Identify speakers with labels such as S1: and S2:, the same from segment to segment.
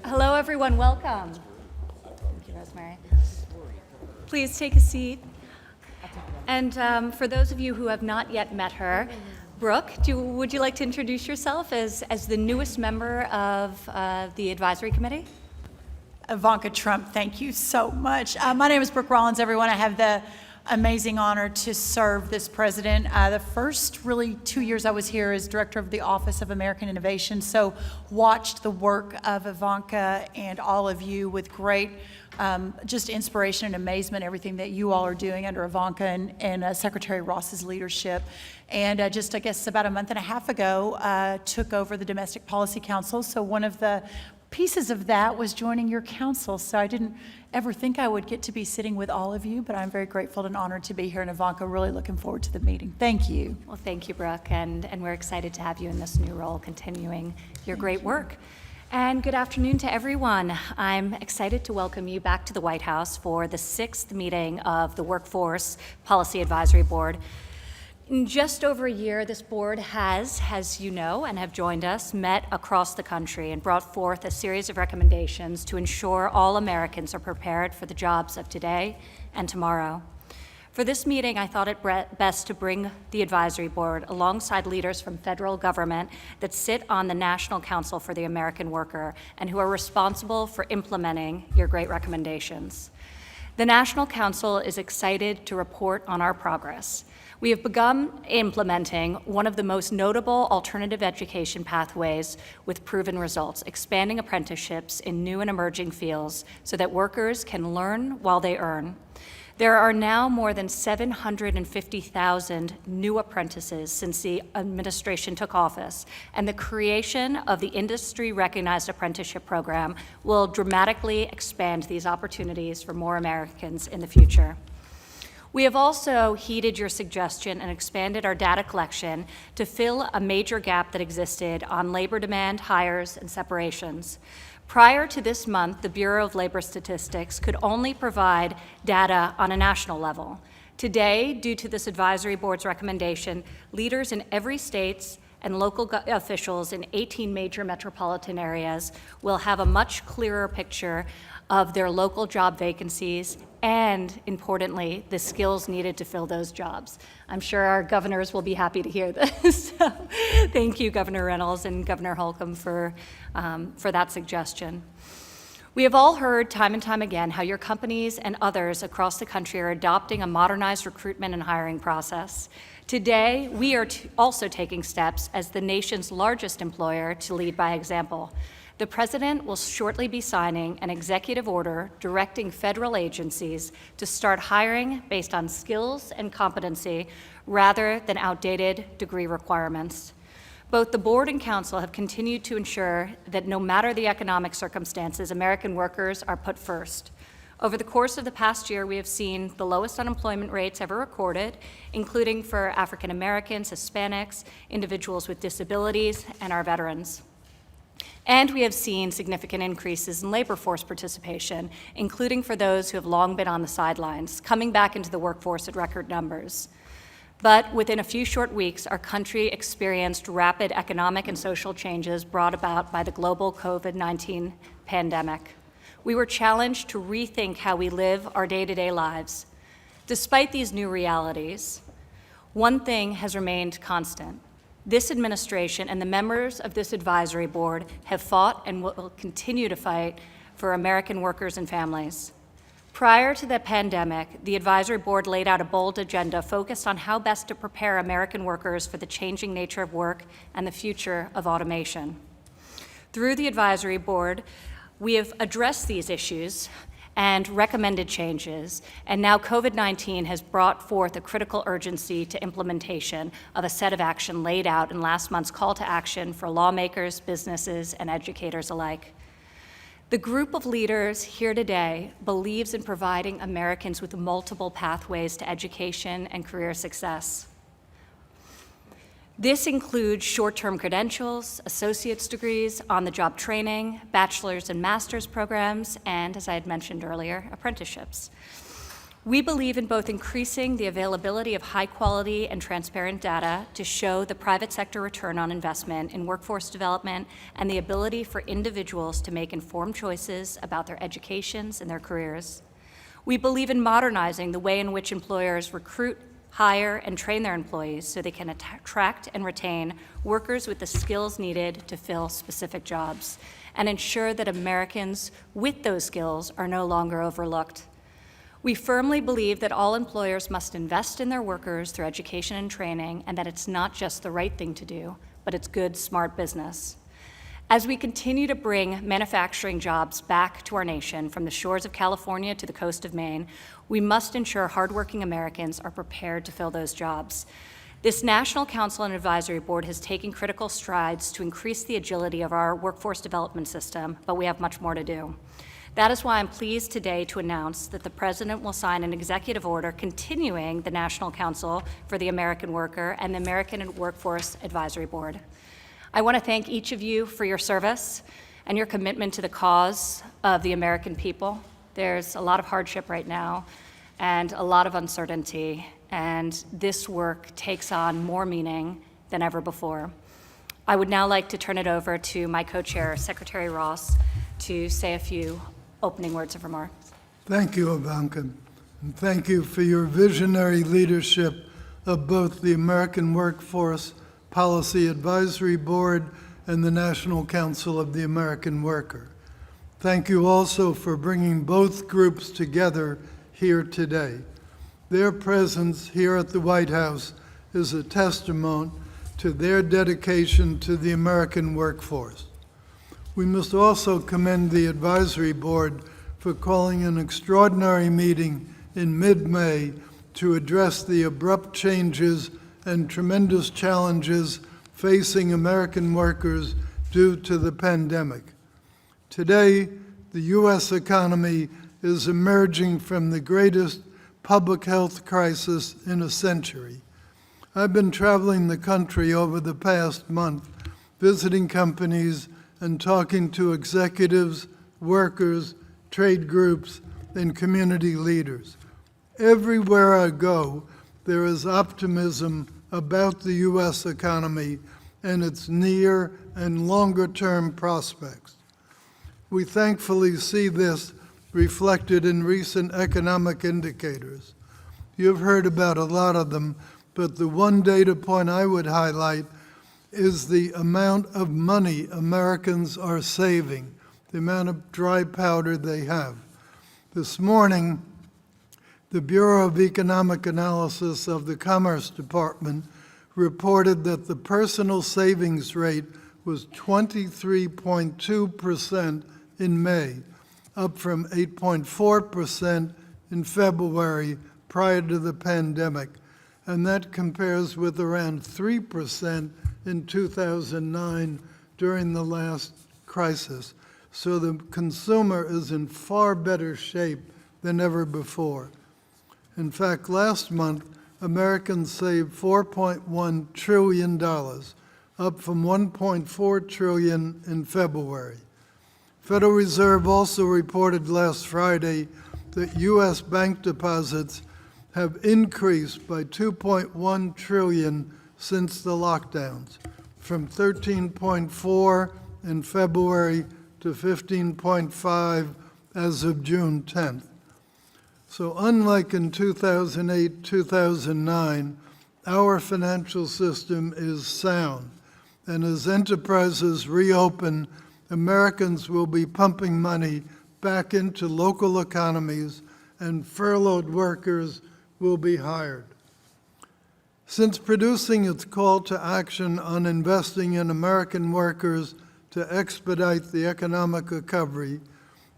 S1: Hello, everyone. Welcome. Thank you, Rosemary. Please take a seat. And for those of you who have not yet met her, Brooke, would you like to introduce yourself as the newest member of the advisory committee?
S2: Ivanka Trump, thank you so much. My name is Brooke Rollins, everyone. I have the amazing honor to serve this president. The first really 2 years I was here as director of the Office of American Innovation, so watched the work of Ivanka and all of you with great just inspiration and amazement, everything that you all are doing under Ivanka and Secretary Ross's leadership. And just, I guess, about a month and a half ago, took over the Domestic Policy Council. So one of the pieces of that was joining your council. So I didn't ever think I would get to be sitting with all of you, but I'm very grateful and honored to be here. And Ivanka, really looking forward to the meeting. Thank you.
S1: Well, thank you, Brooke, and we're excited to have you in this new role, continuing your great work. And good afternoon to everyone. I'm excited to welcome you back to the White House for the 6th meeting of the Workforce Policy Advisory Board. In just over a year, this board has, as you know and have joined us, met across the country and brought forth a series of recommendations to ensure all Americans are prepared for the jobs of today and tomorrow. For this meeting, I thought it best to bring the advisory board alongside leaders from federal government that sit on the National Council for the American Worker and who are responsible for implementing your great recommendations. The National Council is excited to report on our progress. We have begun implementing one of the most notable alternative education pathways with proven results, expanding apprenticeships in new and emerging fields so that workers can learn while they earn. There are now more than 750,000 new apprentices since the administration took office, and the creation of the industry-recognized apprenticeship program will dramatically expand these opportunities for more Americans in the future. We have also heeded your suggestion and expanded our data collection to fill a major gap that existed on labor demand, hires, and separations. Prior to this month, the Bureau of Labor Statistics could only provide data on a national level. Today, due to this advisory board's recommendation, leaders in every state and local officials in 18 major metropolitan areas will have a much clearer picture of their local job vacancies and, importantly, the skills needed to fill those jobs. I'm sure our governors will be happy to hear this. So, thank you, Governor Reynolds and Governor Holcomb, for that suggestion. We have all heard time and time again how your companies and others across the country are adopting a modernized recruitment and hiring process. Today, we are also taking steps as the nation's largest employer to lead by example. The President will shortly be signing an executive order directing federal agencies to start hiring based on skills and competency rather than outdated degree requirements. Both the board and council have continued to ensure that no matter the economic circumstances, American workers are put first. Over the course of the past year, we have seen the lowest unemployment rates ever recorded, including for African Americans, Hispanics, individuals with disabilities, and our veterans. And we have seen significant increases in labor force participation, including for those who have long been on the sidelines, coming back into the workforce at record numbers. But within a few short weeks, our country experienced rapid economic and social changes brought about by the global COVID-19 pandemic. We were challenged to rethink how we live our day-to-day lives. Despite these new realities, one thing has remained constant. This administration and the members of this advisory board have fought and will continue to fight for American workers and families. Prior to the pandemic, the advisory board laid out a bold agenda focused on how best to prepare American workers for the changing nature of work and the future of automation. Through the advisory board, we have addressed these issues and recommended changes, and now COVID-19 has brought forth a critical urgency to implementation of a set of action laid out in last month's call to action for lawmakers, businesses, and educators alike. The group of leaders here today believes in providing Americans with multiple pathways to education and career success. This includes short-term credentials, associate's degrees, on-the-job training, bachelor's and master's programs, and, as I had mentioned earlier, apprenticeships. We believe in both increasing the availability of high-quality and transparent data to show the private sector return on investment in workforce development and the ability for individuals to make informed choices about their educations and their careers. We believe in modernizing the way in which employers recruit, hire, and train their employees so they can attract and retain workers with the skills needed to fill specific jobs and ensure that Americans with those skills are no longer overlooked. We firmly believe that all employers must invest in their workers through education and training, and that it's not just the right thing to do, but it's good, smart business. As we continue to bring manufacturing jobs back to our nation from the shores of California to the coast of Maine, we must ensure hardworking Americans are prepared to fill those jobs. This National Council and Advisory Board has taken critical strides to increase the agility of our workforce development system, but we have much more to do. That is why I'm pleased today to announce that the President will sign an executive order continuing the National Council for the American Worker and the American Workforce Advisory Board. I want to thank each of you for your service and your commitment to the cause of the American people. There's a lot of hardship right now and a lot of uncertainty, and this work takes on more meaning than ever before. I would now like to turn it over to my co-chair, Secretary Ross, to say a few opening words of remarks.
S3: Thank you, Ivanka, and thank you for your visionary leadership of both the American Workforce Policy Advisory Board and the National Council of the American Worker. Thank you also for bringing both groups together here today. Their presence here at the White House is a testament to their dedication to the American workforce. We must also commend the Advisory Board for calling an extraordinary meeting in mid-May to address the abrupt changes and tremendous challenges facing American workers due to the pandemic. Today, the U.S. economy is emerging from the greatest public health crisis in a century. I've been traveling the country over the past month, visiting companies and talking to executives, workers, trade groups, and community leaders. Everywhere I go, there is optimism about the U.S. economy and its near and longer-term prospects. We thankfully see this reflected in recent economic indicators. You've heard about a lot of them, but the one data point I would highlight is the amount of money Americans are saving, the amount of dry powder they have. This morning, the Bureau of Economic Analysis of the Commerce Department reported that the personal savings rate was 23.2% in May, up from 8.4% in February prior to the pandemic, and that compares with around 3% in 2009 during the last crisis. So the consumer is in far better shape than ever before. In fact, last month, Americans saved $4.1 trillion, up from $1.4 trillion in February. Federal Reserve also reported last Friday that U.S. bank deposits have increased by $2.1 trillion since the lockdowns, from 13.4 in February to 15.5 as of June 10th. So unlike in 2008, 2009, our financial system is sound, and as enterprises reopen, Americans will be pumping money back into local economies, and furloughed workers will be hired. Since producing its call to action on investing in American workers to expedite the economic recovery,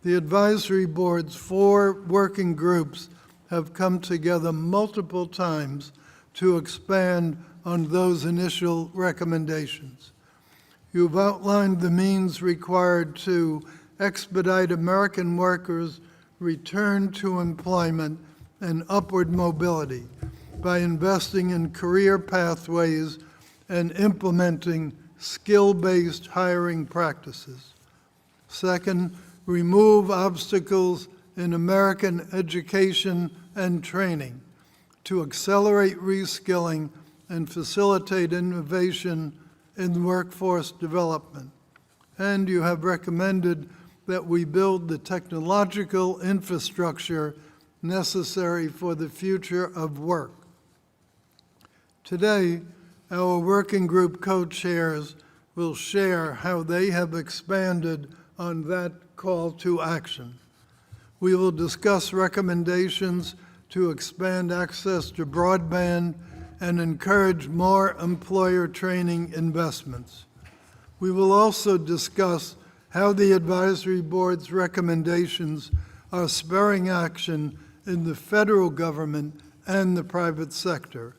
S3: the Advisory Board's 4 working groups have come together multiple times to expand on those initial recommendations. You've outlined the means required to expedite American workers' return to employment and upward mobility by investing in career pathways and implementing skill-based hiring practices. Second, remove obstacles in American education and training to accelerate reskilling and facilitate innovation in workforce development. And you have recommended that we build the technological infrastructure necessary for the future of work. Today, our working group co-chairs will share how they have expanded on that call to action. We will discuss recommendations to expand access to broadband and encourage more employer training investments. We will also discuss how the advisory board's recommendations are spurring action in the federal government and the private sector.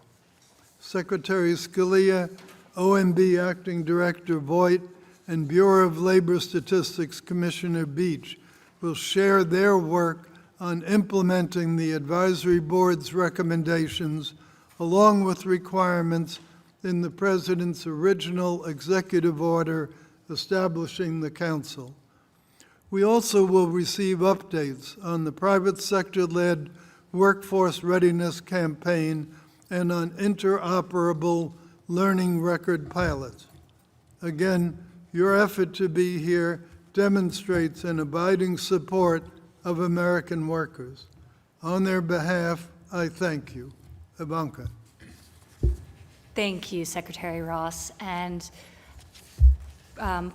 S3: Secretary Scalia, OMB Acting Director Voigt, and Bureau of Labor Statistics Commissioner Beach will share their work on implementing the advisory board's recommendations along with requirements in the President's original executive order establishing the Council. We also will receive updates on the private sector-led workforce readiness campaign and on interoperable learning record pilots. Again, your effort to be here demonstrates an abiding support of American workers. On their behalf, I thank you. Ivanka.
S1: Thank you, Secretary Ross. And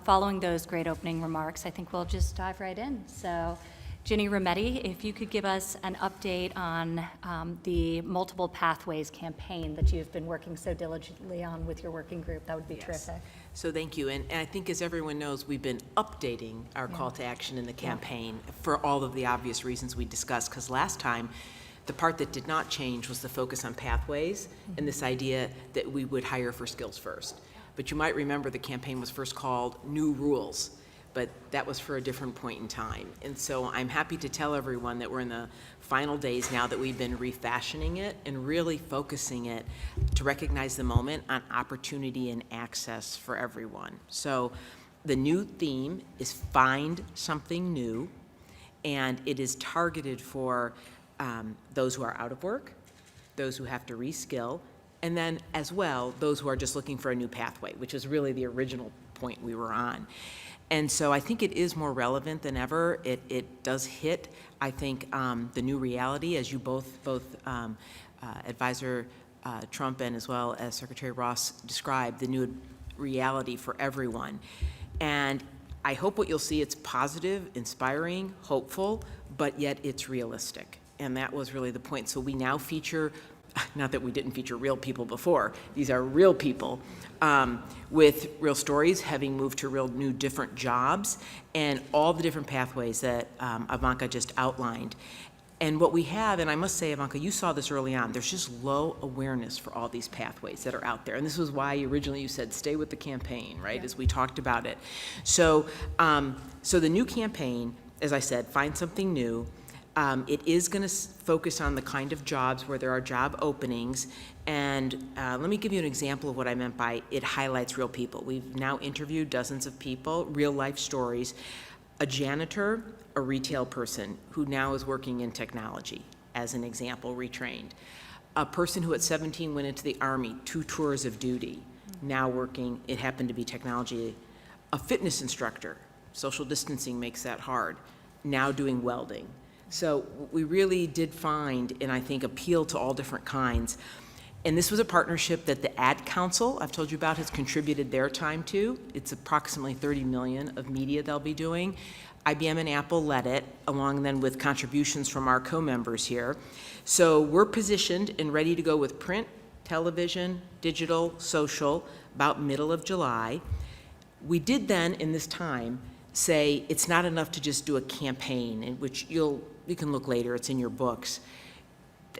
S1: following those great opening remarks, I think we'll just dive right in. So, Ginny Rometty, if you could give us an update on the Multiple Pathways campaign that you've been working so diligently on with your working group, that would be terrific.
S4: So thank you. And I think, as everyone knows, we've been updating our call to action in the campaign for all of the obvious reasons we discussed, because last time, the part that did not change was the focus on pathways and this idea that we would hire for skills first. But you might remember the campaign was first called New Rules, but that was for a different point in time. And so I'm happy to tell everyone that we're in the final days now that we've been refashioning it and really focusing it to recognize the moment on opportunity and access for everyone. So the new theme is Find Something New, and it is targeted for those who are out of work, those who have to reskill, and then as well, those who are just looking for a new pathway, which is really the original point we were on. And so I think it is more relevant than ever. It does hit, I think, the new reality, as you both Advisor Trump and as well as Secretary Ross described, the new reality for everyone. And I hope what you'll see, it's positive, inspiring, hopeful, but yet it's realistic. And that was really the point. So we now feature, not that we didn't feature real people before, these are real people with real stories, having moved to real new different jobs, and all the different pathways that Ivanka just outlined. And what we have, and I must say, Ivanka, you saw this early on, there's just low awareness for all these pathways that are out there. And this was why originally you said, stay with the campaign, right, as we talked about it. So, so the new campaign, as I said, Find Something New. It is going to focus on the kind of jobs where there are job openings. And let me give you an example of what I meant by it highlights real people. We've now interviewed dozens of people, real life stories. A janitor, a retail person who now is working in technology, as an example, retrained. A person who at 17 went into the Army, 2 tours of duty, now working, it happened to be technology. A fitness instructor, social distancing makes that hard, now doing welding. So we really did find, and I think appeal to all different kinds. And this was a partnership that the Ad Council, I've told you about, has contributed their time to. It's approximately 30 million of media they'll be doing. IBM and Apple led it, along then with contributions from our co-members here. So we're positioned and ready to go with print, television, digital, social, about middle of July. We did then, in this time, say it's not enough to just do a campaign, in which you can look later, it's in your books.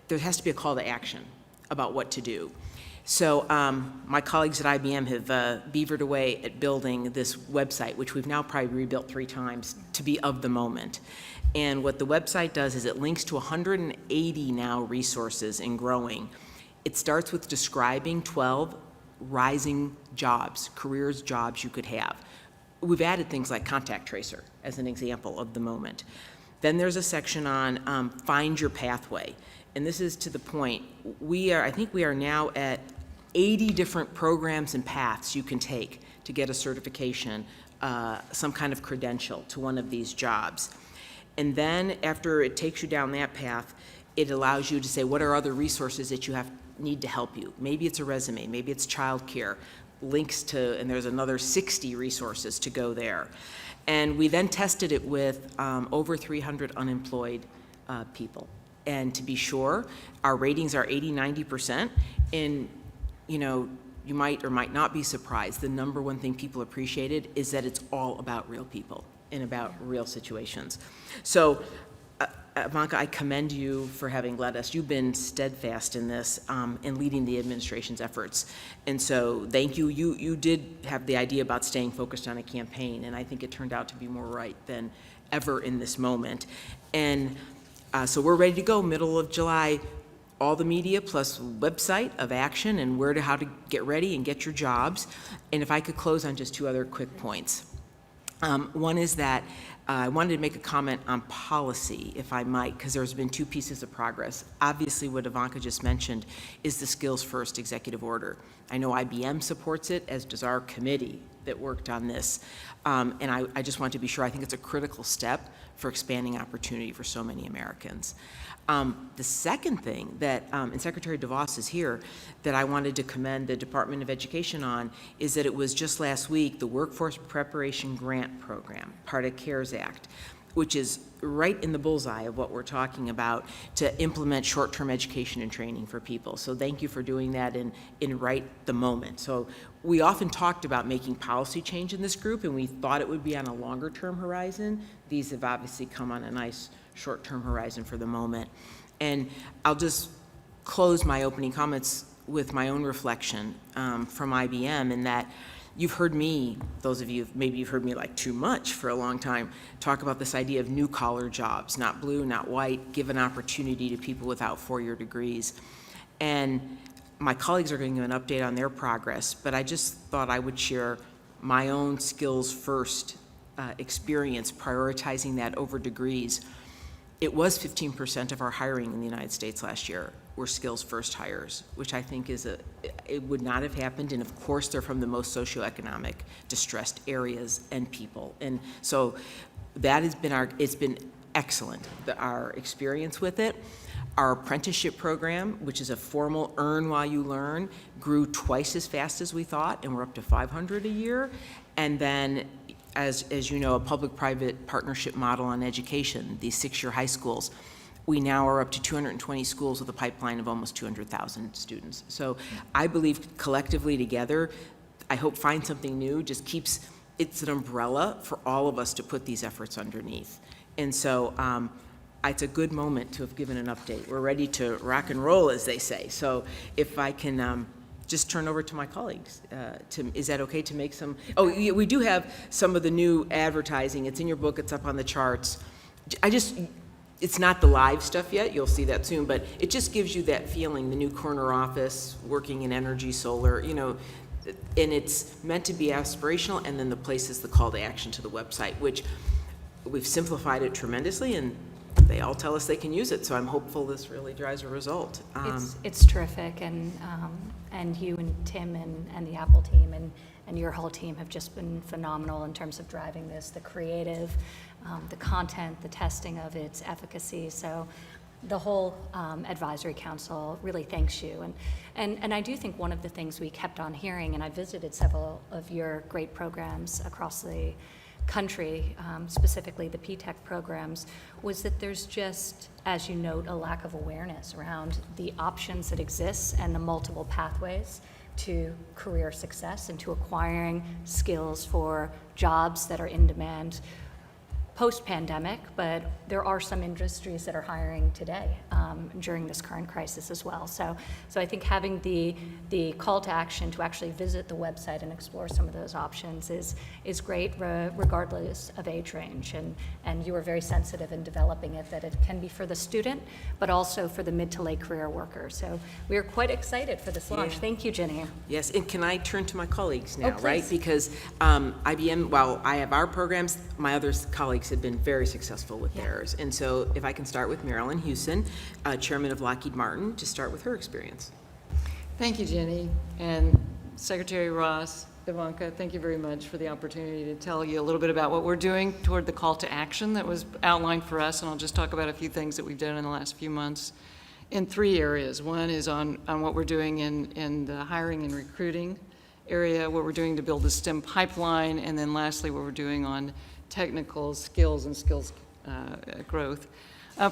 S4: There has to be a call to action about what to do. So my colleagues at IBM have beavered away at building this website, which we've now probably rebuilt 3 times to be of the moment. And what the website does is it links to 180 now resources and growing. It starts with describing 12 rising jobs, careers, jobs you could have. We've added things like contact tracer as an example of the moment. Then there's a section on find your pathway. And this is to the point. I think we are now at 80 different programs and paths you can take to get a certification, some kind of credential to one of these jobs. And then after it takes you down that path, it allows you to say, what are other resources that you need to help you? Maybe it's a resume, maybe it's childcare, links to, and there's another 60 resources to go there. And we then tested it with over 300 unemployed people. And to be sure, our ratings are 80, 90%. And, you know, you might or might not be surprised. The number one thing people appreciated is that it's all about real people and about real situations. So, Ivanka, I commend you for having led us. You've been steadfast in this and leading the administration's efforts. And so thank you. You did have the idea about staying focused on a campaign, and I think it turned out to be more right than ever in this moment. And so we're ready to go, middle of July, all the media plus website of action and how to get ready and get your jobs. And if I could close on just two other quick points. One is that I wanted to make a comment on policy, if I might, because there's been two pieces of progress. Obviously, what Ivanka just mentioned is the Skills First executive order. I know IBM supports it, as does our committee that worked on this. And I just want to be sure, I think it's a critical step for expanding opportunity for so many Americans. The second thing that, and Secretary DeVos is here, that I wanted to commend the Department of Education on is that it was just last week, the Workforce Preparation Grant Program, part of CARES Act, which is right in the bullseye of what we're talking about to implement short-term education and training for people. So thank you for doing that in right the moment. So we often talked about making policy change in this group, and we thought it would be on a longer-term horizon. These have obviously come on a nice short-term horizon for the moment. And I'll just close my opening comments with my own reflection from IBM, in that you've heard me, those of you, maybe you've heard me like too much for a long time, talk about this idea of new collar jobs, not blue, not white, give an opportunity to people without four-year degrees. And my colleagues are going to give an update on their progress, but I just thought I would share my own skills first experience, prioritizing that over degrees. It was 15% of our hiring in the United States last year were skills first hires, which I think is it would not have happened. And of course, they're from the most socioeconomic distressed areas and people. And so that has been it's been excellent, our experience with it. Our apprenticeship program, which is a formal earn while you learn, grew twice as fast as we thought, and we're up to 500 a year. And then, as you know, a public-private partnership model on education, these 6-year high schools. We now are up to 220 schools with a pipeline of almost 200,000 students. So I believe collectively together, I hope Find Something New just keeps, it's an umbrella for all of us to put these efforts underneath. And so it's a good moment to have given an update. We're ready to rock and roll, as they say. So if I can just turn over to my colleagues. Is that okay to make some? Oh, we do have some of the new advertising. It's in your book. It's up on the charts. It's not the live stuff yet. You'll see that soon. But it just gives you that feeling, the new corner office, working in energy, solar, you know, and it's meant to be aspirational. And then the place is the call to action to the website, which we've simplified it tremendously, and they all tell us they can use it. So I'm hopeful this really drives a result.
S1: It's terrific, and you and Tim and the Apple team and your whole team have just been phenomenal in terms of driving this, the creative, the content, the testing of its efficacy. So the whole advisory council really thanks you. And I do think one of the things we kept on hearing, and I visited several of your great programs across the country, specifically the PTech programs, was that there's just, as you note, a lack of awareness around the options that exist and the multiple pathways to career success and to acquiring skills for jobs that are in demand post-pandemic, but there are some industries that are hiring today during this current crisis as well. So I think having the call to action to actually visit the website and explore some of those options is great, regardless of age range. And you were very sensitive in developing it, that it can be for the student, but also for the mid to late career worker. So we are quite excited for this launch.
S4: Yeah.
S1: Thank you, Ginny.
S4: Yes, and can I turn to my colleagues now,
S1: Oh,
S4: right?
S1: please.
S4: Because IBM, while I have our programs, my other colleagues colleagues have been very successful with theirs. And so if I can start with Marilyn Hewson, Chairman of Lockheed Martin, to start with her experience.
S5: Thank you, Jenny, and Secretary Ross, Ivanka, thank you very much for the opportunity to tell you a little bit about what we're doing toward the call to action that was outlined for us, and I'll just talk about a few things that we've done in the last few months in 3 areas. One is on what we're doing in the hiring and recruiting area, what we're doing to build the STEM pipeline, and then lastly, what we're doing on technical skills and skills growth.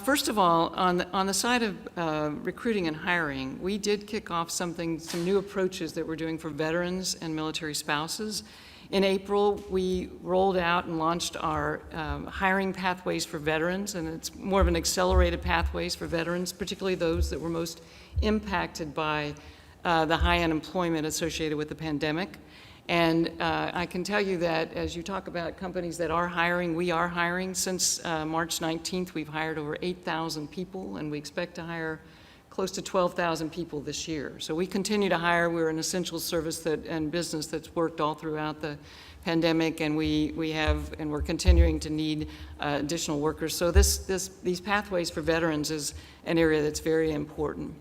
S5: First of all, on the side of recruiting and hiring, we did kick off some new approaches that we're doing for veterans and military spouses. In April, we rolled out and launched our hiring pathways for veterans, and it's more of an accelerated pathways for veterans, particularly those that were most impacted by the high unemployment associated with the pandemic. And I can tell you that as you talk about companies that are hiring, we are hiring. Since March 19th, we've hired over 8,000 people, and we expect to hire close to 12,000 people this year. So we continue to hire. We're an essential service and business that's worked all throughout the pandemic, and we're continuing to need additional workers. So these pathways for veterans is an area that's very important.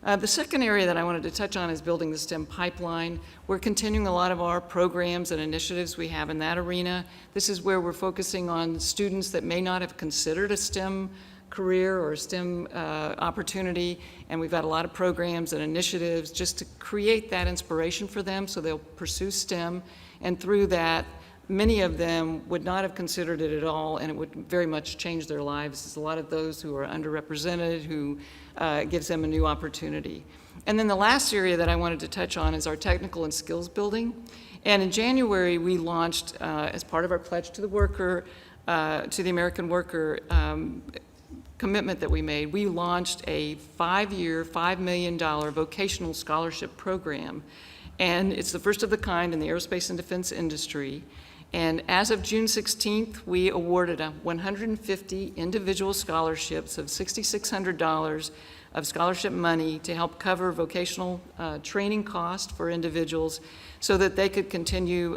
S5: The second area that I wanted to touch on is building the STEM pipeline. We're continuing a lot of our programs and initiatives we have in that arena. This is where we're focusing on students that may not have considered a STEM career or a STEM opportunity, and we've got a lot of programs and initiatives just to create that inspiration for them so they'll pursue STEM, and through that, many of them would not have considered it at all, and it would very much change their lives. There's a lot of those who are underrepresented who gives them a new opportunity. And then the last area that I wanted to touch on is our technical and skills building. And in January, we launched, as part of our pledge to the worker, to the American worker commitment that we made, we launched a 5-year, $5 million vocational scholarship program. And it's the first of the kind in the aerospace and defense industry. And as of June 16th, we awarded 150 individual scholarships of $6,600 of scholarship money to help cover vocational training costs for individuals so that they could continue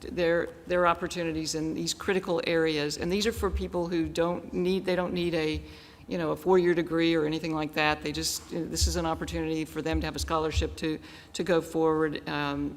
S5: their opportunities in these critical areas. And these are for people who don't need a 4-year degree or anything like that. This is an opportunity for them to have a scholarship to go forward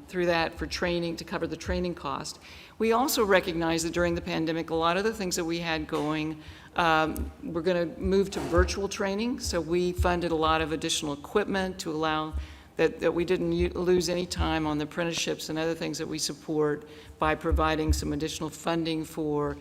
S5: through that for training, to cover the training cost. We also recognize that during the pandemic, a lot of the things that we had going, we're going to move to virtual training. So we funded a lot of additional equipment to allow that we didn't lose any time on the apprenticeships and other things that we support by providing some additional funding for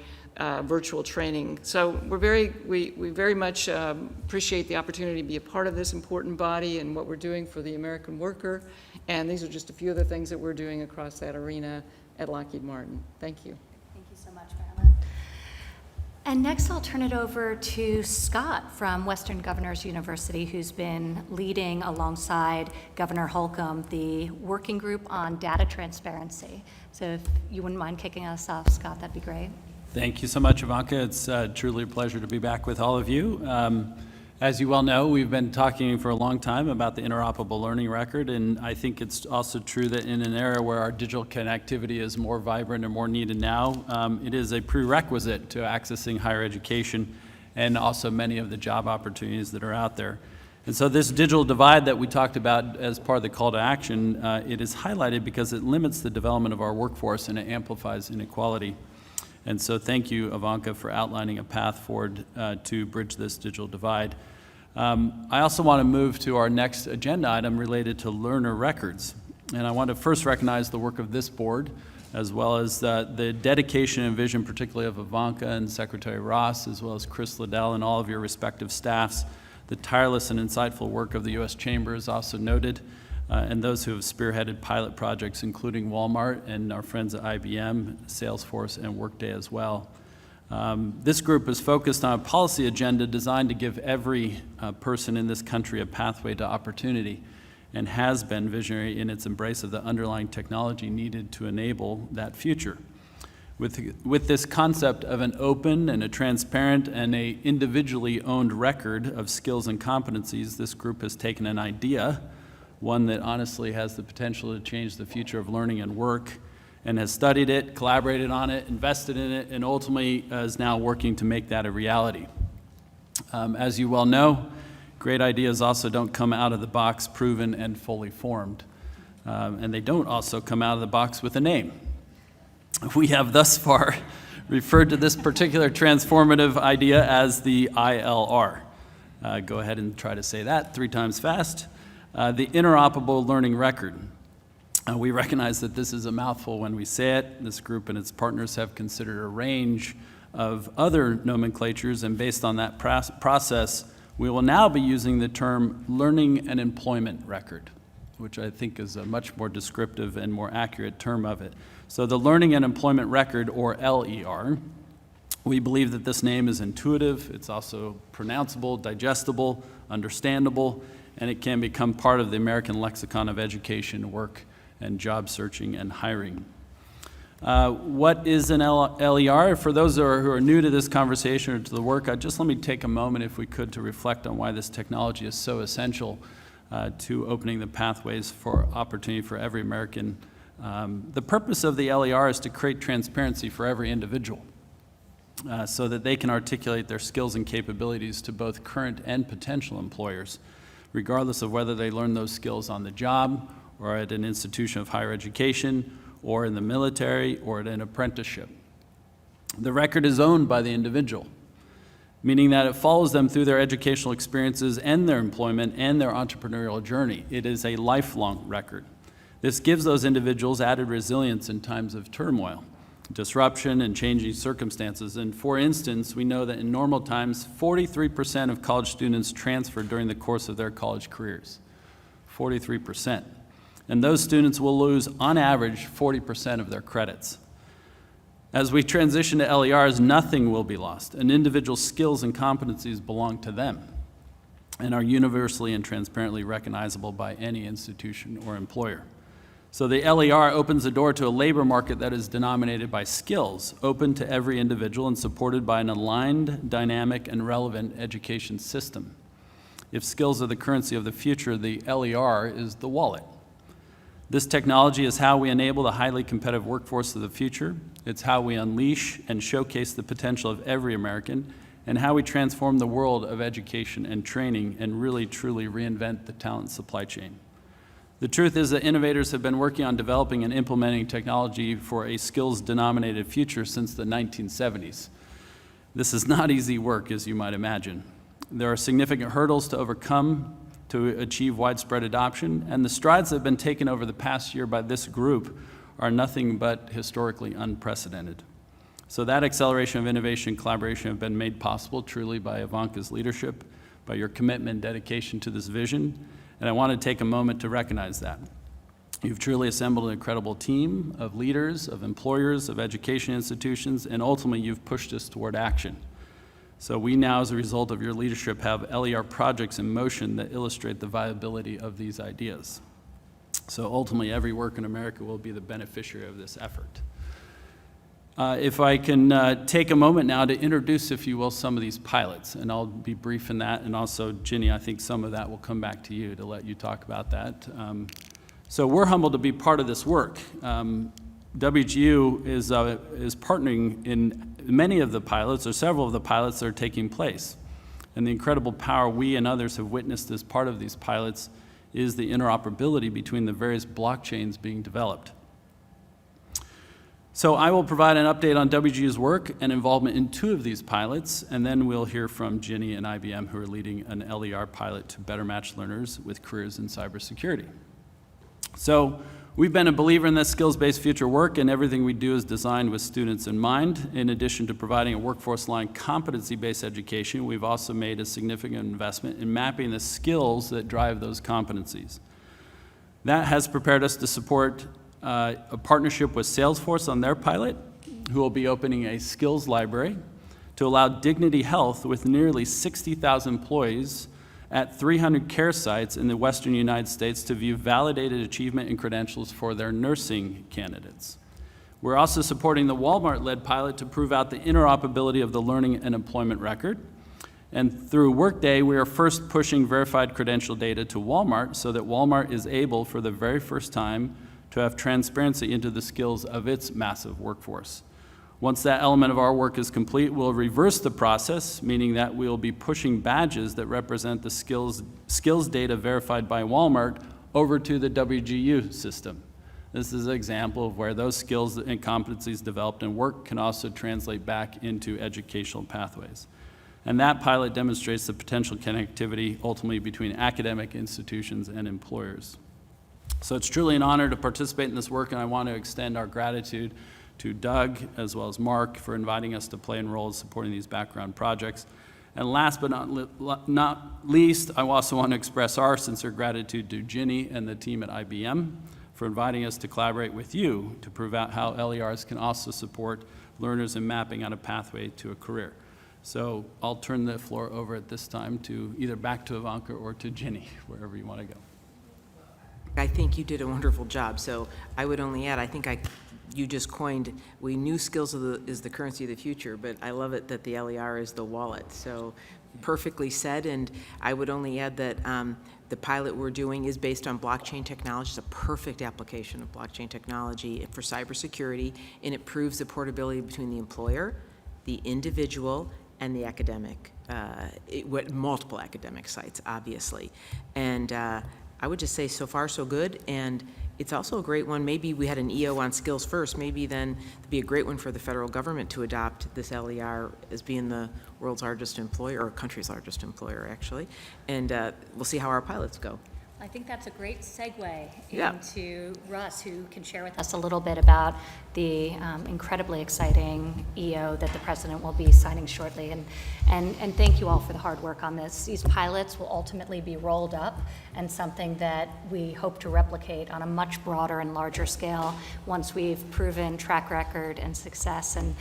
S5: virtual training. So we very much appreciate the opportunity to be a part of this important body and what we're doing for the American worker. And these are just a few of the things that we're doing across that arena at Lockheed Martin. Thank you.
S1: Thank you so much, Marilyn. And next I'll turn it over to Scott from Western Governors University, who's been leading alongside Governor Holcomb the working group on data transparency. So if you wouldn't mind kicking us off, Scott, that'd be great.
S6: Thank you so much, Ivanka. It's truly a pleasure to be back with all of you. As you well know, we've been talking for a long time about the interoperable learning record, and I think it's also true that in an era where our digital connectivity is more vibrant and more needed now, it is a prerequisite to accessing higher education and also many of the job opportunities that are out there. And so this digital divide that we talked about as part of the call to action, it is highlighted because it limits the development of our workforce and it amplifies inequality. And so thank you, Ivanka, for outlining a path forward to bridge this digital divide. I also want to move to our next agenda item related to learner records. And I want to first recognize the work of this board, as well as the dedication and vision, particularly of Ivanka and Secretary Ross, as well as Chris Liddell and all of your respective staffs. The tireless and insightful work of the U.S. Chamber is also noted, and those who have spearheaded pilot projects, including Walmart and our friends at IBM, Salesforce, and Workday as well. This group is focused on a policy agenda designed to give every person in this country a pathway to opportunity, and has been visionary in its embrace of the underlying technology needed to enable that future. With this concept of an open and a transparent and a individually owned record of skills and competencies, this group has taken an idea, one that honestly has the potential to change the future of learning and work, and has studied it, collaborated on it, invested in it, and ultimately is now working to make that a reality. As you well know, great ideas also don't come out of the box proven and fully formed. And they don't also come out of the box with a name. We have thus far referred to this particular transformative idea as the ILR. Go ahead and try to say that 3 times fast. The Interoperable Learning Record. We recognize that this is a mouthful when we say it. This group and its partners have considered a range of other nomenclatures, and based on that process, we will now be using the term Learning and Employment Record, which I think is a much more descriptive and more accurate term of it. So the Learning and Employment Record, or LER, we believe that this name is intuitive, it's also pronounceable, digestible, understandable, and it can become part of the American lexicon of education, work, and job searching and hiring. What is an LER? For those who are new to this conversation or to the work, just let me take a moment, if we could, to reflect on why this technology is so essential to opening the pathways for opportunity for every American. The purpose of the LER is to create transparency for every individual so that they can articulate their skills and capabilities to both current and potential employers, regardless of whether they learn those skills on the job or at an institution of higher education or in the military or at an apprenticeship. The record is owned by the individual, meaning that it follows them through their educational experiences and their employment and their entrepreneurial journey. It is a lifelong record. This gives those individuals added resilience in times of turmoil, disruption, and changing circumstances. And for instance, we know that in normal times, 43% of college students transfer during the course of their college careers. 43%. And those students will lose, on average, 40% of their credits. As we transition to LERs, nothing will be lost. An individual's skills and competencies belong to them and are universally and transparently recognizable by any institution or employer. So the LER opens the door to a labor market that is denominated by skills, open to every individual and supported by an aligned, dynamic, and relevant education system. If skills are the currency of the future, the LER is the wallet. This technology is how we enable the highly competitive workforce of the future. It's how we unleash and showcase the potential of every American, and how we transform the world of education and training and really, truly reinvent the talent supply chain. The truth is that innovators have been working on developing and implementing technology for a skills-denominated future since the 1970s. This is not easy work, as you might imagine. There are significant hurdles to overcome to achieve widespread adoption, and the strides that have been taken over the past year by this group are nothing but historically unprecedented. So that acceleration of innovation and collaboration have been made possible truly by Ivanka's leadership, by your commitment and dedication to this vision, and I want to take a moment to recognize that. You've truly assembled an incredible team of leaders, of employers, of education institutions, and ultimately you've pushed us toward action. So we now, as a result of your leadership, have LER projects in motion that illustrate the viability of these ideas. So ultimately, every work in America will be the beneficiary of this effort. If I can take a moment now to introduce, if you will, some of these pilots, and I'll be brief in that, and also, Ginny, I think some of that will come back to you to let you talk about that. So we're humbled to be part of this work. WGU is partnering in many of the pilots, or several of the pilots that are taking place. And the incredible power we and others have witnessed as part of these pilots is the interoperability between the various blockchains being developed. So I will provide an update on WGU's work and involvement in 2 of these pilots, and then we'll hear from Ginny and IBM, who are leading an LER pilot to better match learners with careers in cybersecurity. So we've been a believer in this skills-based future work, and everything we do is designed with students in mind. In addition to providing a workforce-aligned competency-based education, we've also made a significant investment in mapping the skills that drive those competencies. That has prepared us to support a partnership with Salesforce on their pilot, who will be opening a skills library to allow Dignity Health, with nearly 60,000 employees at 300 care sites in the western United States, to view validated achievement and credentials for their nursing candidates. We're also supporting the Walmart-led pilot to prove out the interoperability of the learning and employment record. And through Workday, we are first pushing verified credential data to Walmart so that Walmart is able, for the very first time, to have transparency into the skills of its massive workforce. Once that element of our work is complete, we'll reverse the process, meaning that we'll be pushing badges that represent the skills data verified by Walmart over to the WGU system. This is an example of where those skills and competencies developed in work can also translate back into educational pathways. And that pilot demonstrates the potential connectivity ultimately between academic institutions and employers. So it's truly an honor to participate in this work, and I want to extend our gratitude to Doug as well as Mark for inviting us to play a role in supporting these background projects. And last but not least, I also want to express our sincere gratitude to Ginny and the team at IBM for inviting us to collaborate with you to prove out how LERs can also support learners in mapping out a pathway to a career. So I'll turn the floor over at this time to either back to Ivanka or to Ginny, wherever you want to go.
S4: I think you did a wonderful job. So I would only add, you just coined, we knew skills is the currency of the future, but I love it that the LER is the wallet. So perfectly said, and I would only add that the pilot we're doing is based on blockchain technology. It's a perfect application of blockchain technology for cybersecurity, and it proves the portability between the employer, the individual, and the academic, multiple academic sites, obviously. And I would just say so far so good, and it's also a great one. Maybe we had an EO on skills first, maybe then it'd be a great one for the federal government to adopt this LER as being the world's largest employer, or country's largest employer, actually. And we'll see how our pilots go.
S1: I think that's a great segue
S4: Yeah.
S1: into Russ, who can share with us a little bit about the incredibly exciting EO that the president will be signing shortly. And thank you all for the hard work on this. These pilots will ultimately be rolled up, and something that we hope to replicate on a much broader and larger scale once we've proven track record and success. And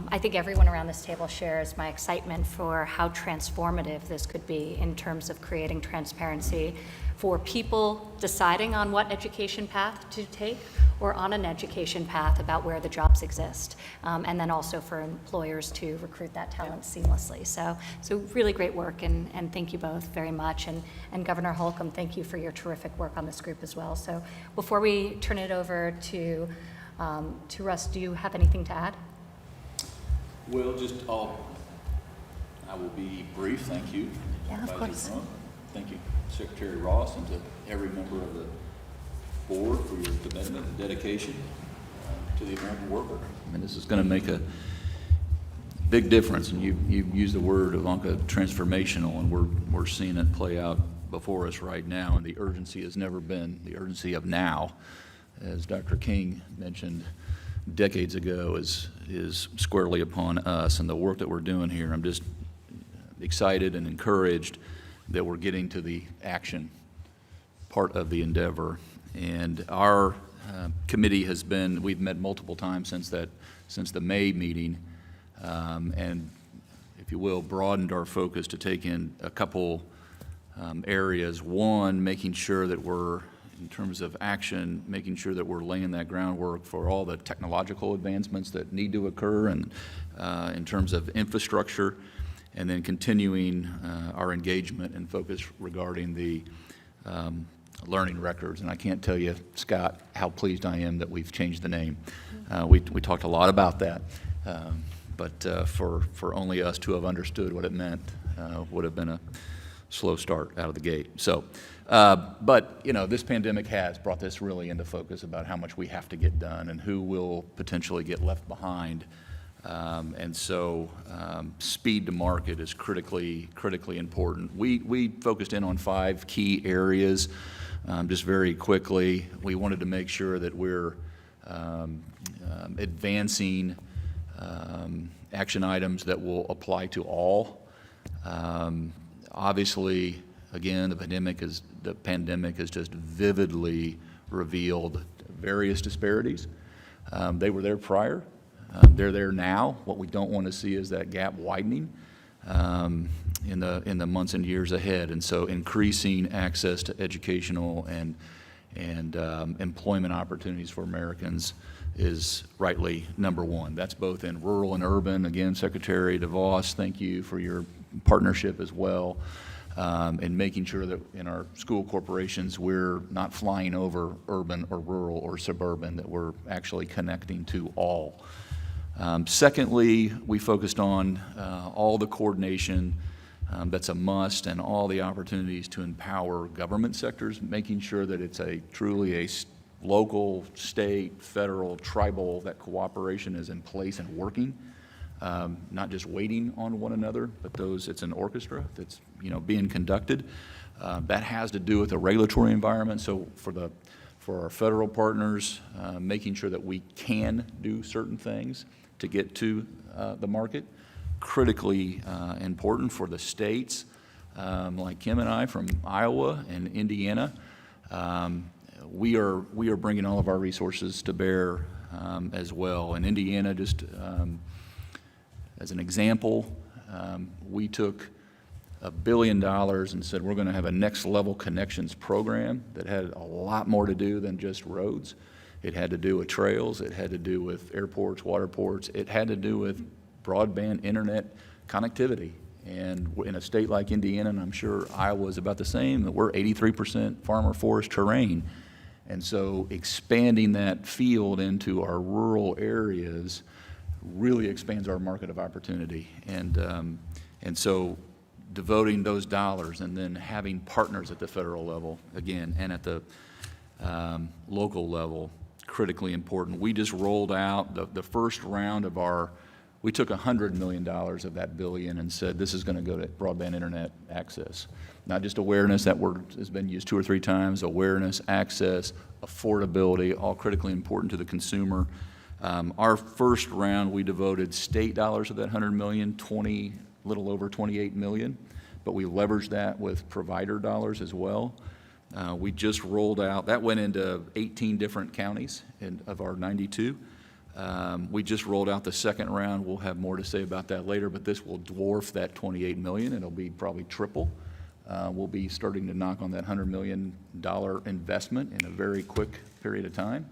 S1: I think everyone around this table shares my excitement for how transformative this could be in terms of creating transparency for people deciding on what education path to take, or on an education path about where the jobs exist, and then also for employers to recruit that talent seamlessly. So really great work, and thank you both very much. And Governor Holcomb, thank you for your terrific work on this group as well. So before we turn it over to Russ, do you have anything to add?
S7: Well, I will be brief, thank you.
S1: Yeah, of
S7: Vice
S1: course.
S7: President. Thank you, Secretary Ross, and to every member of the board for your commitment and dedication to the American worker. I mean, this is going to make a big difference, and you used the word, Ivanka, transformational, and we're seeing it play out before us right now, and the urgency has never been, the urgency of now, as Dr. King mentioned decades ago, is squarely upon us, and the work that we're doing here. I'm just excited and encouraged that we're getting to the action part of the endeavor. And our committee we've met multiple times since the May meeting, and if you will, broadened our focus to take in a couple areas. One, making sure that we're, in terms of action, making sure that we're laying that groundwork for all the technological advancements that need to occur, and in terms of infrastructure, and then continuing our engagement and focus regarding the learning records. And I can't tell you, Scott, how pleased I am that we've changed the name. We talked a lot about that, but for only us to have understood what it meant would have been a slow start out of the gate. So, but this pandemic has brought this really into focus about how much we have to get done and who will potentially get left behind. And so speed to market is critically important. We focused in on 5 key areas. Just very quickly, we wanted to make sure that we're advancing action items that will apply to all. Obviously, again, the pandemic has just vividly revealed various disparities. They were there prior. They're there now. What we don't want to see is that gap widening in the months and years ahead. And so increasing access to educational and employment opportunities for Americans is rightly number one. That's both in rural and urban. Again, Secretary DeVos, thank you for your partnership as well. and making sure that in our school corporations, we're not flying over urban or rural or suburban, that we're actually connecting to all. Secondly, we focused on all the coordination that's a must, and all the opportunities to empower government sectors, making sure that it's truly a local, state, federal, tribal, that cooperation is in place and working, not just waiting on one another, but it's an orchestra that's being conducted. That has to do with the regulatory environment. So for our federal partners, making sure that we can do certain things to get to the market. Critically important for the states, like Kim and I from Iowa and Indiana. We are bringing all of our resources to bear as well. In Indiana, just as an example, we took $1 billion and said we're going to have a next level connections program that had a lot more to do than just roads. It had to do with trails, it had to do with airports, waterports, it had to do with broadband internet connectivity. And in a state like Indiana, and I'm sure Iowa is about the same, that we're 83% farmer forest terrain. And so expanding that field into our rural areas really expands our market of opportunity. And so devoting those dollars and then having partners at the federal level, again, and at the local level, critically important. We just rolled out the first round of we took $100 million of that billion and said this is going to go to broadband internet access. Not just awareness, that word has been used 2 or 3 times, awareness, access, affordability, all critically important to the consumer. Our first round, we devoted state dollars of that $100 million, a little over $28 million, but we leveraged that with provider dollars as well. We just rolled out, that went into 18 different counties of our 92. We just rolled out the second round. We'll have more to say about that later, but this will dwarf that $28 million. It'll be probably triple. We'll be starting to knock on that $100 million investment in a very quick period of time.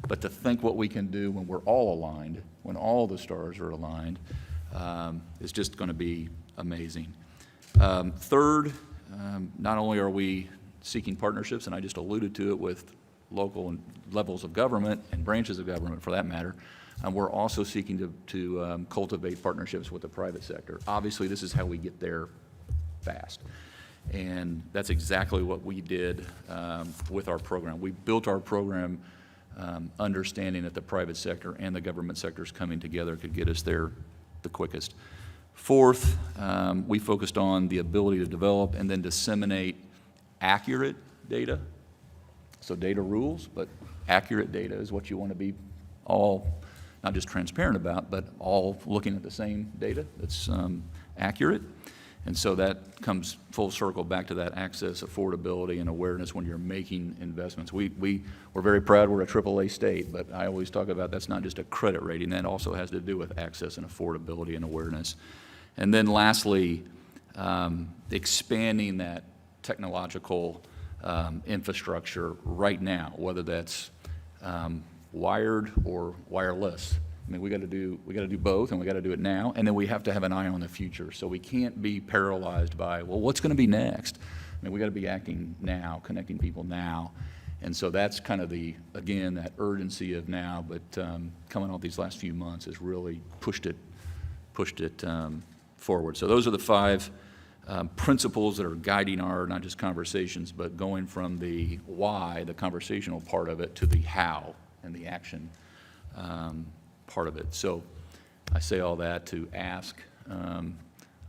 S7: But to think what we can do when we're all aligned, when all the stars are aligned, is just going to be amazing. Third, not only are we seeking partnerships, and I just alluded to it with local and levels of government and branches of government for that matter, we're also seeking to cultivate partnerships with the private sector. Obviously, this is how we get there fast. And that's exactly what we did with our program. We built our program understanding that the private sector and the government sectors coming together could get us there the quickest. Fourth, we focused on the ability to develop and then disseminate accurate data. So data rules, but accurate data is what you want to be all, not just transparent about, but all looking at the same data that's accurate. And so that comes full circle back to that access, affordability, and awareness when you're making investments. We're very proud we're a AAA state, but I always talk about that's not just a credit rating. That also has to do with access and affordability and awareness. And then lastly, expanding that technological infrastructure right now, whether that's wired or wireless. I mean, we got to do both, and we got to do it now, and then we have to have an eye on the future. So we can't be paralyzed by, well, what's going to be next? I mean, we got to be acting now, connecting people now, and so that's kind of again, that urgency of now. But coming out these last few months has really pushed it forward. So those are the 5 principles that are guiding our not just conversations, but going from the why, the conversational part of it, to the how and the action part of it. So I say all that to ask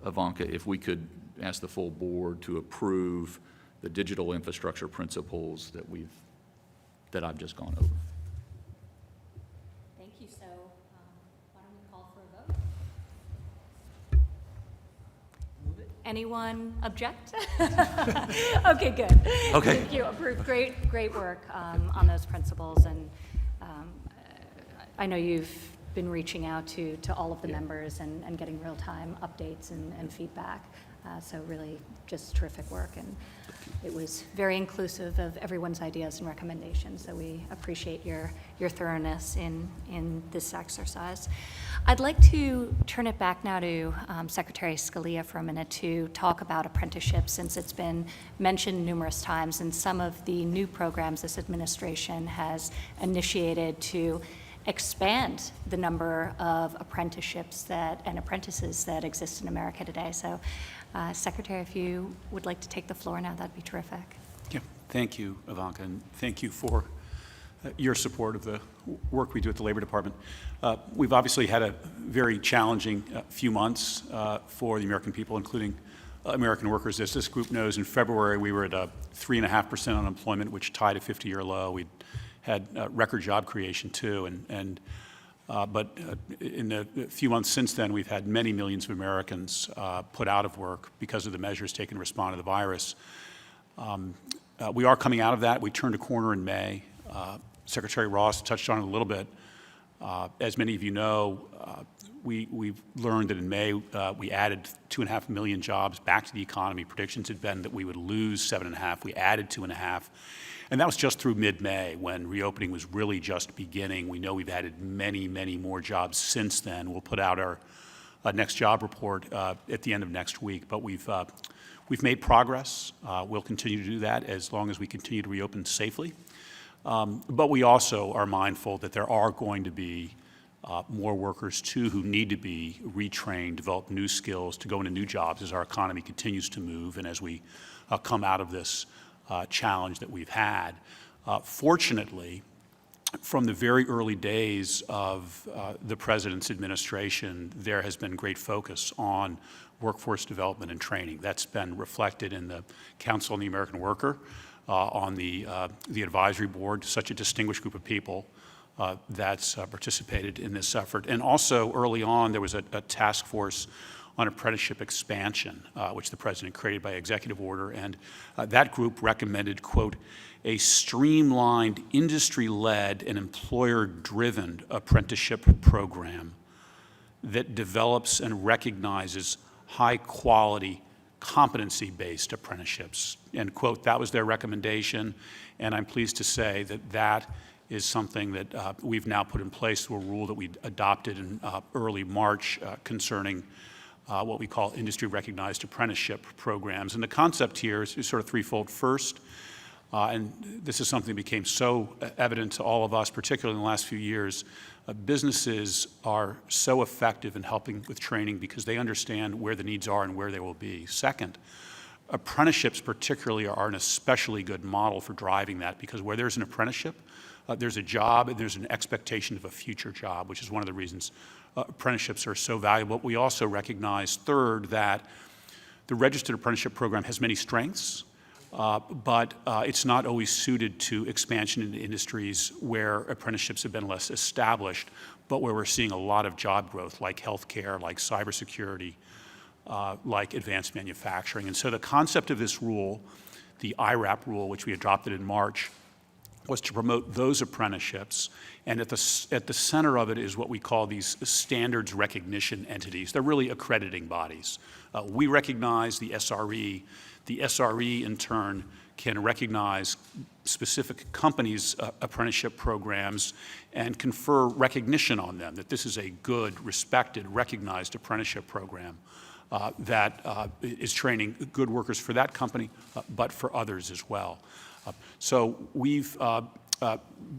S7: Ivanka if we could ask the full board to approve the digital infrastructure principles that I've just gone over.
S1: Thank you. So why don't we call for a vote? Anyone object? Okay, good.
S7: Okay.
S1: Thank you. Approved. Great work on those principles. And I know you've been reaching out to all of the members and getting real-time updates and feedback. So really just terrific work, and it was very inclusive of everyone's ideas and recommendations, so we appreciate your thoroughness in this exercise. I'd like to turn it back now to Secretary Scalia for a minute to talk about apprenticeships, since it's been mentioned numerous times, and some of the new programs this administration has initiated to expand the number of apprenticeships and apprentices that exist in America today. So, Secretary, if you would like to take the floor now, that'd be terrific.
S8: Yeah, thank you, Ivanka, and thank you for your support of the work we do at the Labor Department. We've obviously had a very challenging few months for the American people, including American workers. As this group knows, in February we were at 3.5% unemployment, which tied a 50-year low. We had record job creation too, but in the few months since then, we've had many millions of Americans put out of work because of the measures taken to respond to the virus. We are coming out of that. We turned a corner in May. Secretary Ross touched on it a little bit. As many of you know, we've learned that in May we added 2.5 million jobs back to the economy. Predictions had been that we would lose 7.5. We added 2.5. And that was just through mid-May, when reopening was really just beginning. We know we've added many, many more jobs since then. We'll put out our next job report at the end of next week. But we've made progress. We'll continue to do that as long as we continue to reopen safely. But we also are mindful that there are going to be more workers, too, who need to be retrained, develop new skills to go into new jobs as our economy continues to move and as we come out of this challenge that we've had. Fortunately, from the very early days of the President's administration, there has been great focus on workforce development and training. That's been reflected in the Council on the American Worker, on the advisory board, such a distinguished group of people that's participated in this effort. And also early on, there was a task force on apprenticeship expansion, which the President created by executive order. And that group recommended, quote, a streamlined, industry-led and employer-driven apprenticeship program that develops and recognizes high-quality, competency-based apprenticeships. End quote. That was their recommendation, and I'm pleased to say that that is something that we've now put in place through a rule that we adopted in early March concerning what we call industry-recognized apprenticeship programs. And the concept here is sort of threefold. First, and this is something that became so evident to all of us, particularly in the last few years, businesses are so effective in helping with training because they understand where the needs are and where they will be. Second, apprenticeships particularly are an especially good model for driving that, because where there's an apprenticeship, there's a job and there's an expectation of a future job, which is one of the reasons apprenticeships are so valuable. We also recognize, third, that the registered apprenticeship program has many strengths, but it's not always suited to expansion into industries where apprenticeships have been less established, but where we're seeing a lot of job growth, like healthcare, like cybersecurity, like advanced manufacturing. And so the concept of this rule, the IRAP rule, which we adopted in March, was to promote those apprenticeships. And at the center of it is what we call these standards recognition entities. They're really accrediting bodies. We recognize the SRE. The SRE, in turn, can recognize specific companies' apprenticeship programs and confer recognition on them, that this is a good, respected, recognized apprenticeship program that is training good workers for that company, but for others as well. So we've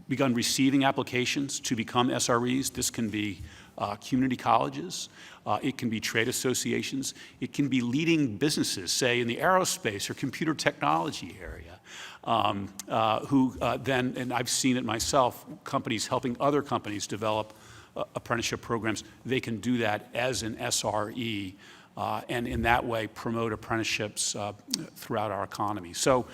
S8: begun receiving applications to become SREs. This can be community colleges, it can be trade associations, it can be leading businesses, say in the aerospace or computer technology area, who then, and I've seen it myself, companies helping other companies develop apprenticeship programs, they can do that as an SRE. And in that way promote apprenticeships throughout our economy. So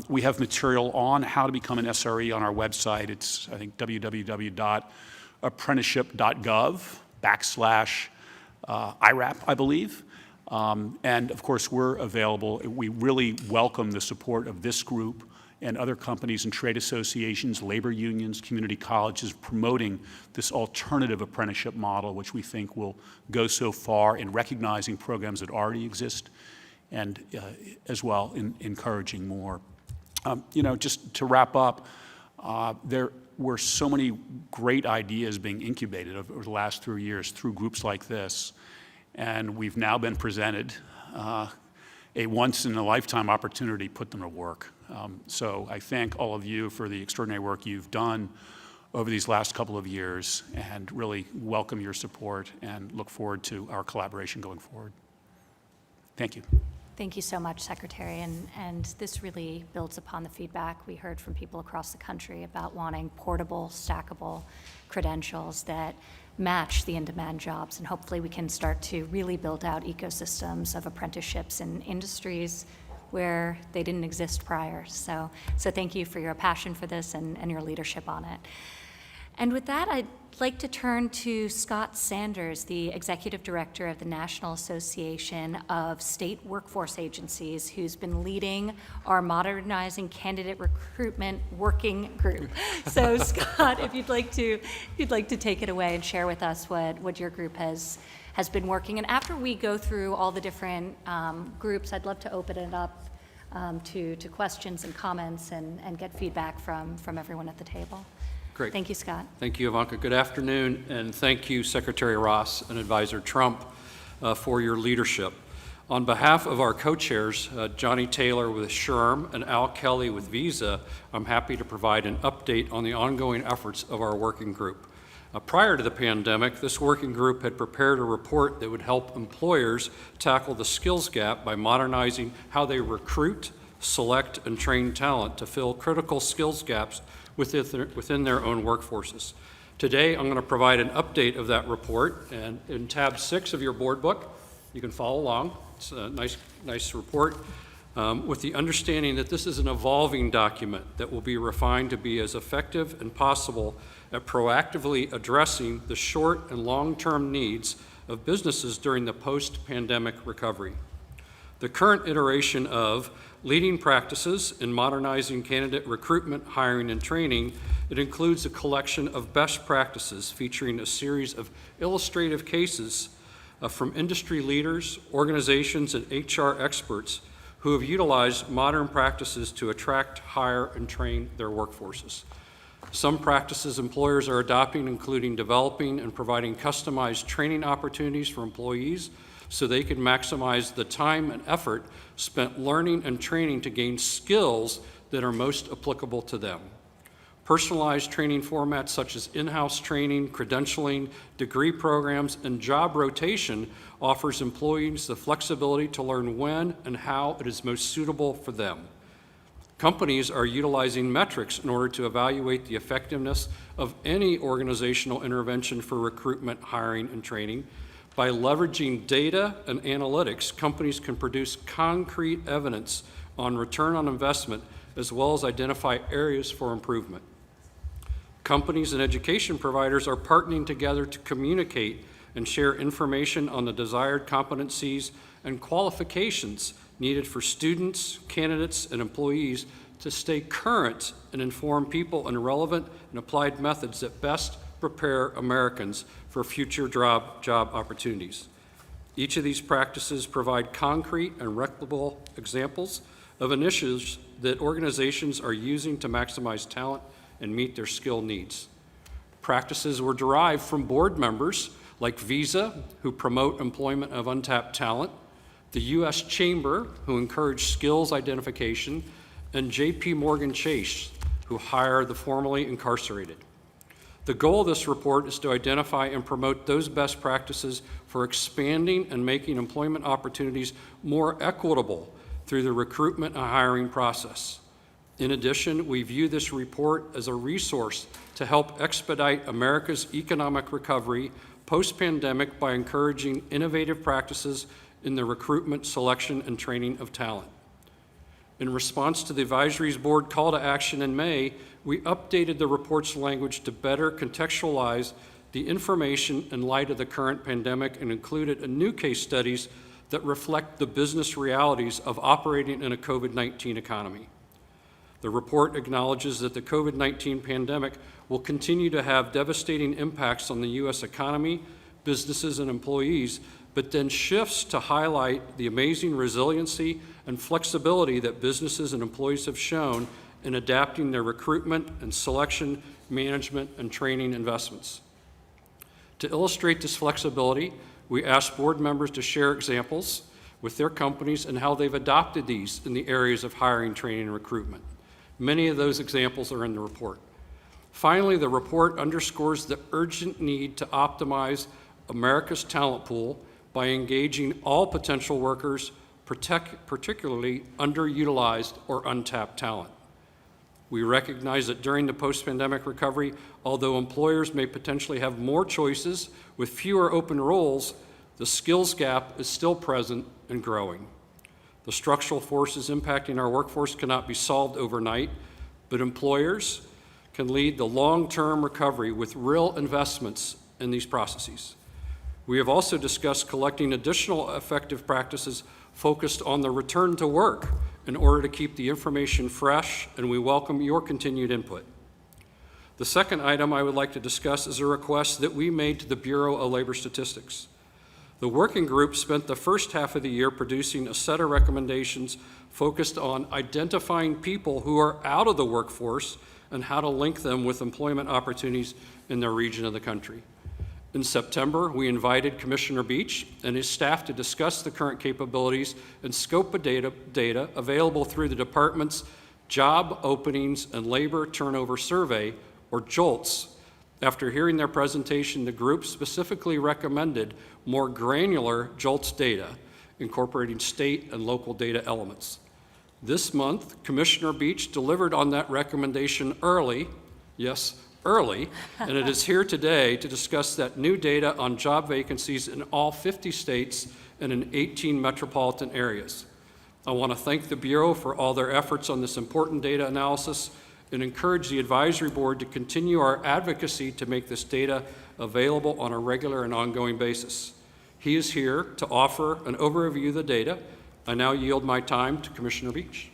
S8: we have material on how to become an SRE on our website. It's, I think, www.apprenticeship.gov/IRAP, I believe. And of course, we're available. We really welcome the support of this group and other companies and trade associations, labor unions, community colleges promoting this alternative apprenticeship model, which we think will go so far in recognizing programs that already exist and as well in encouraging more. Just to wrap up, there were so many great ideas being incubated over the last 3 years through groups like this, and we've now been presented a once-in-a-lifetime opportunity to put them to work. So I thank all of you for the extraordinary work you've done over these last couple of years, and really welcome your support and look forward to our collaboration going forward. Thank you.
S1: Thank you so much, Secretary. And this really builds upon the feedback we heard from people across the country about wanting portable, stackable credentials that match the in-demand jobs. And hopefully we can start to really build out ecosystems of apprenticeships in industries where they didn't exist prior. So thank you for your passion for this and your leadership on it. And with that, I'd like to turn to Scott Sanders, the Executive Director of the National Association of State Workforce Agencies, who's been leading our Modernizing Candidate Recruitment Working Group. So Scott, if you'd like to take it away and share with us what your group has been working. And after we go through all the different groups, I'd love to open it up to questions and comments and get feedback from everyone at the table.
S9: Great.
S1: Thank you, Scott.
S9: Thank you, Ivanka. Good afternoon, and thank you, Secretary Ross and Advisor Trump, for your leadership. On behalf of our co-chairs, Johnny Taylor with SHRM and Al Kelly with Visa, I'm happy to provide an update on the ongoing efforts of our working group. Prior to the pandemic, this working group had prepared a report that would help employers tackle the skills gap by modernizing how they recruit, select, and train talent to fill critical skills gaps within their own workforces. Today, I'm going to provide an update of that report, and in tab 6 of your board book, you can follow along. It's a nice report with the understanding that this is an evolving document that will be refined to be as effective as possible at proactively addressing the short and long-term needs of businesses during the post-pandemic recovery. The current iteration of Leading Practices in Modernizing Candidate Recruitment, Hiring, and Training, it includes a collection of best practices featuring a series of illustrative cases from industry leaders, organizations, and HR experts who have utilized modern practices to attract, hire, and train their workforces. Some practices employers are adopting, including developing and providing customized training opportunities for employees so they can maximize the time and effort spent learning and training to gain skills that are most applicable to them. Personalized training formats such as in-house training, credentialing, degree programs, and job rotation offers employees the flexibility to learn when and how it is most suitable for them. Companies are utilizing metrics in order to evaluate the effectiveness of any organizational intervention for recruitment, hiring, and training. By leveraging data and analytics, companies can produce concrete evidence on return on investment as well as identify areas for improvement. Companies and education providers are partnering together to communicate and share information on the desired competencies and qualifications needed for students, candidates, and employees to stay current and inform people in relevant and applied methods that best prepare Americans for future job opportunities. Each of these practices provide concrete and replicable examples of initiatives that organizations are using to maximize talent and meet their skill needs. Practices were derived from board members like Visa, who promote employment of untapped talent, the U.S. Chamber, who encourage skills identification, and J.P. Morgan Chase, who hire the formerly incarcerated. The goal of this report is to identify and promote those best practices for expanding and making employment opportunities more equitable through the recruitment and hiring process. In addition, we view this report as a resource to help expedite America's economic recovery post-pandemic by encouraging innovative practices in the recruitment, selection, and training of talent. In response to the advisory's board call to action in May, we updated the report's language to better contextualize the information in light of the current pandemic and included a new case studies that reflect the business realities of operating in a COVID-19 economy. The report acknowledges that the COVID-19 pandemic will continue to have devastating impacts on the U.S. economy, businesses, and employees, but then shifts to highlight the amazing resiliency and flexibility that businesses and employees have shown in adapting their recruitment and selection, management, and training investments. To illustrate this flexibility, we asked board members to share examples with their companies and how they've adopted these in the areas of hiring, training, and recruitment. Many of those examples are in the report. Finally, the report underscores the urgent need to optimize America's talent pool by engaging all potential workers, particularly underutilized or untapped talent. We recognize that during the post-pandemic recovery, although employers may potentially have more choices with fewer open roles, the skills gap is still present and growing. The structural forces impacting our workforce cannot be solved overnight, but employers can lead the long-term recovery with real investments in these processes. We have also discussed collecting additional effective practices focused on the return to work in order to keep the information fresh, and we welcome your continued input. The second item I would like to discuss is a request that we made to the Bureau of Labor Statistics. The working group spent the first half of the year producing a set of recommendations focused on identifying people who are out of the workforce and how to link them with employment opportunities in their region of the country. In September, we invited Commissioner Beach and his staff to discuss the current capabilities and scope of data available through the department's Job Openings and Labor Turnover Survey, or JOLTS. After hearing their presentation, the group specifically recommended more granular JOLTS data, incorporating state and local data elements. This month, Commissioner Beach delivered on that recommendation early, yes, early, and it is here today to discuss that new data on job vacancies in all 50 states and in 18 metropolitan areas. I want to thank the Bureau for all their efforts on this important data analysis and encourage the advisory board to continue our advocacy to make this data available on a regular and ongoing basis. He is here to offer an overview of the data. I now yield my time to Commissioner Beach.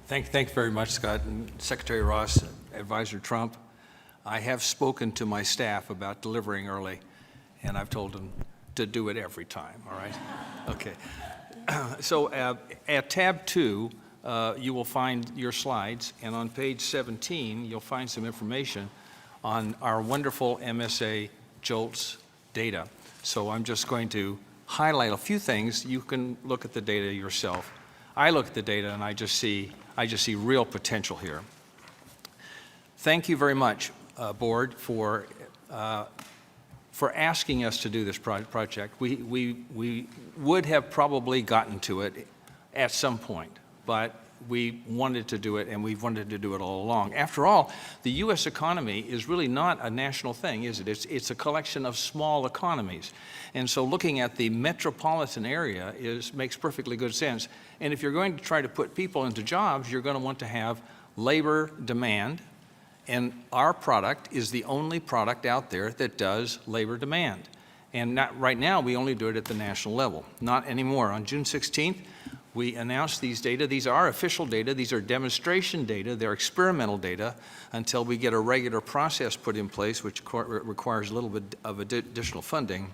S10: Thank you very much, Scott. And Secretary Ross, Advisor Trump, I have spoken to my staff about delivering early, and I've told them to do it every time, all right? Okay. So at tab 2, you will find your slides, and on page 17, you'll find some information on our wonderful MSA JOLTS data. So I'm just going to highlight a few things. You can look at the data yourself. I look at the data, and I just see real potential here. Thank you very much, Board, for asking us to do this project. We would have probably gotten to it at some point, but we wanted to do it, and we've wanted to do it all along. After all, the U.S. economy is really not a national thing, is it? It's a collection of small economies. And so looking at the metropolitan area makes perfectly good sense. And if you're going to try to put people into jobs, you're going to want to have labor demand, and our product is the only product out there that does labor demand. And right now, we only do it at the national level. Not anymore. On June 16th, we announced these data. These are official data. These are demonstration data. They're experimental data until we get a regular process put in place, which requires a little bit of additional funding.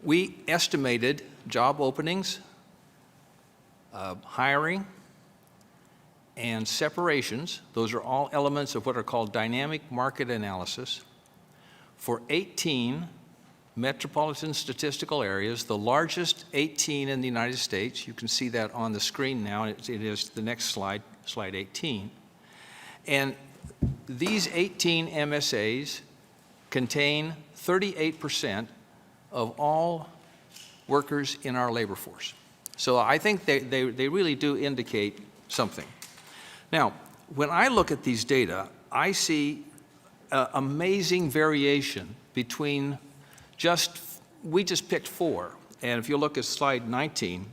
S10: We estimated job openings, hiring, and separations. Those are all elements of what are called dynamic market analysis for 18 metropolitan statistical areas, the largest 18 in the United States. You can see that on the screen now. It is the next slide, slide 18. And these 18 MSAs contain 38% of all workers in our labor force. So I think they really do indicate something. Now, when I look at these data, I see amazing variation between we just picked 4. And if you look at slide 19,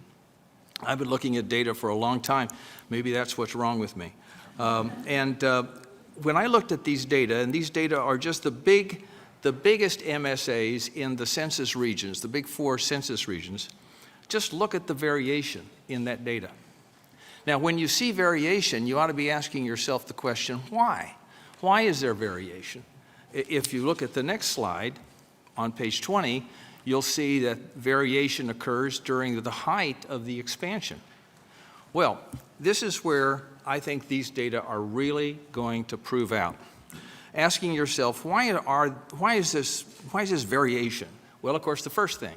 S10: I've been looking at data for a long time. Maybe that's what's wrong with me. When I looked at these data, and these data are just the biggest MSAs in the census regions, the big 4 census regions, just look at the variation in that data. Now, when you see variation, you ought to be asking yourself the question, why? Why is there variation? If you look at the next slide, on page 20, you'll see that variation occurs during the height of the expansion. Well, this is where I think these data are really going to prove out. Asking yourself, why is this variation? Well, of course, the first thing,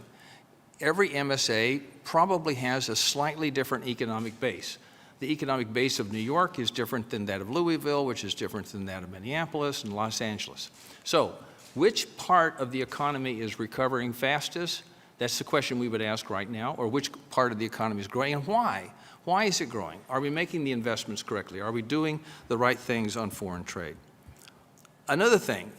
S10: every MSA probably has a slightly different economic base. The economic base of New York is different than that of Louisville, which is different than that of Minneapolis and Los Angeles. So, which part of the economy is recovering fastest? That's the question we would ask right now. Or which part of the economy is growing, and why? Why is it growing? Are we making the investments correctly? Are we doing the right things on foreign trade? Another thing,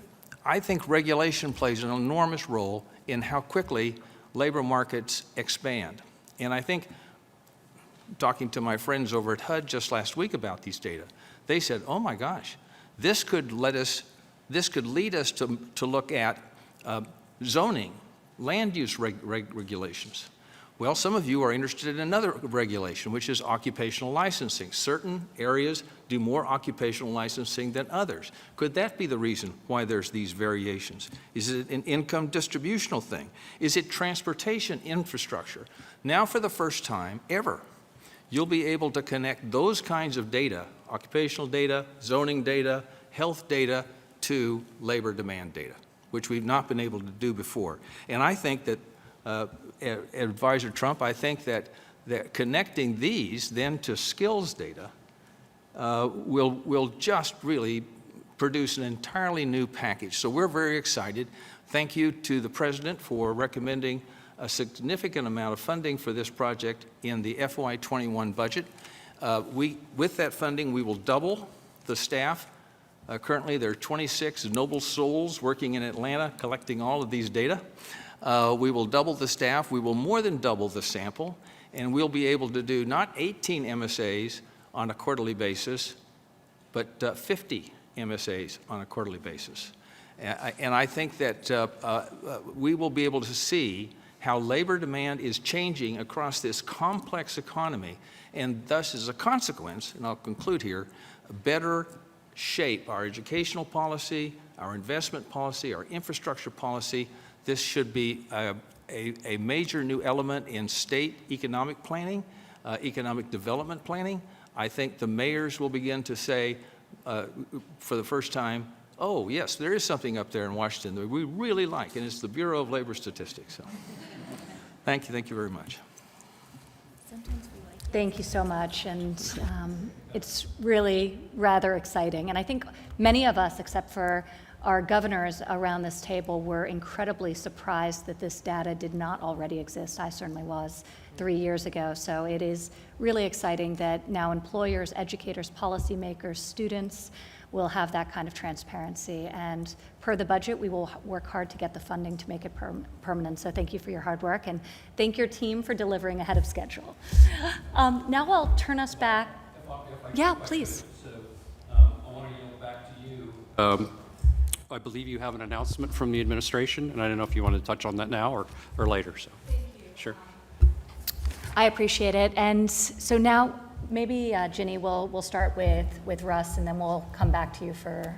S10: I think regulation plays an enormous role in how quickly labor markets expand. And I think, talking to my friends over at HUD just last week about these data, they said, oh my gosh, this could lead us to look at zoning, land use regulations. Well, some of you are interested in another regulation, which is occupational licensing. Certain areas do more occupational licensing than others. Could that be the reason why there's these variations? Is it an income distributional thing? Is it transportation infrastructure? Now, for the first time ever, you'll be able to connect those kinds of data, occupational data, zoning data, health data, to labor demand data, which we've not been able to do before. And I think that, Advisor Trump, I think that connecting these then to skills data will just really produce an entirely new package. So we're very excited. Thank you to the President for recommending a significant amount of funding for this project in the FY21 budget. With that funding, we will double the staff. Currently, there are 26 noble souls working in Atlanta collecting all of these data. We will double the staff. We will more than double the sample. And we'll be able to do not 18 MSAs on a quarterly basis, but 50 MSAs on a quarterly basis. And I think that we will be able to see how labor demand is changing across this complex economy, and thus, as a consequence, and I'll conclude here, better shape our educational policy, our investment policy, our infrastructure policy. This should be a major new element in state economic planning, economic development planning. I think the mayors will begin to say, for the first time, oh, yes, there is something up there in Washington that we really like, and it's the Bureau of Labor Statistics. So, thank you very much.
S1: Thank you so much, and it's really rather exciting. And I think many of us, except for our governors around this table, were incredibly surprised that this data did not already exist. I certainly was 3 years ago. So it is really exciting that now employers, educators, policymakers, students will have that kind of transparency. And per the budget, we will work hard to get the funding to make it permanent. So thank you for your hard work, and thank your team for delivering ahead of schedule. Now I'll turn us back. Yeah, please.
S9: So I want to yield back to you. I believe you have an announcement from the administration, and I don't know if you want to touch on that now or later. So, thank you. Sure.
S1: I appreciate it. And so now, maybe Ginny, we'll start with Russ, and then we'll come back to you for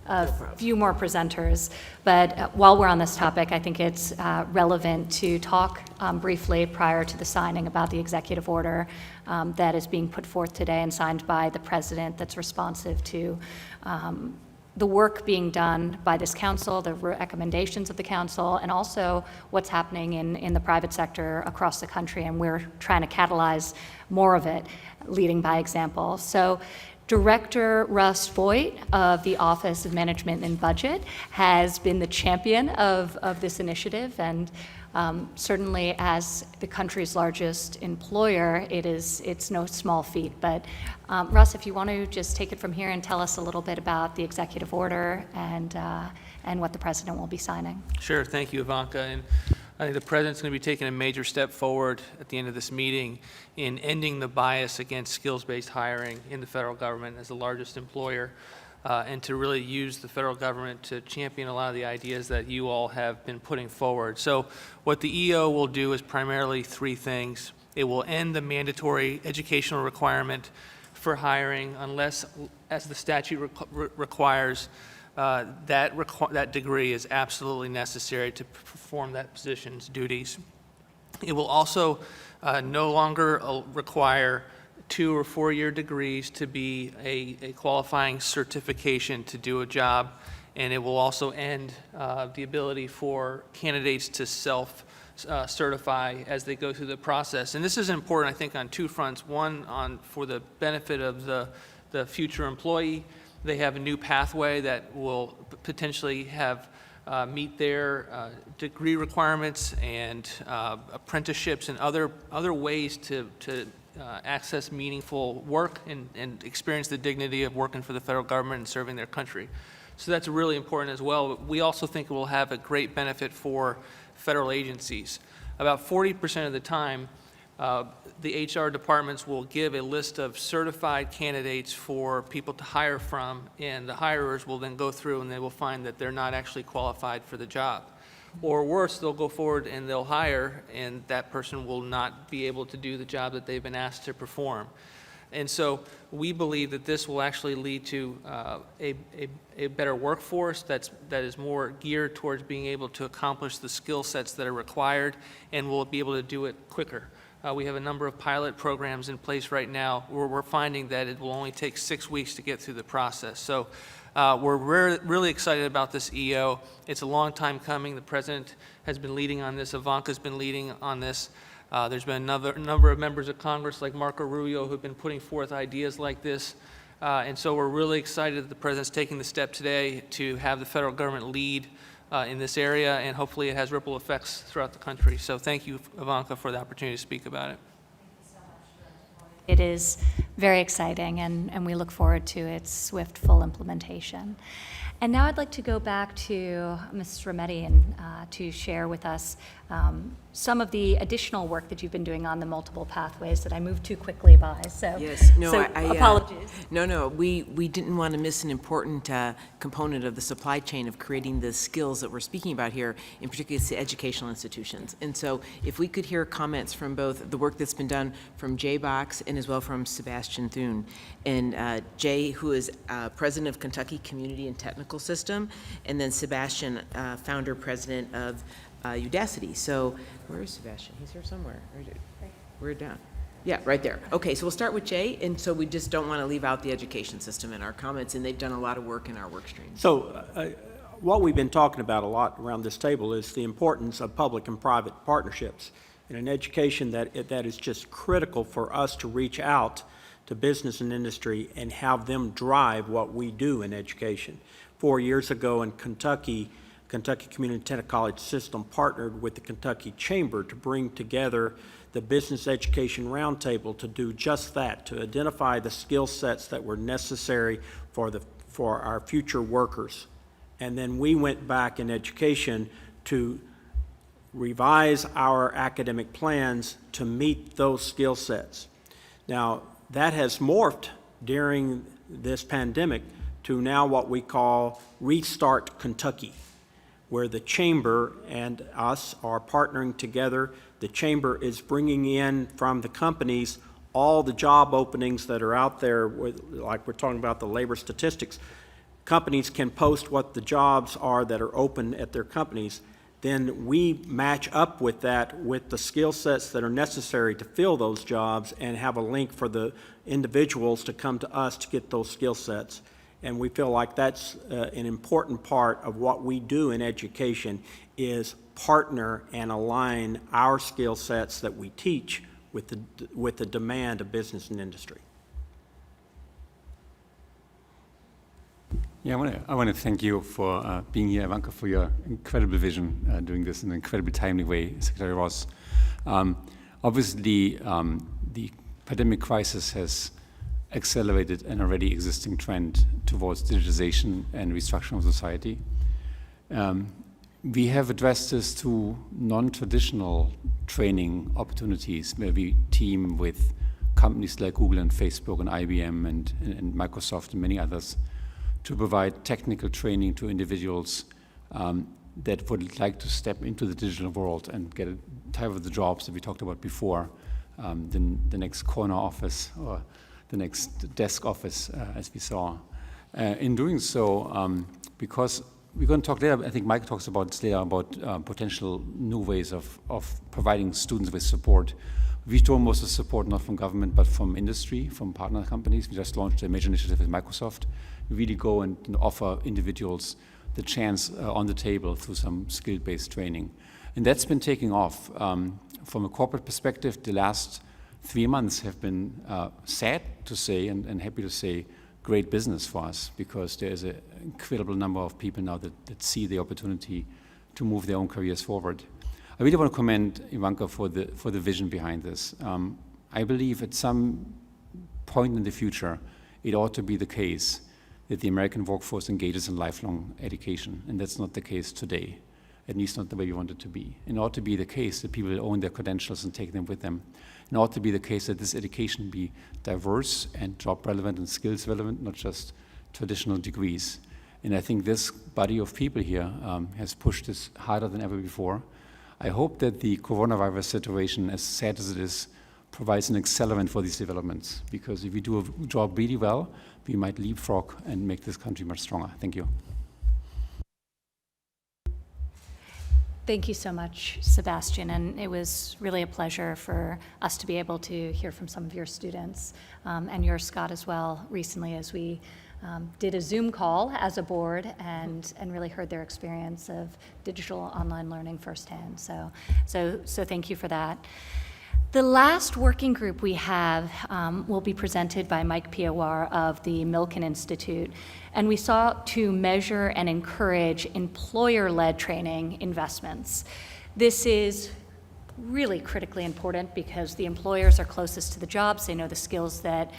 S1: a few more presenters. But while we're on this topic, I think it's relevant to talk briefly prior to the signing about the executive order that is being put forth today and signed by the president, that's responsive to the work being done by this council, the recommendations of the council, and also what's happening in the private sector across the country. And we're trying to catalyze more of it, leading by example. So Director Russ Voigt of the Office of Management and Budget has been the champion of this initiative, and certainly as the country's largest employer, it's no small feat. But Russ, if you want to just take it from here and tell us a little bit about the executive order and what the president will be signing.
S11: Sure, thank you, Ivanka. And I think the president's going to be taking a major step forward at the end of this meeting in ending the bias against skills-based hiring in the federal government as the largest employer, and to really use the federal government to champion a lot of the ideas that you all have been putting forward. So what the EO will do is primarily three things. It will end the mandatory educational requirement for hiring unless, as the statute requires, that degree is absolutely necessary to perform that position's duties. It will also no longer require 2 or 4 year degrees to be a qualifying certification to do a job, and it will also end the ability for candidates to self-certify as they go through the process. And this is important, I think, on 2 fronts. One, for the benefit of the future employee. They have a new pathway that will potentially meet their degree requirements and apprenticeships and other ways to access meaningful work and experience the dignity of working for the federal government and serving their country. So that's really important as well. We also think it will have a great benefit for federal agencies. About 40% of the time, the HR departments will give a list of certified candidates for people to hire from, and the hirers will then go through and they will find that they're not actually qualified for the job. Or worse, they'll go forward and they'll hire, and that person will not be able to do the job that they've been asked to perform. And so we believe that this will actually lead to a better workforce that is more geared towards being able to accomplish the skill sets that are required, and will be able to do it quicker. We have a number of pilot programs in place right now where we're finding that it will only take 6 weeks to get through the process. So we're really excited about this EO. It's a long time coming. The President has been leading on this. Ivanka's been leading on this. There's been a number of members of Congress like Marco Rubio who've been putting forth ideas like this. And so we're really excited that the President's taking the step today to have the federal government lead in this area, and hopefully it has ripple effects throughout the country. So thank you, Ivanka, for the opportunity to speak about it.
S1: It is very exciting, and we look forward to its swift, full implementation. And now I'd like to go back to Ms. Remedi and to share with us some of the additional work that you've been doing on the multiple pathways that I moved too quickly by. So,
S4: yes, no,
S1: so apologies.
S4: No, we didn't want to miss an important component of the supply chain of creating the skills that we're speaking about here, in particular the educational institutions. And so if we could hear comments from both the work that's been done from Jay Box and as well from Sebastian Thune. And Jay, who is president of Kentucky Community and Technical System, and then Sebastian, founder president of Udacity. So where is Sebastian? He's here somewhere. We're down. Yeah, right there. Okay, so we'll start with Jay, and so we just don't want to leave out the education system in our comments, and they've done a lot of work in our work stream.
S12: So what we've been talking about a lot around this table is the importance of public and private partnerships in an education that is just critical for us to reach out to business and industry and have them drive what we do in education. 4 years ago in Kentucky Community Technical College System partnered with the Kentucky Chamber to bring together the Business Education Roundtable to do just that, to identify the skill sets that were necessary for our future workers. And then we went back in education to revise our academic plans to meet those skill sets. Now, that has morphed during this pandemic to now what we call Restart Kentucky, where the Chamber and us are partnering together. The Chamber is bringing in from the companies all the job openings that are out there, like we're talking about the labor statistics. Companies can post what the jobs are that are open at their companies. Then we match up with that with the skill sets that are necessary to fill those jobs and have a link for the individuals to come to us to get those skill sets. And we feel like that's an important part of what we do in education is partner and align our skill sets that we teach with the demand of business and industry.
S13: Yeah, I want to thank you for being here, Ivanka, for your incredible vision, doing this in an incredibly timely way, Secretary Ross. Obviously, the pandemic crisis has accelerated an already existing trend towards digitization and restructuring of society. We have addressed this to non-traditional training opportunities where we team with companies like Google and Facebook and IBM and Microsoft and many others to provide technical training to individuals that would like to step into the digital world and get a type of the jobs that we talked about before the next corner office or the next desk office, as we saw. In doing so, because we're going to talk later, I think Mike talks about later about potential new ways of providing students with support. We draw most of the support not from government, but from industry, from partner companies. We just launched a major initiative with Microsoft. We really go and offer individuals the chance on the table through some skill-based training. And that's been taking off. From a corporate perspective, the last 3 months have been sad to say and happy to say great business for us, because there's an incredible number of people now that see the opportunity to move their own careers forward. I really want to commend Ivanka for the vision behind this. I believe at some point in the future, it ought to be the case that the American workforce engages in lifelong education, and that's not the case today, at least not the way we want it to be. It ought to be the case that people own their credentials and take them with them. It ought to be the case that this education be diverse and job relevant and skills relevant, not just traditional degrees. And I think this body of people here has pushed this harder than ever before. I hope that the coronavirus situation, as sad as it is, provides an accelerant for these developments, because if we do a job really well, we might leapfrog and make this country much stronger. Thank you.
S1: Thank you so much, Sebastian, and it was really a pleasure for us to be able to hear from some of your students, and yours, Scott, as well, recently as we did a Zoom call as a board and really heard their experience of digital online learning firsthand. So thank you for that. The last working group we have will be presented by Mike Piawar of the Milken Institute, and we sought to measure and encourage employer-led training investments. This is really critically important because the employers are closest to the jobs. They know the skills that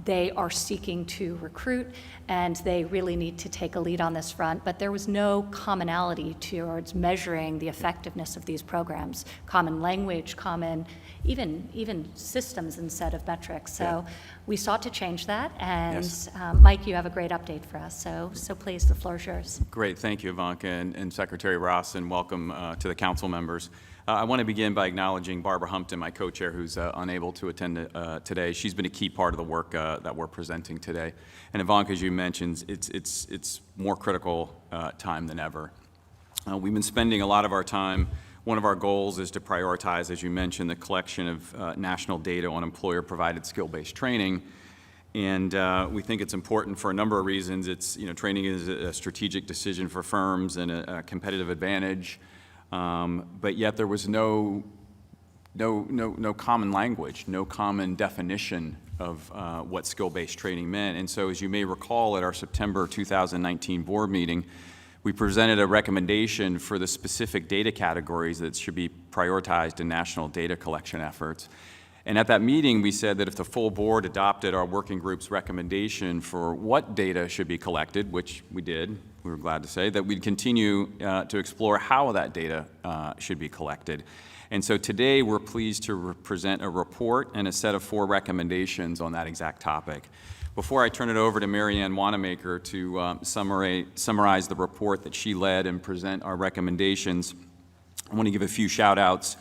S1: they are seeking to recruit, and they really need to take a lead on this front. But there was no commonality towards measuring the effectiveness of these programs, common language, common even systems and set of metrics. So we sought to change that, and
S14: Yes.
S1: Mike, you have a great update for us. So please, the floor is yours.
S14: Great, thank you, Ivanka, and Secretary Ross, and welcome to the council members. I want to begin by acknowledging Barbara Humpton, my co-chair, who's unable to attend today. She's been a key part of the work that we're presenting today. And Ivanka, as you mentioned, it's more critical time than ever. We've been spending a lot of our time. One of our goals is to prioritize, as you mentioned, the collection of national data on employer-provided skill-based training. And we think it's important for a number of reasons. It's, training is a strategic decision for firms and a competitive advantage. But yet there was no common language, no common definition of what skill-based training meant. And so, as you may recall, at our September 2019 board meeting, we presented a recommendation for the specific data categories that should be prioritized in national data collection efforts. And at that meeting, we said that if the full board adopted our working group's recommendation for what data should be collected, which we did, we were glad to say, that we'd continue to explore how that data should be collected. And so today, we're pleased to present a report and a set of 4 recommendations on that exact topic. Before I turn it over to Marianne Wanamaker to summarize the report that she led and present our recommendations, I want to give a few shout-outs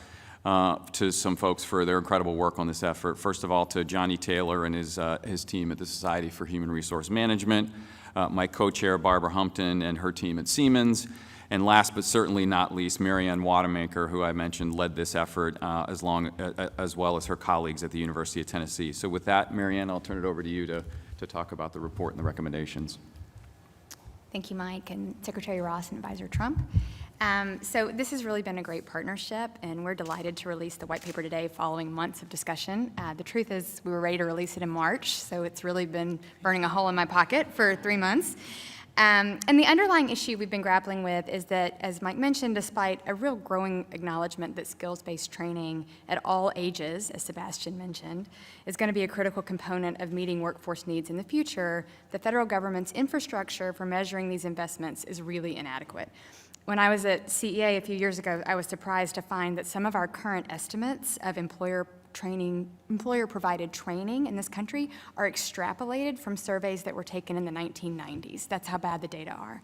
S14: to some folks for their incredible work on this effort. First of all, to Johnny Taylor and his team at the Society for Human Resource Management, my co-chair Barbara Humpton and her team at Siemens, and last but certainly not least, Marianne Wanamaker, who I mentioned led this effort as well as her colleagues at the University of Tennessee. So with that, Marianne, I'll turn it over to you to talk about the report and the recommendations.
S15: Thank you, Mike, and Secretary Ross and Advisor Trump. So this has really been a great partnership, and we're delighted to release the white paper today following months of discussion. The truth is we were ready to release it in March, so it's really been burning a hole in my pocket for 3 months. And the underlying issue we've been grappling with is that, as Mike mentioned, despite a real growing acknowledgement that skills-based training at all ages, as Sebastian mentioned, is going to be a critical component of meeting workforce needs in the future, the federal government's infrastructure for measuring these investments is really inadequate. When I was at CEA a few years ago, I was surprised to find that some of our current estimates of employer-provided training in this country are extrapolated from surveys that were taken in the 1990s. That's how bad the data are.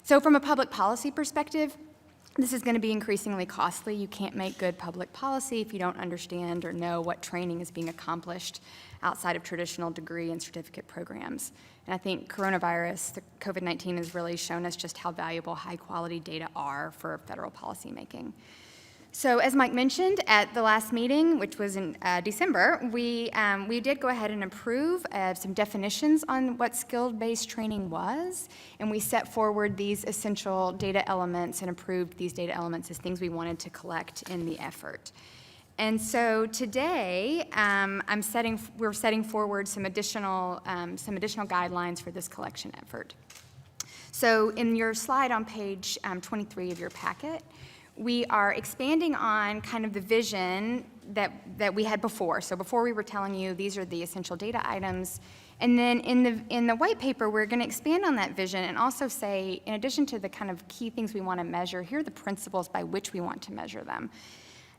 S15: So from a public policy perspective, This is going to be increasingly costly. You can't make good public policy if you don't understand or know what training is being accomplished outside of traditional degree and certificate programs. And I think coronavirus, the COVID-19, has really shown us just how valuable high-quality data are for federal policymaking. So as Mike mentioned at the last meeting, which was in December, we did go ahead and approve some definitions on what skill-based training was, and we set forward these essential data elements and approved these data elements as things we wanted to collect in the effort. And so today, we're setting forward some additional guidelines for this collection effort. So in your slide on page 23 of your packet, we are expanding on kind of the vision that we had before. So before we were telling you these are the essential data items, and then in the white paper we're going to expand on that vision and also say, in addition to the kind of key things we want to measure, here are the principles by which we want to measure them.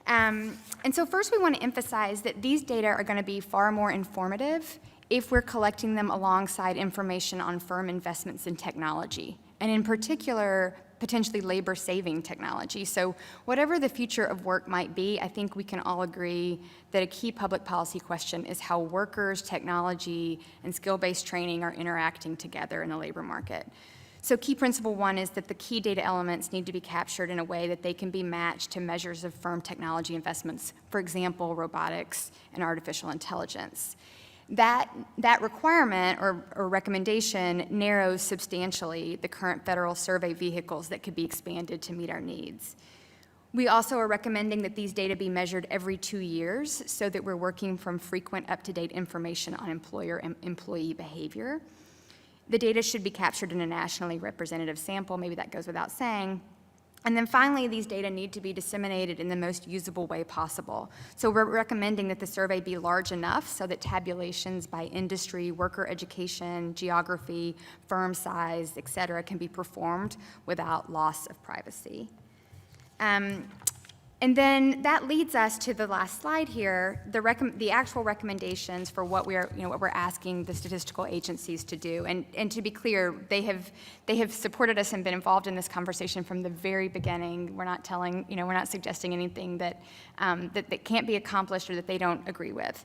S15: And so first we want to emphasize that these data are going to be far more informative if we're collecting them alongside information on firm investments in technology, and in particular, potentially labor-saving technology. So whatever the future of work might be, I think we can all agree that a key public policy question is how workers, technology, and skill-based training are interacting together in the labor market. So key principle one is that the key data elements need to be captured in a way that they can be matched to measures of firm technology investments, for example, robotics and artificial intelligence. That requirement or recommendation narrows substantially the current federal survey vehicles that could be expanded to meet our needs. We also are recommending that these data be measured every 2 years so that we're working from frequent up-to-date information on employer and employee behavior. The data should be captured in a nationally representative sample, maybe that goes without saying. And then finally, these data need to be disseminated in the most usable way possible. So we're recommending that the survey be large enough so that tabulations by industry, worker education, geography, firm size, et cetera, can be performed without loss of privacy. And then that leads us to the last slide here, the actual recommendations for what we're asking the statistical agencies to do. And to be clear, they have supported us and been involved in this conversation from the very beginning. We're not we're not suggesting anything that can't be accomplished or that they don't agree with.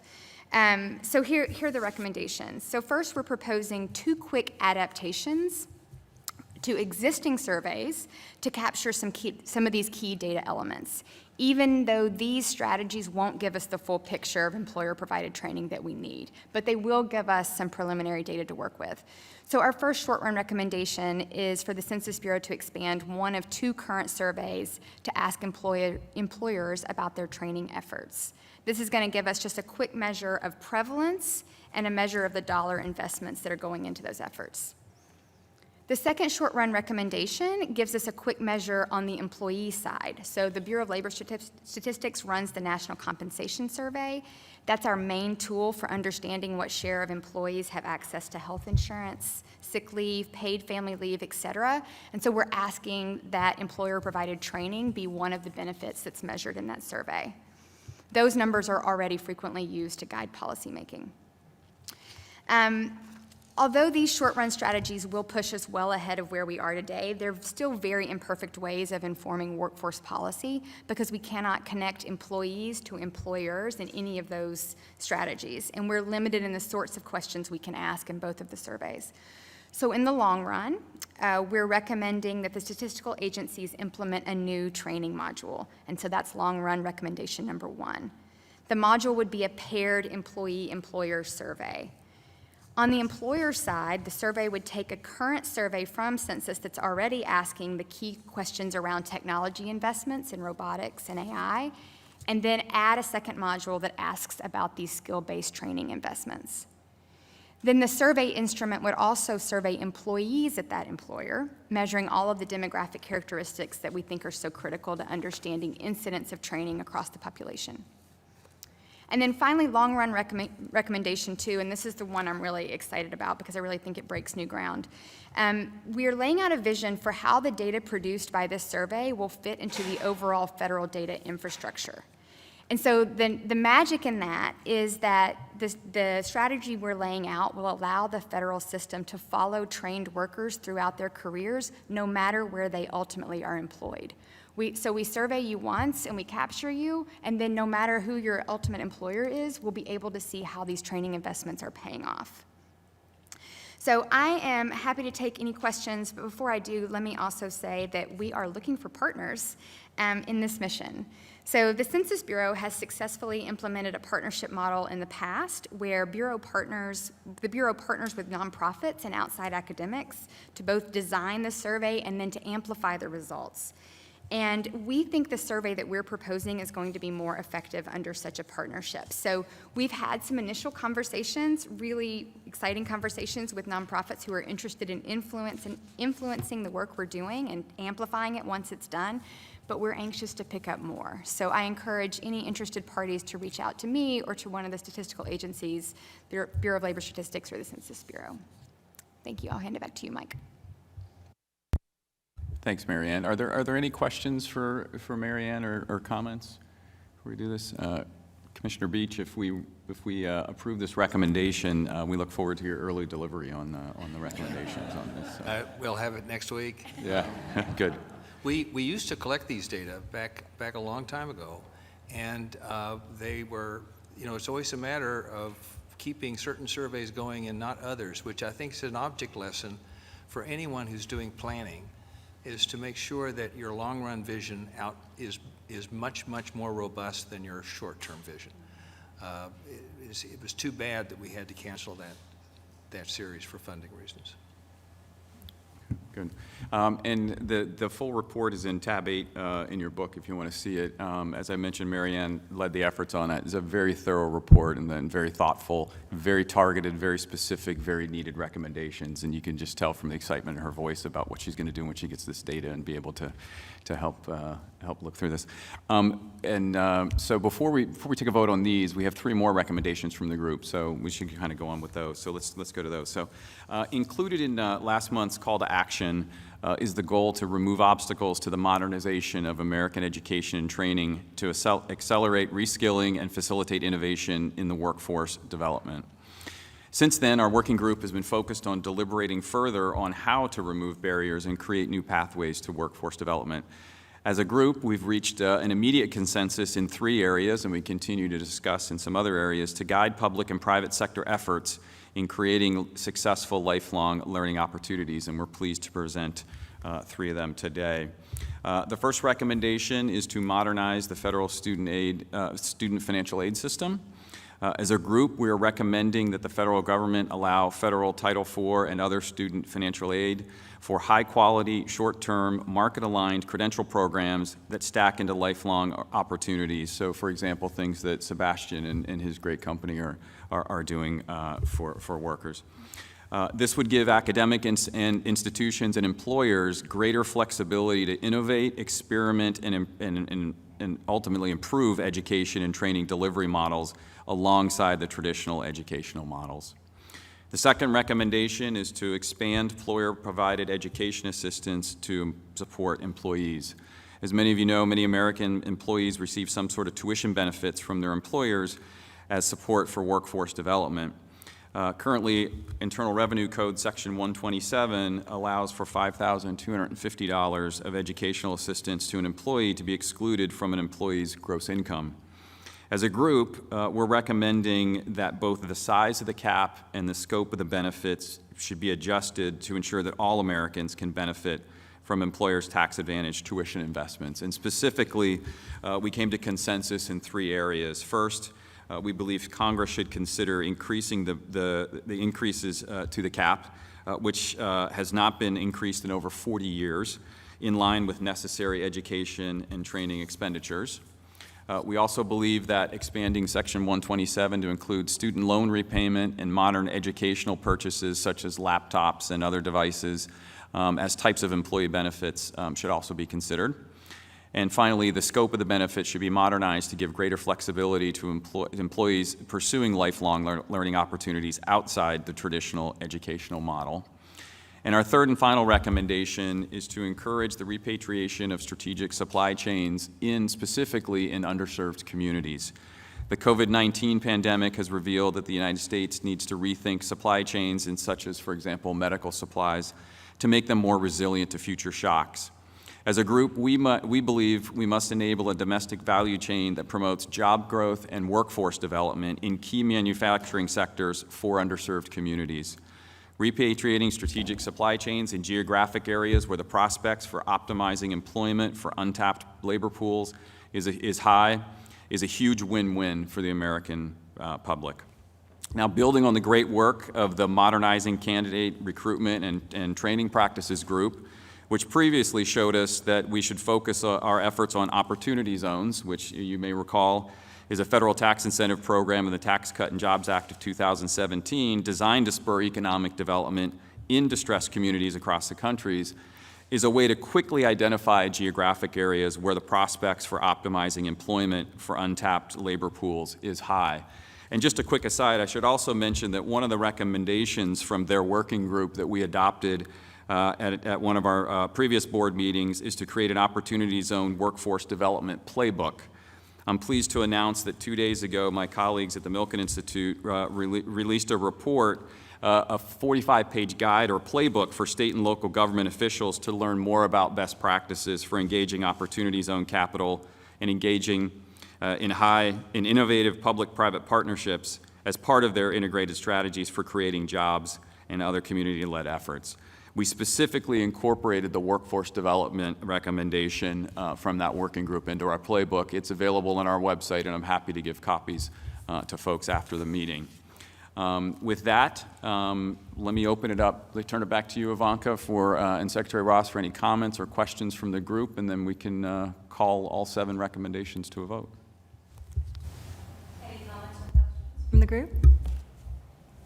S15: So here are the recommendations. So first, we're proposing 2 quick adaptations to existing surveys to capture some of these key data elements, even though these strategies won't give us the full picture of employer-provided training that we need, but they will give us some preliminary data to work with. So our first short-run recommendation is for the Census Bureau to expand one of 2 current surveys to ask employers about their training efforts. This is going to give us just a quick measure of prevalence and a measure of the dollar investments that are going into those efforts. The second short-run recommendation gives us a quick measure on the employee side. So the Bureau of Labor Statistics runs the National Compensation Survey. That's our main tool for understanding what share of employees have access to health insurance, sick leave, paid family leave, et cetera. And so we're asking that employer-provided training be one of the benefits that's measured in that survey. Those numbers are already frequently used to guide policymaking. Although these short-run strategies will push us well ahead of where we are today, they're still very imperfect ways of informing workforce policy because we cannot connect employees to employers in any of those strategies, and we're limited in the sorts of questions we can ask in both of the surveys. So in the long run, we're recommending that the statistical agencies implement a new training module, and so that's long-run recommendation number 1. The module would be a paired employee-employer survey. On the employer side, the survey would take a current survey from Census that's already asking the key questions around technology investments in robotics and AI, and then add a second module that asks about these skill-based training investments. Then the survey instrument would also survey employees at that employer, measuring all of the demographic characteristics that we think are so critical to understanding incidents of training across the population. And then finally, long-run recommendation 2, and this is the one I'm really excited about because I really think it breaks new ground. We are laying out a vision for how the data produced by this survey will fit into the overall federal data infrastructure. And so the magic in that is that the strategy we're laying out will allow the federal system to follow trained workers throughout their careers, no matter where they ultimately are employed. So we survey you once and we capture you, and then no matter who your ultimate employer is, we'll be able to see how these training investments are paying off. So I am happy to take any questions, but before I do, let me also say that we are looking for partners in this mission. So the Census Bureau has successfully implemented a partnership model in the past where the Bureau partners with nonprofits and outside academics to both design the survey and then to amplify the results. And we think the survey that we're proposing is going to be more effective under such a partnership. So we've had some initial conversations, really exciting conversations with nonprofits who are interested in influencing the work we're doing and amplifying it once it's done, but we're anxious to pick up more. So I encourage any interested parties to reach out to me or to one of the statistical agencies, Bureau of Labor Statistics or the Census Bureau. Thank you. I'll hand it back to you, Mike.
S14: Thanks, Marianne. Are there any questions for Marianne or comments before we do this? Commissioner Beach, if we approve this recommendation, we look forward to your early delivery on the recommendations on this.
S10: We'll have it next week.
S14: Yeah, good.
S10: We used to collect these data back a long time ago, and they were, it's always a matter of keeping certain surveys going and not others, which I think is an object lesson for anyone who's doing planning, is to make sure that your long-run vision is much, much more robust than your short-term vision. It was too bad that we had to cancel that series for funding reasons.
S14: Good. And the full report is in tab 8 in your book if you want to see it. As I mentioned, Marianne led the efforts on it. It's a very thorough report and then very thoughtful, very targeted, very specific, very needed recommendations. And you can just tell from the excitement in her voice about what she's going to do when she gets this data and be able to help look through this. So before we take a vote on these, we have 3 more recommendations from the group. So we should kind of go on with those. So let's go to those. So included in last month's call to action is the goal to remove obstacles to the modernization of American education and training to accelerate reskilling and facilitate innovation in the workforce development. Since then, our working group has been focused on deliberating further on how to remove barriers and create new pathways to workforce development. As a group, we've reached an immediate consensus in 3 areas, and we continue to discuss in some other areas to guide public and private sector efforts in creating successful lifelong learning opportunities, and we're pleased to present 3 of them today. The first recommendation is to modernize the federal student financial aid system. As a group, we are recommending that the federal government allow federal Title IV and other student financial aid for high-quality, short-term, market-aligned credential programs that stack into lifelong opportunities. So, for example, things that Sebastian and his great company are doing for workers. This would give academic and institutions and employers greater flexibility to innovate, experiment, and ultimately improve education and training delivery models alongside the traditional educational models. The second recommendation is to expand employer-provided education assistance to support employees. As many of you know, many American employees receive some sort of tuition benefits from their employers as support for workforce development. Currently, Internal Revenue Code Section 127 allows for $5,250 of educational assistance to an employee to be excluded from an employee's gross income. As a group, we're recommending that both the size of the cap and the scope of the benefits should be adjusted to ensure that all Americans can benefit from employers' tax-advantaged tuition investments. And specifically, we came to consensus in 3 areas. First, we believe Congress should consider increasing the increases to the cap, which has not been increased in over 40 years, in line with necessary education and training expenditures. We also believe that expanding Section 127 to include student loan repayment and modern educational purchases such as laptops and other devices as types of employee benefits should also be considered. And finally, the scope of the benefit should be modernized to give greater flexibility to employees pursuing lifelong learning opportunities outside the traditional educational model. And our third and final recommendation is to encourage the repatriation of strategic supply chains specifically in underserved communities. The COVID-19 pandemic has revealed that the United States needs to rethink supply chains such as, for example, medical supplies to make them more resilient to future shocks. As a group, we believe we must enable a domestic value chain that promotes job growth and workforce development in key manufacturing sectors for underserved communities. Repatriating strategic supply chains in geographic areas where the prospects for optimizing employment for untapped labor pools is high is a huge win-win for the American public. Now, building on the great work of the Modernizing Candidate Recruitment and Training Practices Group, which previously showed us that we should focus our efforts on opportunity zones, which you may recall is a federal tax incentive program in the Tax Cut and Jobs Act of 2017 designed to spur economic development in distressed communities across the countries, is a way to quickly identify geographic areas where the prospects for optimizing employment for untapped labor pools is high. And just a quick aside, I should also mention that one of the recommendations from their working group that we adopted at one of our previous board meetings is to create an Opportunity Zone Workforce Development Playbook. I'm pleased to announce that 2 days ago, my colleagues at the Milken Institute released a report, a 45-page guide or playbook for state and local government officials to learn more about best practices for engaging Opportunity Zone capital and engaging in innovative public-private partnerships as part of their integrated strategies for creating jobs and other community-led efforts. We specifically incorporated the workforce development recommendation from that working group into our playbook. It's available on our website, and I'm happy to give copies to folks after the meeting. With that, let me open it up. Let me turn it back to you, Ivanka, and Secretary Ross for any comments or questions from the group, and then we can call all 7 recommendations to a vote.
S1: Any comments or questions from the group?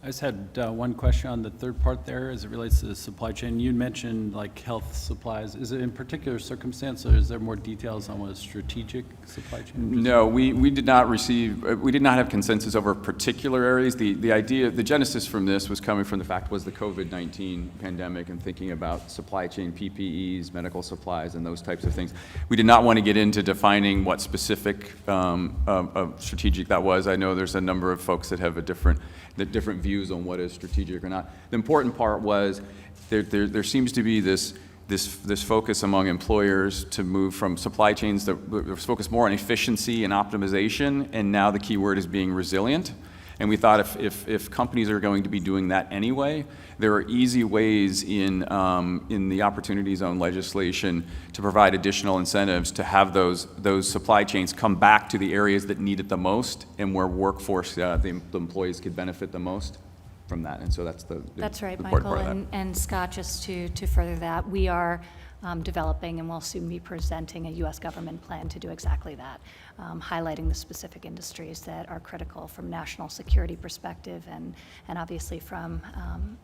S6: I just had one question on the third part there as it relates to the supply chain. You mentioned like health supplies. Is it in particular circumstance, or is there more details on what a strategic supply chain?
S14: No, we did not have consensus over particular areas. The idea, the genesis from this was coming from the fact was the COVID-19 pandemic and thinking about supply chain PPEs, medical supplies, and those types of things. We did not want to get into defining what specific strategic that was. I know there's a number of folks that have different views on what is strategic or not. The important part was there seems to be this focus among employers to move from supply chains that focus more on efficiency and optimization, and now the key word is being resilient. And we thought if companies are going to be doing that anyway, there are easy ways in the Opportunity Zone legislation to provide additional incentives to have those supply chains come back to the areas that need it the most and where workforce, the employees could benefit the most from that. And so that's
S1: right,
S14: the
S1: Michael.
S14: part of that.
S1: And Scott, just to further that, we are developing and will soon be presenting a U.S. government plan to do exactly that, highlighting the specific industries that are critical from national security perspective and obviously from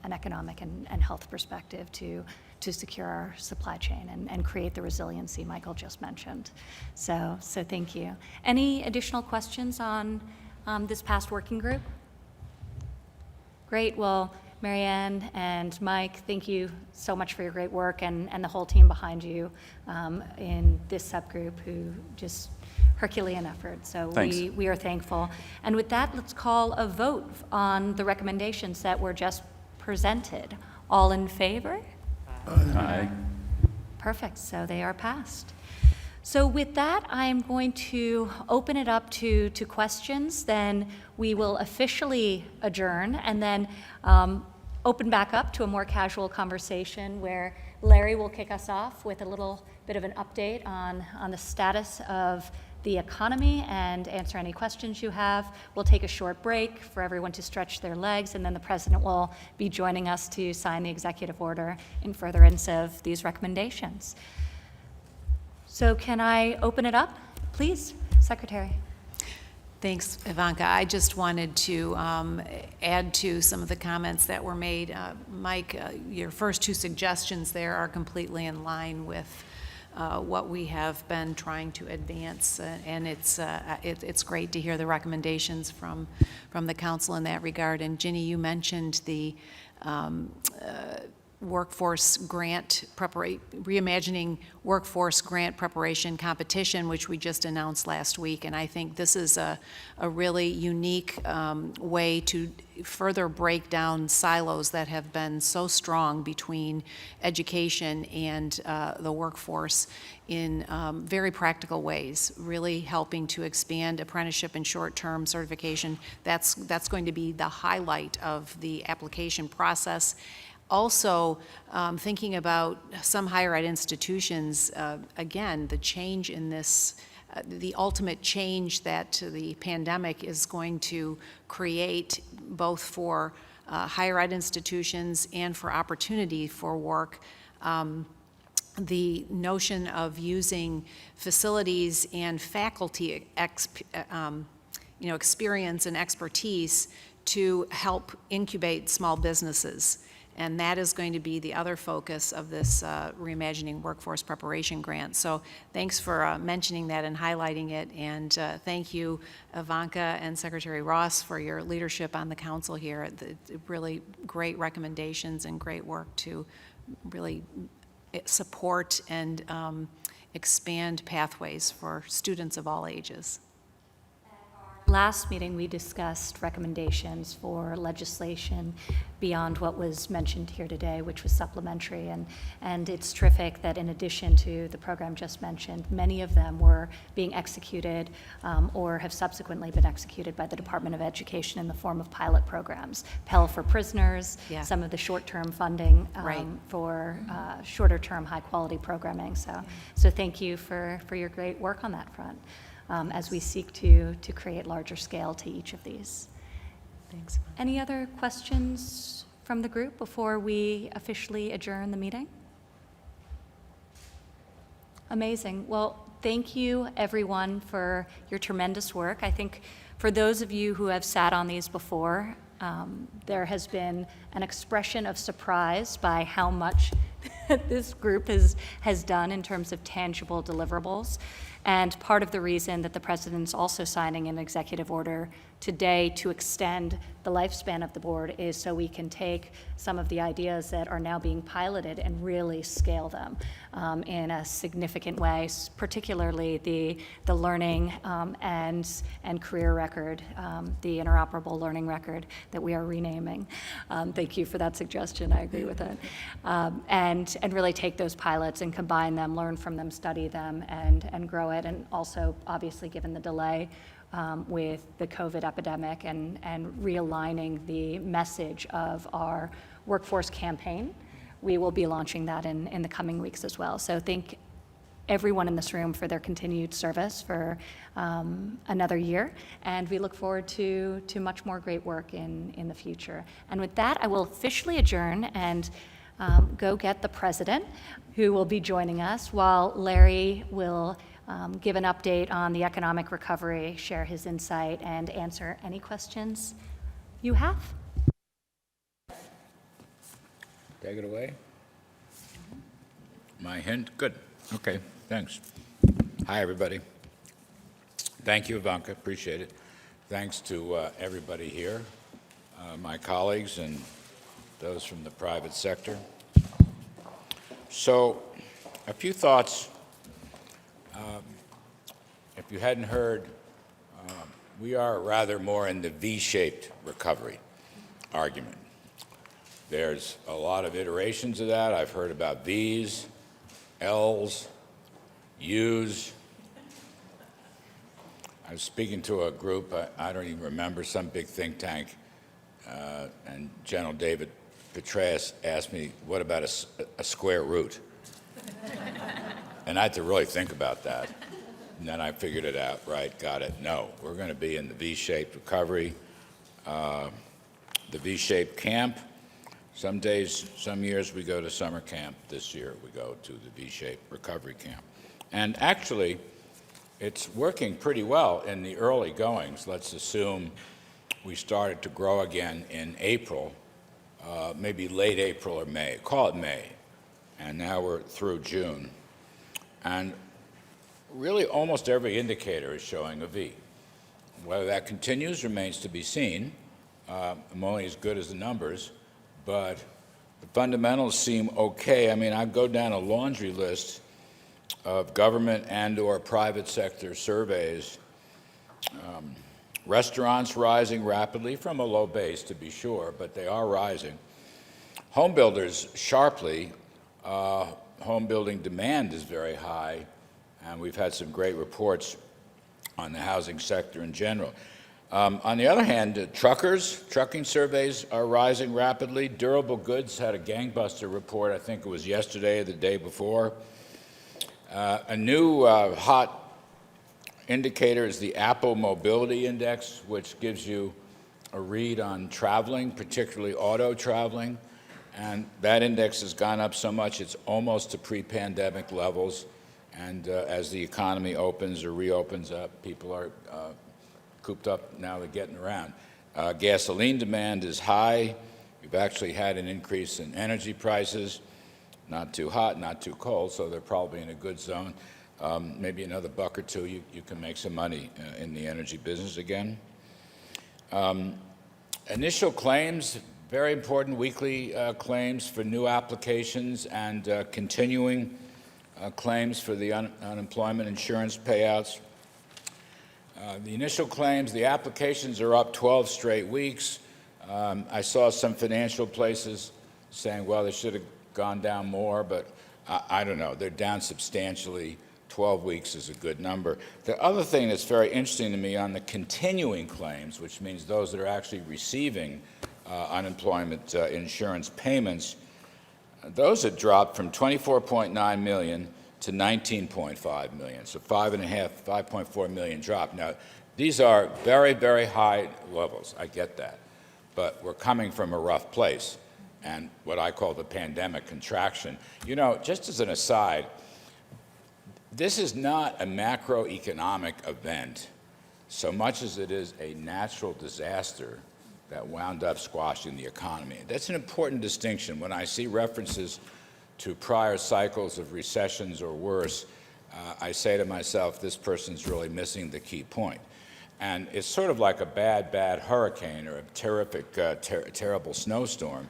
S1: an economic and health perspective to secure our supply chain and create the resiliency Michael just mentioned. So thank you. Any additional questions on this past working group? Great. Well, Marianne and Mike, thank you so much for your great work and the whole team behind you in this subgroup who just Herculean effort. So we are thankful. And with that, let's call a vote on the recommendations that were just presented. All in favor?
S14: Aye.
S1: Perfect. So they are passed. So with that, I'm going to open it up to questions. Then we will officially adjourn and then open back up to a more casual conversation where Larry will kick us off with a little bit of an update on the status of the economy and answer any questions you have. We'll take a short break for everyone to stretch their legs, and then the President will be joining us to sign the executive order in furtherance of these recommendations. So can I open it up, please, Secretary?
S16: Thanks, Ivanka. I just wanted to add to some of the comments that were made. Mike, your first 2 suggestions there are completely in line with what we have been trying to advance, and it's great to hear the recommendations from the council in that regard. And Ginny, you mentioned the workforce grant reimagining workforce grant preparation competition, which we just announced last week. And I think this is a really unique way to further break down silos that have been so strong between education and the workforce in very practical ways, really helping to expand apprenticeship and short-term certification. That's going to be the highlight of the application process. Also, thinking about some higher ed institutions, again, the change in this, the ultimate change that the pandemic is going to create both for higher ed institutions and for opportunity for work. The notion of using facilities and faculty experience and expertise to help incubate small businesses. And that is going to be the other focus of this Reimagining Workforce Preparation Grant. So thanks for mentioning that and highlighting it. And thank you, Ivanka and Secretary Ross, for your leadership on the council here. Really great recommendations and great work to really support and expand pathways for students of all ages.
S1: Last meeting, we discussed recommendations for legislation beyond what was mentioned here today, which was supplementary. And it's terrific that in addition to the program just mentioned, many of them were being executed or have subsequently been executed by the Department of Education in the form of pilot programs. Pell for prisoners, some of the short-term funding for shorter-term high-quality programming. So thank you for your great work on that front. As we seek to create larger scale to each of these.
S16: Thanks.
S1: Any other questions from the group before we officially adjourn the meeting? Amazing. Well, thank you everyone for your tremendous work. I think for those of you who have sat on these before, there has been an expression of surprise by how much this group has done in terms of tangible deliverables. And part of the reason that the president's also signing an executive order today to extend the lifespan of the board is so we can take some of the ideas that are now being piloted and really scale them in a significant way, particularly the learning and career record, the interoperable learning record that we are renaming. Thank you for that suggestion. I agree with it. And really take those pilots and combine them, learn from them, study them, and grow it. And also, obviously, given the delay with the COVID epidemic and realigning the message of our workforce campaign, we will be launching that in the coming weeks as well. So thank everyone in this room for their continued service for another year, and we look forward to much more great work in the future. And with that, I will officially adjourn and go get the president, who will be joining us, while Larry will give an update on the economic recovery, share his insight, and answer any questions you have.
S17: Take it away. My hint? Good. Okay, thanks. Hi, everybody. Thank you, Ivanka. Appreciate it. Thanks to everybody here, my colleagues and those from the private sector. So, a few thoughts. If you hadn't heard, we are rather more in the V-shaped recovery argument. There's a lot of iterations of that. I've heard about V's, L's, U's. I was speaking to a group, I don't even remember, some big think tank, and General David Petraeus asked me, what about a square root? And I had to really think about that. And then I figured it out, right, got it. No, we're going to be in the V-shaped recovery, the V-shaped camp. Some days, some years we go to summer camp. This year we go to the V-shaped recovery camp. And actually, it's working pretty well in the early goings. Let's assume we started to grow again in April, maybe late April or May, call it May. And now we're through June. And really almost every indicator is showing a V. Whether that continues remains to be seen. I'm only as good as the numbers, but the fundamentals seem okay. I mean, I go down a laundry list of government and/or private sector surveys. Restaurants rising rapidly from a low base, to be sure, but they are rising. Home builders sharply. Home building demand is very high, and we've had some great reports on the housing sector in general. On the other hand, trucking surveys are rising rapidly. Durable goods had a gangbuster report, I think it was yesterday or the day before. A new hot indicator is the Apple Mobility Index, which gives you a read on traveling, particularly auto traveling. And that index has gone up so much it's almost to pre-pandemic levels. And as the economy opens or reopens up, people are cooped up now, they're getting around. Gasoline demand is high. We've actually had an increase in energy prices. Not too hot, not too cold, so they're probably in a good zone. Maybe another buck or two, you can make some money in the energy business again. Initial claims, very important weekly claims for new applications and continuing claims for the unemployment insurance payouts. The initial claims, the applications are up 12 straight weeks. I saw some financial places saying, well, they should have gone down more, but I don't know. They're down substantially. 12 weeks is a good number. The other thing that's very interesting to me on the continuing claims, which means those that are actually receiving unemployment insurance payments, those have dropped from 24.9 million to 19.5 million, so 5.4 million drop. Now, these are very, very high levels. I get that, but we're coming from a rough place, and what I call the pandemic contraction. You know, just as an aside, this is not a macroeconomic event so much as it is a natural disaster that wound up squashing the economy. That's an important distinction. When I see references to prior cycles of recessions or worse, I say to myself, this person's really missing the key point. And it's sort of like a bad hurricane or a terrific, terrible snowstorm.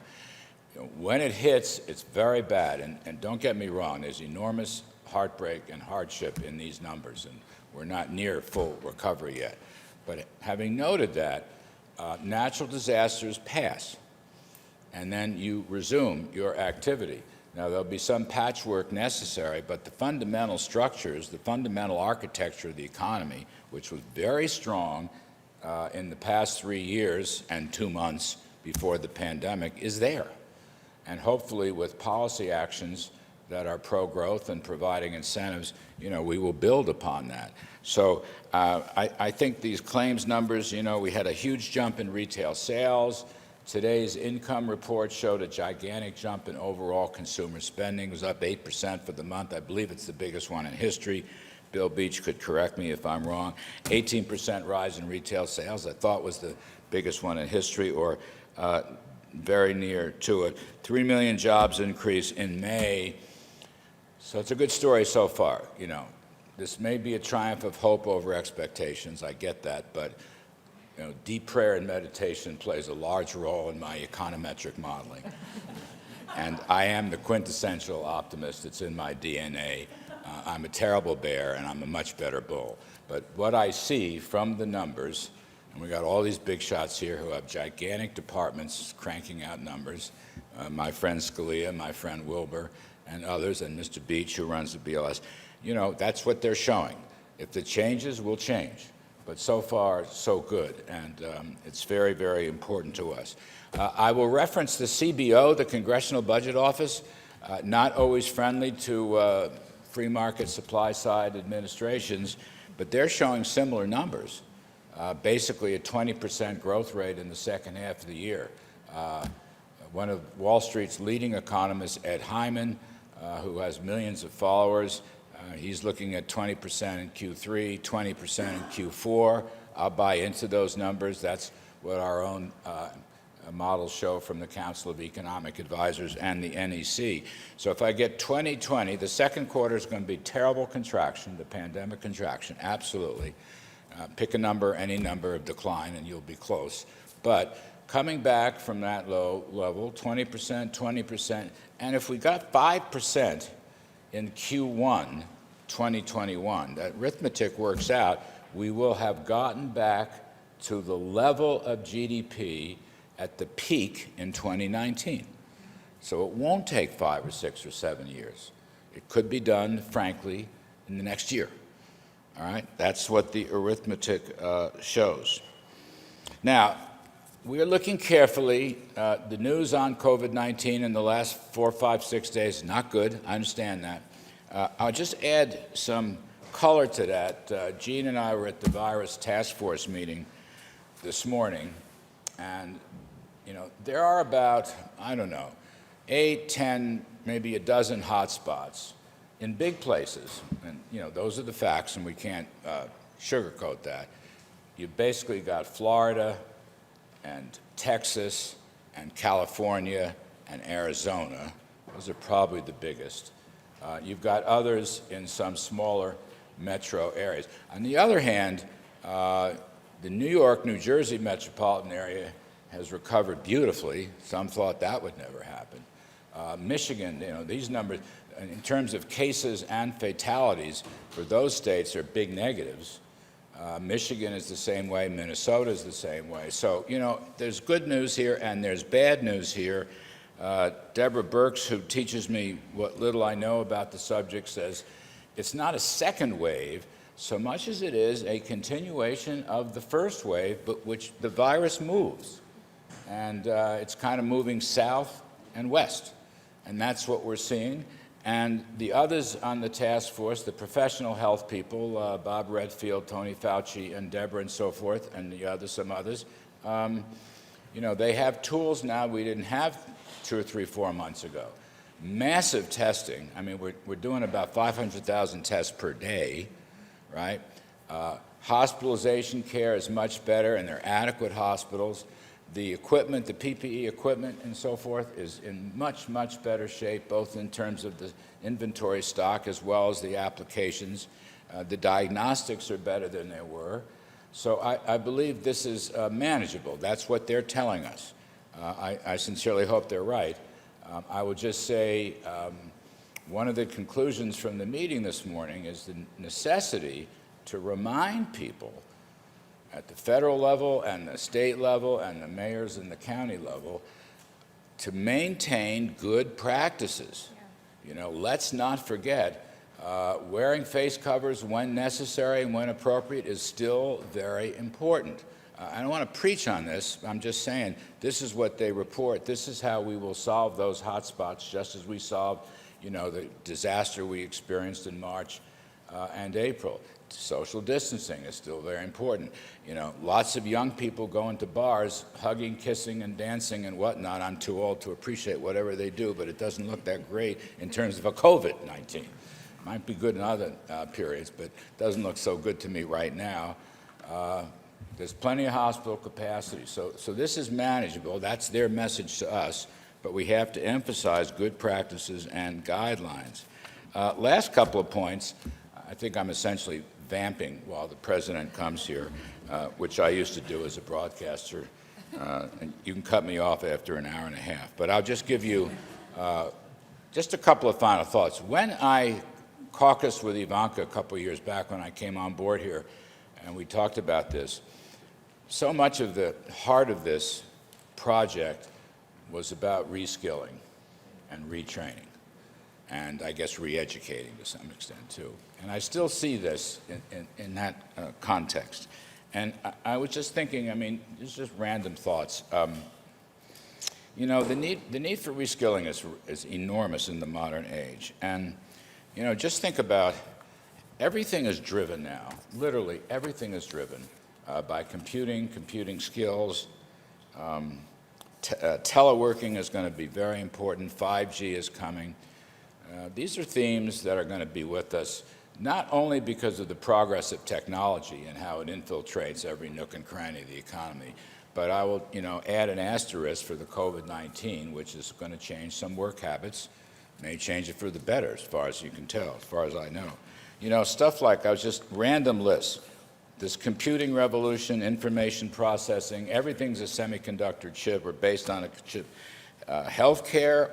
S17: You know, when it hits, it's very bad. And don't get me wrong, there's enormous heartbreak and hardship in these numbers, and we're not near full recovery yet. But having noted that, natural disasters pass, and then you resume your activity. Now, there'll be some patchwork necessary, but the fundamental structures, the fundamental architecture of the economy, which was very strong in the past 3 years and 2 months before the pandemic, is there. And hopefully with policy actions that are pro-growth and providing incentives, you know, we will build upon that. So I think these claims numbers, you know, we had a huge jump in retail sales. Today's income report showed a gigantic jump in overall consumer spending. It was up 8% for the month. I believe it's the biggest one in history. Bill Beach could correct me if I'm wrong. 18% rise in retail sales, I thought was the biggest one in history, or very near to it. 3 million jobs increase in May. So it's a good story so far. You know, this may be a triumph of hope over expectations. I get that, but you know, deep prayer and meditation plays a large role in my econometric modeling. And I am the quintessential optimist. It's in my DNA. I'm a terrible bear, and I'm a much better bull. But what I see from the numbers, and we got all these big shots here who have gigantic departments cranking out numbers, my friend Scalia, my friend Wilbur, and others, and Mr. Beach, who runs the BLS, you know, that's what they're showing. If it changes, we'll change. But so far, so good, and it's very, very important to us. I will reference the CBO, the Congressional Budget Office, not always friendly to free market supply side administrations, but they're showing similar numbers. Basically a 20% growth rate in the second half of the year. One of Wall Street's leading economists, Ed Hyman, who has millions of followers, he's looking at 20% in Q3, 20% in Q4. I'll buy into those numbers. That's what our own models show from the Council of Economic Advisors and the NEC. So if I get 2020, the second quarter is going to be terrible contraction, the pandemic contraction, absolutely. Pick a number, any number of decline, and you'll be close. But coming back from that low level, 20%, 20%, and if we got 5% in Q1 2021, that arithmetic works out, we will have gotten back to the level of GDP at the peak in 2019. So it won't take 5 or 6 or 7 years. It could be done, frankly, in the next year. All right? That's what the arithmetic shows. Now, we are looking carefully. The news on COVID-19 in the last 4, 5, 6 days is not good. I understand that. I'll just add some color to that. Gene and I were at the virus task force meeting this morning, and there are about, I don't know, 8, 10, maybe a dozen hotspots in big places, and those are the facts, and we can't sugarcoat that. You've basically got Florida and Texas and California and Arizona. Those are probably the biggest. You've got others in some smaller metro areas. On the other hand, the New York, New Jersey metropolitan area has recovered beautifully. Some thought that would never happen. Michigan, these numbers, in terms of cases and fatalities, for those states are big negatives. Michigan is the same way, Minnesota is the same way. So, there's good news here and there's bad news here. Deborah Burks, who teaches me what little I know about the subject, says it's not a second wave so much as it is a continuation of the first wave, but which the virus moves. And it's kind of moving south and west. And that's what we're seeing. And the others on the task force, the professional health people, Bob Redfield, Tony Fauci, and Deborah and so forth, and some others, they have tools now we didn't have 2 or 3, 4 months ago. Massive testing. I mean, we're doing about 500,000 tests per day, right? Hospitalization care is much better, and there are adequate hospitals. The equipment, the PPE equipment and so forth is in much, much better shape, both in terms of the inventory stock as well as the applications. The diagnostics are better than they were. So I believe this is manageable. That's what they're telling us. I sincerely hope they're right. I will just say one of the conclusions from the meeting this morning is the necessity to remind people at the federal level and the state level and the mayors and the county level to maintain good practices. Let's not forget wearing face covers when necessary and when appropriate is still very important. I don't want to preach on this. I'm just saying this is what they report. This is how we will solve those hot spots, just as we solved, the disaster we experienced in March and April. Social distancing is still very important. Lots of young people going to bars, hugging, kissing, and dancing and whatnot. I'm too old to appreciate whatever they do, but it doesn't look that great in terms of a COVID-19. Might be good in other periods, but doesn't look so good to me right now. There's plenty of hospital capacity, so this is manageable. That's their message to us, but we have to emphasize good practices and guidelines. Last couple of points. I think I'm essentially vamping while the president comes here, which I used to do as a broadcaster. And you can cut me off after an hour and a half. But I'll just give you just a couple of final thoughts. When I caucused with Ivanka a couple of years back when I came on board here, and we talked about this, so much of the heart of this project was about reskilling and retraining, and I guess re-educating to some extent too. And I still see this in that context. And I was just thinking, I mean, just random thoughts. The need for reskilling is enormous in the modern age. And, just think about everything is driven now. Literally, everything is driven by computing skills. Teleworking is going to be very important. 5G is coming. These are themes that are going to be with us, not only because of the progress of technology and how it infiltrates every nook and cranny of the economy, but I will, add an asterisk for the COVID-19, which is going to change some work habits, may change it for the better, as far as you can tell, as far as I know. Stuff like, I was just random lists. This computing revolution, information processing, everything's a semiconductor chip or based on a chip. Healthcare,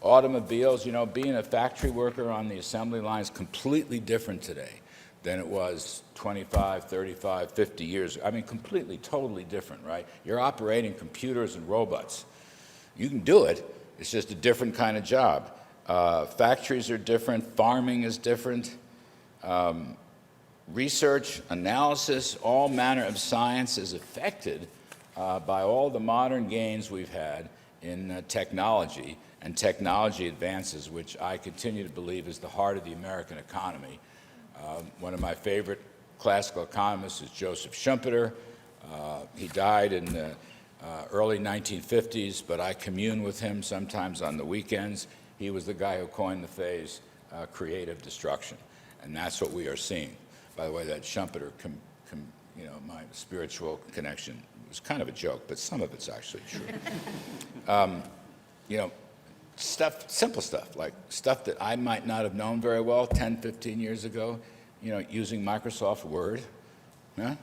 S17: automobiles, you know, being a factory worker on the assembly line is completely different today than it was 25, 35, 50 years. I mean, completely, totally different, right? You're operating computers and robots. You can do it. It's just a different kind of job. Factories are different. Farming is different. Research, analysis, all manner of science is affected by all the modern gains we've had in technology and technology advances, which I continue to believe is the heart of the American economy. One of my favorite classical economists is Joseph Schumpeter. He died in the early 1950s, but I commune with him sometimes on the weekends. He was the guy who coined the phrase creative destruction, and that's what we are seeing. By the way, that Schumpeter, you know, my spiritual connection was kind of a joke, but some of it's actually true. You know, simple stuff, like stuff that I might not have known very well 10, 15 years ago, you know, using Microsoft Word, yeah?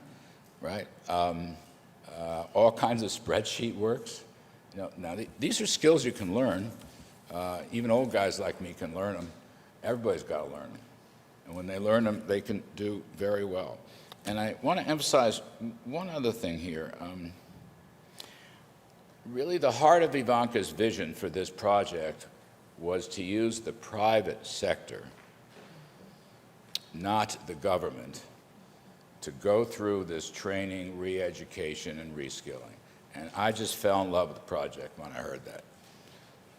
S17: Right? All kinds of spreadsheet works. You know, now, these are skills you can learn. Even old guys like me can learn them. Everybody's got to learn them. And when they learn them, they can do very well. And I want to emphasize one other thing here. Really, the heart of Ivanka's vision for this project was to use the private sector, not the government, to go through this training, re-education, and reskilling. And I just fell in love with the project when I heard that.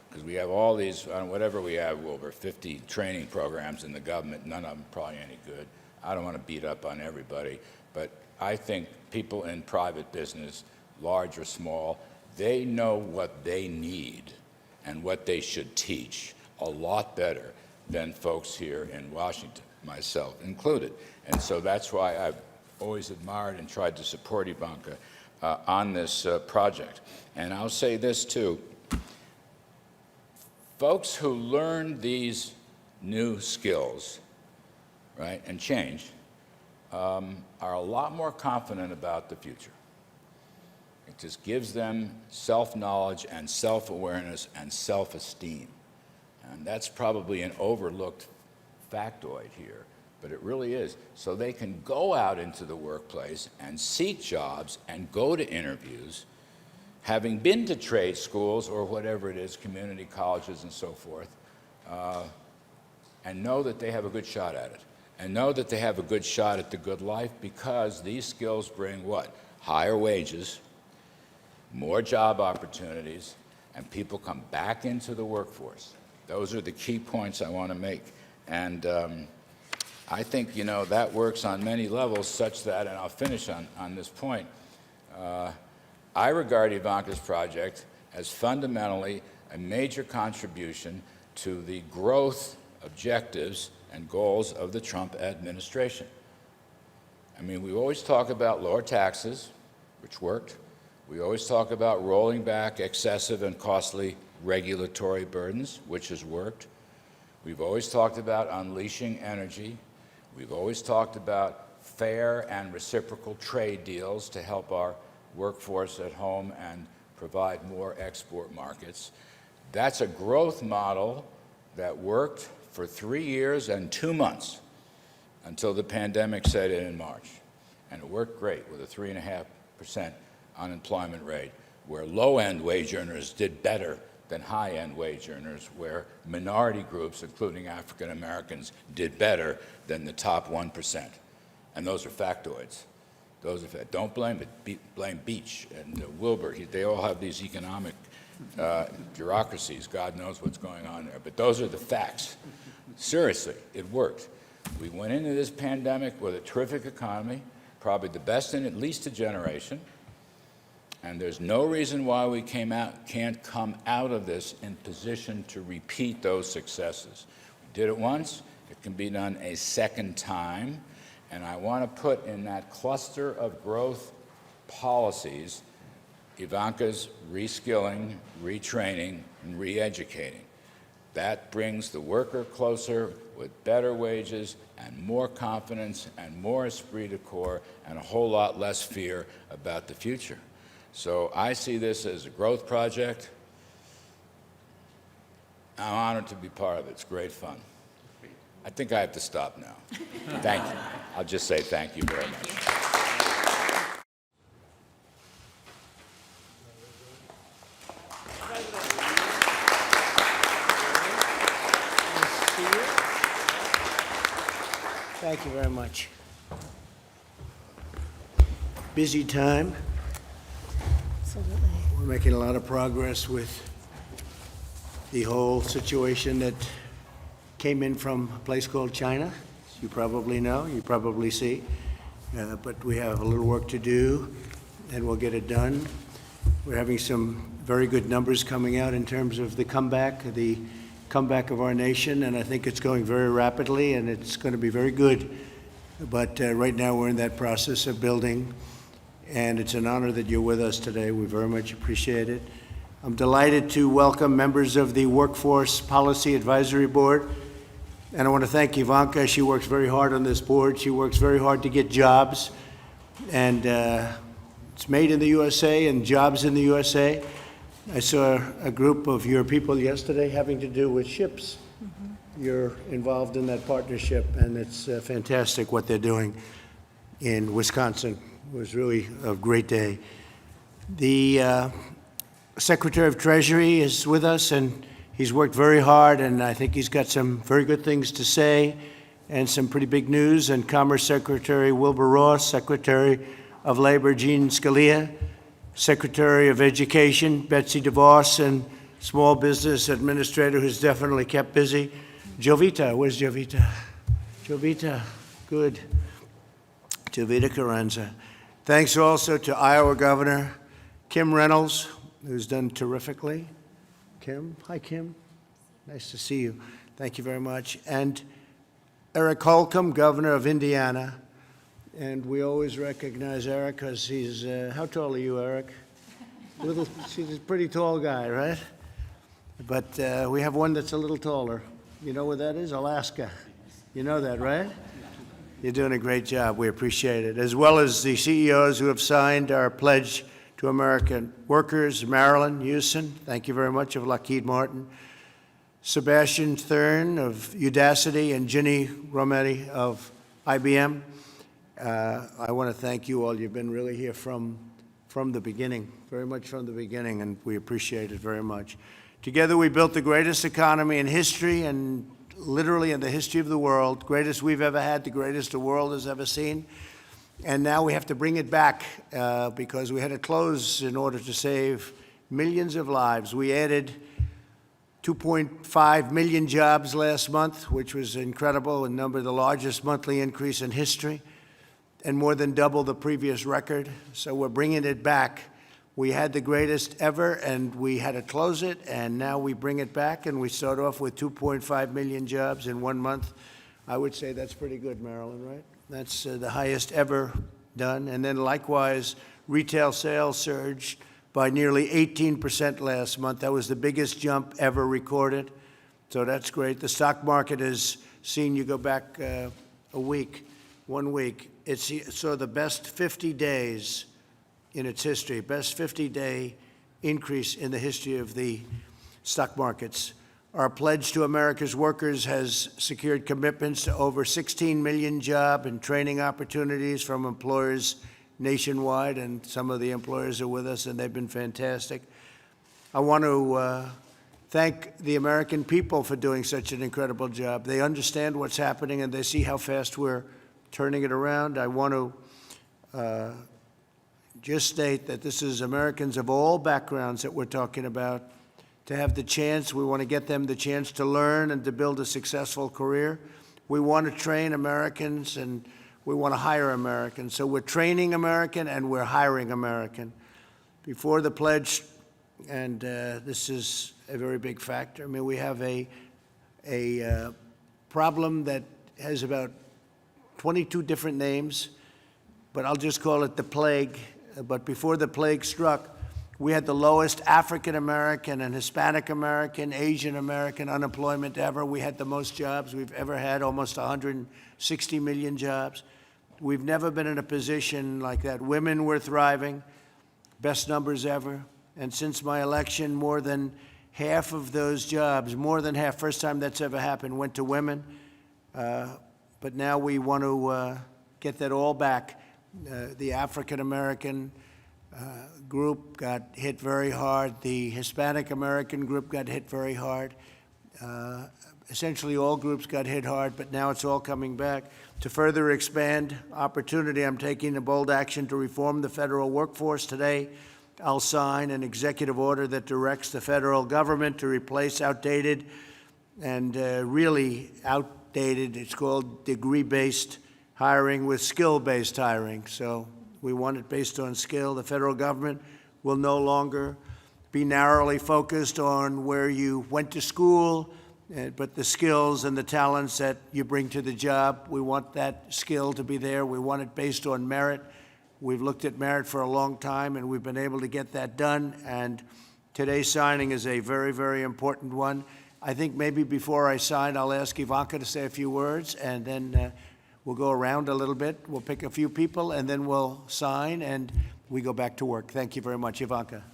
S17: Because we have all these, whatever we have, over 50 training programs in the government, none of them probably any good. I don't want to beat up on everybody, but I think people in private business, large or small, they know what they need and what they should teach a lot better than folks here in Washington, myself included. And so that's why I've always admired and tried to support Ivanka on this project. And I'll say this too. Folks who learn these new skills, right, and change, are a lot more confident about the future. It just gives them self-knowledge and self-awareness and self-esteem. And that's probably an overlooked factoid here, but it really is. So they can go out into the workplace and seek jobs and go to interviews, having been to trade schools or whatever it is, community colleges and so forth, and know that they have a good shot at it. And know that they have a good shot at the good life because these skills bring what? Higher wages, more job opportunities, and people come back into the workforce. Those are the key points I want to make. And I think, you know, that works on many levels such that, and I'll finish on this point, I regard Ivanka's project as fundamentally a major contribution to the growth objectives and goals of the Trump administration. I mean, we always talk about lower taxes, which worked. We always talk about rolling back excessive and costly regulatory burdens, which has worked. We've always talked about unleashing energy. We've always talked about fair and reciprocal trade deals to help our workforce at home and provide more export markets. That's a growth model that worked for 3 years and 2 months until the pandemic set in March. And it worked great with a 3.5% unemployment rate, where low-end wage earners did better than high-end wage earners, where minority groups, including African Americans, did better than the top 1%. And those are factoids. Don't blame it. Blame Beach and Wilbur. They all have these economic bureaucracies. God knows what's going on there. But those are the facts. Seriously, it worked. We went into this pandemic with a terrific economy, probably the best in at least a generation. And there's no reason why we can't come out of this in position to repeat those successes. We did it once. It can be done a second time. And I want to put in that cluster of growth policies Ivanka's reskilling, retraining, and re-educating. That brings the worker closer with better wages and more confidence and more esprit de corps and a whole lot less fear about the future. So I see this as a growth project. I'm honored to be part of it. It's great fun. I think I have to stop now. Thank you. I'll just say thank you very much.
S18: Thank you very much. Busy time.
S1: Absolutely.
S18: We're making a lot of progress with the whole situation that came in from a place called China. You probably know, you probably see. But we have a little work to do, and we'll get it done. We're having some very good numbers coming out in terms of the comeback of our nation, and I think it's going very rapidly, and it's going to be very good. But right now we're in that process of building, and it's an honor that you're with us today. We very much appreciate it. I'm delighted to welcome members of the Workforce Policy Advisory Board, and I want to thank Ivanka. She works very hard on this board. She works very hard to get jobs, and it's made in the USA and jobs in the USA. I saw a group of your people yesterday having to do with ships. You're involved in that partnership, and it's fantastic what they're doing in Wisconsin. It was really a great day. The Secretary of Treasury is with us, and he's worked very hard, and I think he's got some very good things to say and some pretty big news. And Commerce Secretary Wilbur Ross, Secretary of Labor Gene Scalia, Secretary of Education Betsy DeVos, and Small Business Administrator who's definitely kept busy, Jovita. Where's Jovita? Jovita, good. Jovita Carranza. Thanks also to Iowa Governor Kim Reynolds, who's done terrifically. Kim, hi Kim. Nice to see you. Thank you very much. And Eric Holcomb, Governor of Indiana. And we always recognize Eric because he's, how tall are you, Eric? He's a pretty tall guy, right? But we have one that's a little taller. You know where that is? Alaska. You know that, right? You're doing a great job. We appreciate it. As well as the CEOs who have signed our pledge to American workers, Marilyn Houston, thank you very much, of Lockheed Martin, Sebastian Thurn of Udacity, and Ginny Rometty of IBM. I want to thank you all. You've been really here from the beginning, very much from the beginning, and we appreciate it very much. Together we built the greatest economy in history, and literally in the history of the world, greatest we've ever had, the greatest the world has ever seen. And now we have to bring it back because we had to close in order to save millions of lives. We added 2.5 million jobs last month, which was incredible, the largest monthly increase in history, and more than double the previous record. So we're bringing it back. We had the greatest ever, and we had to close it, and now we bring it back, and we start off with 2.5 million jobs in 1 month. I would say that's pretty good, Marilyn, right? That's the highest ever done. And then likewise, retail sales surged by nearly 18% last month. That was the biggest jump ever recorded. So that's great. The stock market has seen, you go back a week, 1 week, it saw the best 50 days in its history, best 50-day increase in the history of the stock markets. Our pledge to America's workers has secured commitments to over 16 million job and training opportunities from employers nationwide, and some of the employers are with us, and they've been fantastic. I want to thank the American people for doing such an incredible job. They understand what's happening, and they see how fast we're turning it around. I want to just state that this is Americans of all backgrounds that we're talking about. To have the chance, we want to get them the chance to learn and to build a successful career. We want to train Americans, and we want to hire Americans. So we're training American and we're hiring American. Before the pledge, and this is a very big factor, I mean, we have a problem that has about 22 different names, but I'll just call it the plague. But before the plague struck, We had the lowest African American and Hispanic American, Asian American unemployment ever. We had the most jobs we've ever had, almost 160 million jobs. We've never been in a position like that. Women were thriving, best numbers ever. And since my election, more than half of those jobs, more than half, first time that's ever happened, went to women. But now we want to get that all back. The African American group got hit very hard. The Hispanic American group got hit very hard. Essentially all groups got hit hard, but now it's all coming back. To further expand opportunity, I'm taking a bold action to reform the federal workforce. Today, I'll sign an executive order that directs the federal government to replace outdated and really outdated, it's called degree-based hiring with skill-based hiring. So we want it based on skill. The federal government will no longer be narrowly focused on where you went to school, but the skills and the talents that you bring to the job. We want that skill to be there. We want it based on merit. We've looked at merit for a long time, and we've been able to get that done. And today's signing is a very, very important one. I think maybe before I sign, I'll ask Ivanka to say a few words, and then we'll go around a little bit. We'll pick a few people, and then we'll sign, and we go back to work. Thank you very much. Ivanka.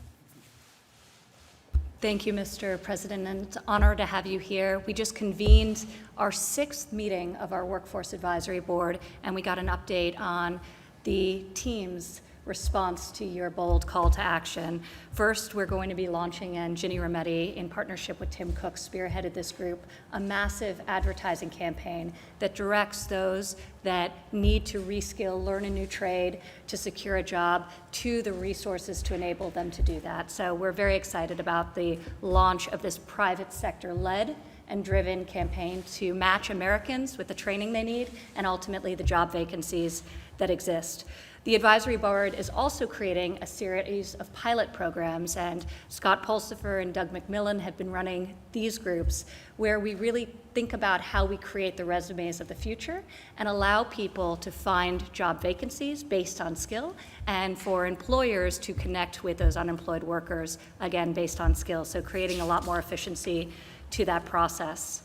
S1: Thank you, Mr. President, and it's an honor to have you here. We just convened our 6th meeting of our Workforce Advisory Board, and we got an update on the team's response to your bold call to action. First, we're going to be launching, and Ginny Rometty, in partnership with Tim Cook, spearheaded this group, a massive advertising campaign that directs those that need to reskill, learn a new trade, to secure a job, to the resources to enable them to do that. So we're very excited about the launch of this private sector-led and driven campaign to match Americans with the training they need and ultimately the job vacancies that exist. The advisory board is also creating a series of pilot programs, and Scott Pulsifer and Doug McMillan have been running these groups where we really think about how we create the resumes of the future and allow people to find job vacancies based on skill, and for employers to connect with those unemployed workers, again, based on skill. So creating a lot more efficiency to that process.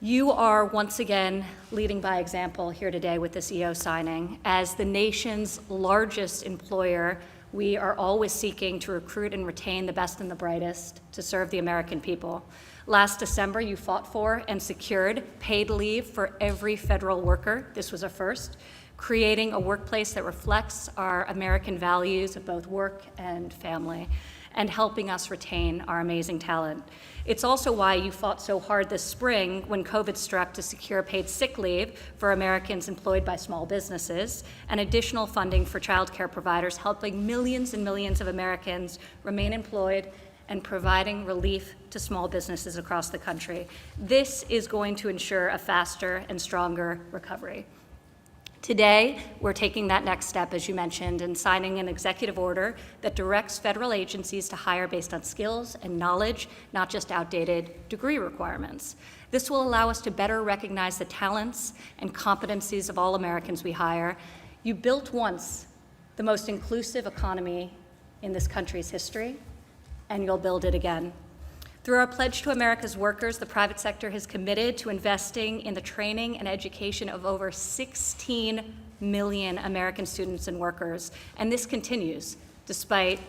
S1: You are once again leading by example here today with this EO signing. As the nation's largest employer, we are always seeking to recruit and retain the best and the brightest to serve the American people. Last December, you fought for and secured paid leave for every federal worker. This was a first, creating a workplace that reflects our American values of both work and family, and helping us retain our amazing talent. It's also why you fought so hard this spring when COVID struck to secure paid sick leave for Americans employed by small businesses and additional funding for childcare providers, helping millions and millions of Americans remain employed and providing relief to small businesses across the country. This is going to ensure a faster and stronger recovery. Today, we're taking that next step, as you mentioned, and signing an executive order that directs federal agencies to hire based on skills and knowledge, not just outdated degree requirements. This will allow us to better recognize the talents and competencies of all Americans we hire. You built once the most inclusive economy in this country's history, and you'll build it again. Through our Pledge to America's Workers, the private sector has committed to investing in the training and education of over 16 million American students and workers. And this continues despite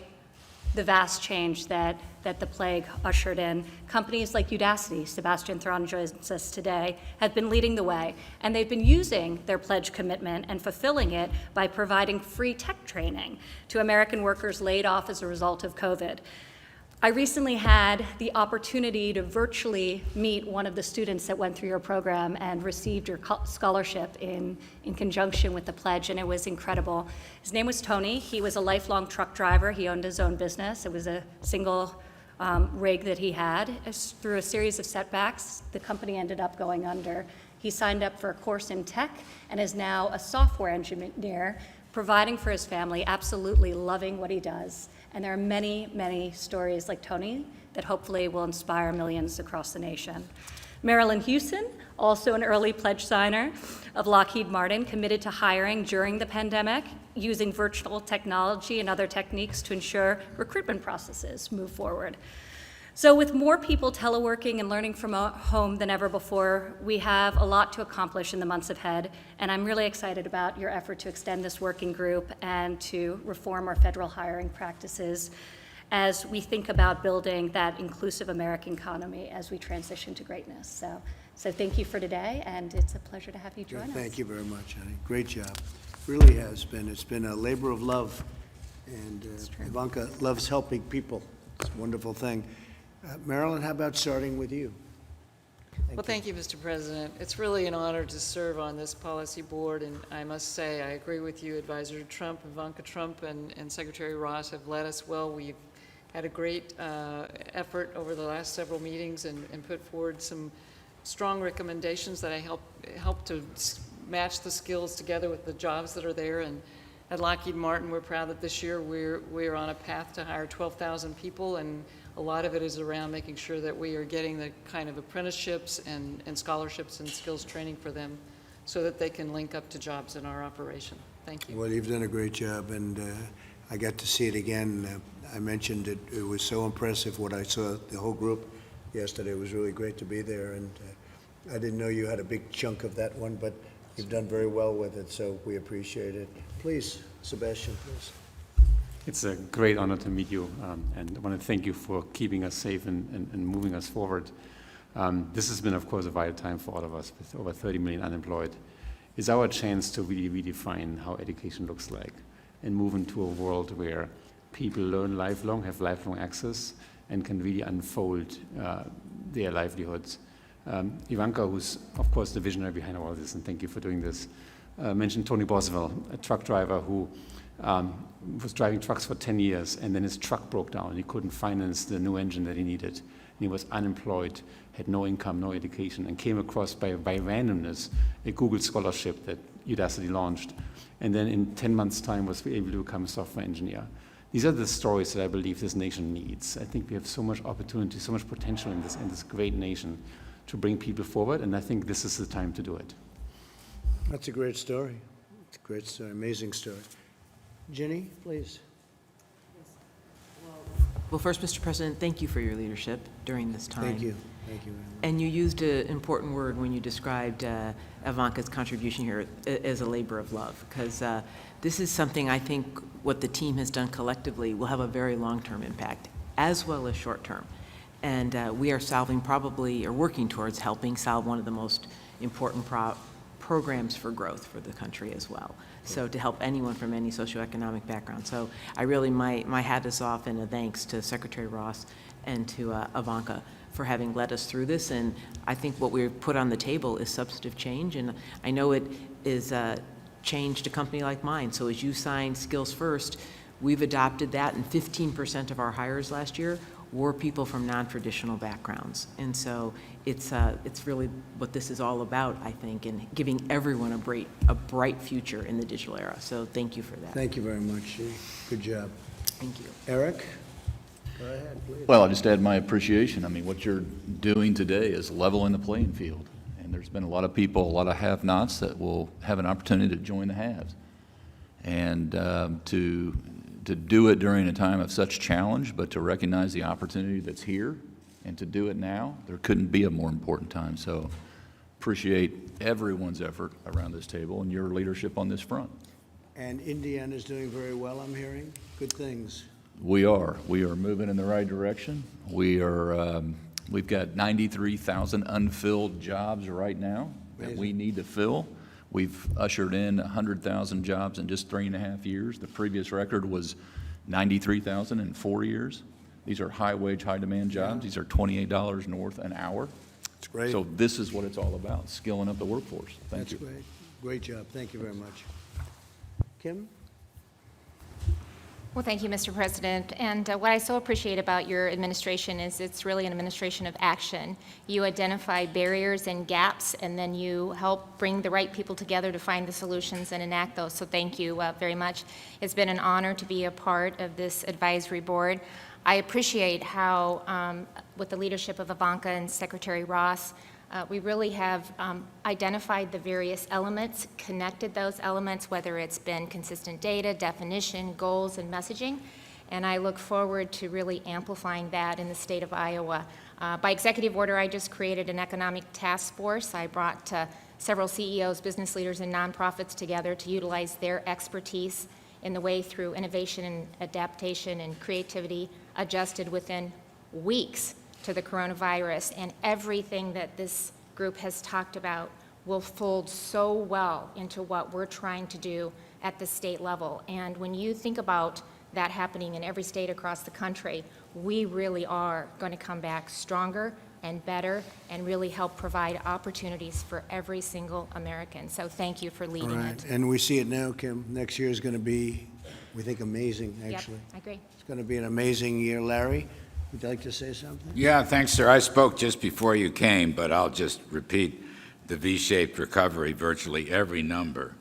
S1: the vast change that the plague ushered in. Companies like Udacity, Sebastian Thron joins us today, have been leading the way. And they've been using their pledge commitment and fulfilling it by providing free tech training to American workers laid off as a result of COVID. I recently had the opportunity to virtually meet one of the students that went through your program and received your scholarship in conjunction with the pledge, and it was incredible. His name was Tony. He was a lifelong truck driver. He owned his own business. It was a single rig that he had. Through a series of setbacks, the company ended up going under. He signed up for a course in tech and is now a software engineer, providing for his family, absolutely loving what he does. And there are many, many stories like Tony that hopefully will inspire millions across the nation. Marilyn Hewson, also an early pledge signer of Lockheed Martin, committed to hiring during the pandemic, using virtual technology and other techniques to ensure recruitment processes move forward. So with more people teleworking and learning from home than ever before, we have a lot to accomplish in the months ahead, and I'm really excited about your effort to extend this working group and to reform our federal hiring practices as we think about building that inclusive American economy as we transition to greatness. So thank you for today, and it's a pleasure to have you join us.
S18: Thank you very much, honey. Great job. Really has been. It's been a labor of love, and Ivanka loves helping people. It's a wonderful thing. Marilyn, how about starting with you?
S5: Thank you, Mr. President. It's really an honor to serve on this policy board, and I must say I agree with you, Advisor Trump, Ivanka Trump, and Secretary Ross have led us well. We've had a great effort over the last several meetings and put forward some strong recommendations that I help to match the skills together with the jobs that are there. And at Lockheed Martin, we're proud that this year we're on a path to hire 12,000 people, and a lot of it is around making sure that we are getting the kind of apprenticeships and scholarships and skills training for them so that they can link up to jobs in our operation. Thank you.
S18: Well, you've done a great job, and I got to see it again. I mentioned it was so impressive what I saw, the whole group yesterday. It was really great to be there, and I didn't know you had a big chunk of that one, but you've done very well with it, so we appreciate it. Please, Sebastian, please.
S13: It's a great honor to meet you, and I want to thank you for keeping us safe and moving us forward. This has been, of course, a vital time for all of us, with over 30 million unemployed. It's our chance to really redefine how education looks like and move into a world where people learn lifelong, have lifelong access, and can really unfold their livelihoods. Ivanka, who's, of course, the visionary behind all this, and thank you for doing this, mentioned Tony Boswell, a truck driver who was driving trucks for 10 years, and then his truck broke down. He couldn't finance the new engine that he needed. And he was unemployed, had no income, no education, and came across by randomness a Google scholarship that Udacity launched. And then in 10 months' time was able to become a software engineer. These are the stories that I believe this nation needs. I think we have so much opportunity, so much potential in this great nation to bring people forward, and I think this is the time to do it.
S18: That's a great story. It's a great story, amazing story. Ginny, please.
S4: Well, first, Mr. President, thank you for your leadership during this time.
S18: Thank you. Thank you very much.
S4: And you used an important word when you described Ivanka's contribution here as a labor of love, because this is something I think what the team has done collectively will have a very long-term impact, as well as short-term. And we are solving probably, or working towards helping solve one of the most important programs for growth for the country as well. So to help anyone from any socioeconomic background. So I really, my hat is off, and a thanks to Secretary Ross and to Ivanka for having led us through this. And I think what we've put on the table is substantive change, and I know it is changed a company like mine. So as you signed Skills First, we've adopted that, and 15% of our hires last year were people from non-traditional backgrounds. And so it's really what this is all about, I think, and giving everyone a bright future in the digital era. So thank you for that.
S18: Thank you very much. Good job.
S4: Thank you.
S18: Eric, go ahead, please.
S7: Well, I'll just add my appreciation. I mean, what you're doing today is leveling the playing field. And there's been a lot of people, a lot of have-nots that will have an opportunity to join the haves. And to do it during a time of such challenge, but to recognize the opportunity that's here and to do it now, there couldn't be a more important time. So appreciate everyone's effort around this table and your leadership on this front.
S18: And Indiana's doing very well, I'm hearing. Good things.
S7: We are moving in the right direction. We've got 93,000 unfilled jobs right now that we need to fill. We've ushered in 100,000 jobs in just 3.5 years. The previous record was 93,000 in 4 years. These are high-wage, high-demand jobs. These are $28 north an hour.
S18: That's great.
S7: So this is what it's all about, skilling up the workforce. Thank you.
S18: That's great. Great job. Thank you very much. Kim?
S15: Well, thank you, Mr. President. And what I so appreciate about your administration is it's really an administration of action. You identify barriers and gaps, and then you help bring the right people together to find the solutions and enact those. So thank you very much. It's been an honor to be a part of this advisory board. I appreciate how, with the leadership of Ivanka and Secretary Ross,
S19: We really have identified the various elements, connected those elements, whether it's been consistent data, definition, goals, and messaging, and I look forward to really amplifying that in the state of Iowa. By executive order, I just created an economic task force. I brought several CEOs, business leaders, and nonprofits together to utilize their expertise in the way through innovation and adaptation and creativity, adjusted within weeks to the coronavirus. And everything that this group has talked about will fold so well into what we're trying to do at the state level. And when you think about that happening in every state across the country, we really are going to come back stronger and better and really help provide opportunities for every single American. So thank you for leading it.
S18: And we see it now, Kim. Next year is going to be, we think, amazing, actually.
S19: Yep, I agree.
S18: It's going to be an amazing year. Larry, would you like to say something?
S17: Yeah, thanks, sir. I spoke just before you came, but I'll just repeat the V-shaped recovery. Virtually every number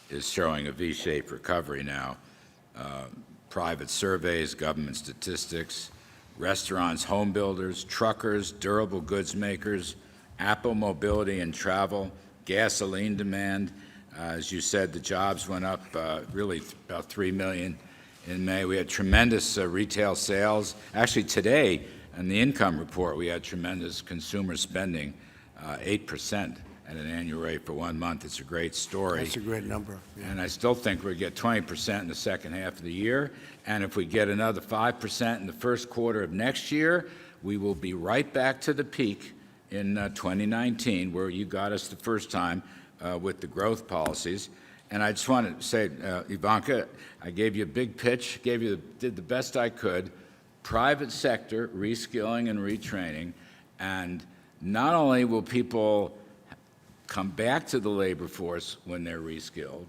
S17: is showing a V-shaped recovery now. Private surveys, government statistics, restaurants, home builders, truckers, durable goods makers, Apple Mobility and Travel, gasoline demand. As you said, the jobs went up really about 3 million in May. We had tremendous retail sales. Actually, today, in the income report, we had tremendous consumer spending, 8% at an annual rate for 1 month. It's a great story.
S18: That's a great number. Yeah.
S17: And I still think we'll get 20% in the second half of the year. And if we get another 5% in the first quarter of next year, we will be right back to the peak in 2019, where you got us the first time with the growth policies. And I just want to say, Ivanka, I gave you a big pitch, did the best I could. Private sector reskilling and retraining. And not only will people come back to the labor force when they're reskilled,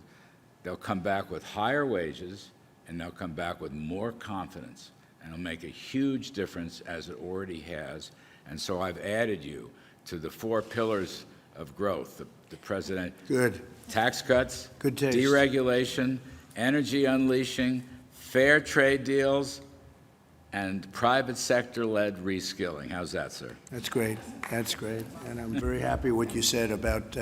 S17: they'll come back with higher wages, and they'll come back with more confidence. And it'll make a huge difference, as it already has. And so I've added you to the 4 pillars of growth. The president.
S18: Good.
S17: Tax cuts.
S18: Good taste.
S17: Deregulation, energy unleashing, fair trade deals, and private sector-led reskilling. How's that, sir?
S18: That's great. That's great. And I'm very happy what you said about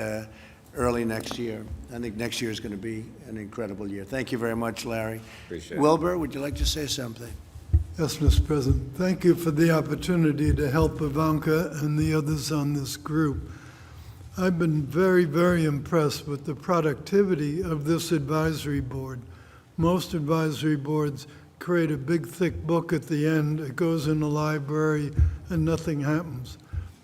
S18: early next year. I think next year is going to be an incredible year. Thank you very much, Larry.
S17: Appreciate it.
S18: Wilbur, would you like to say something?
S3: Yes, Mr. President. Thank you for the opportunity to help Ivanka and the others on this group. I've been very, very impressed with the productivity of this advisory board. Most advisory boards create a big, thick book at the end. It goes in the library and nothing happens.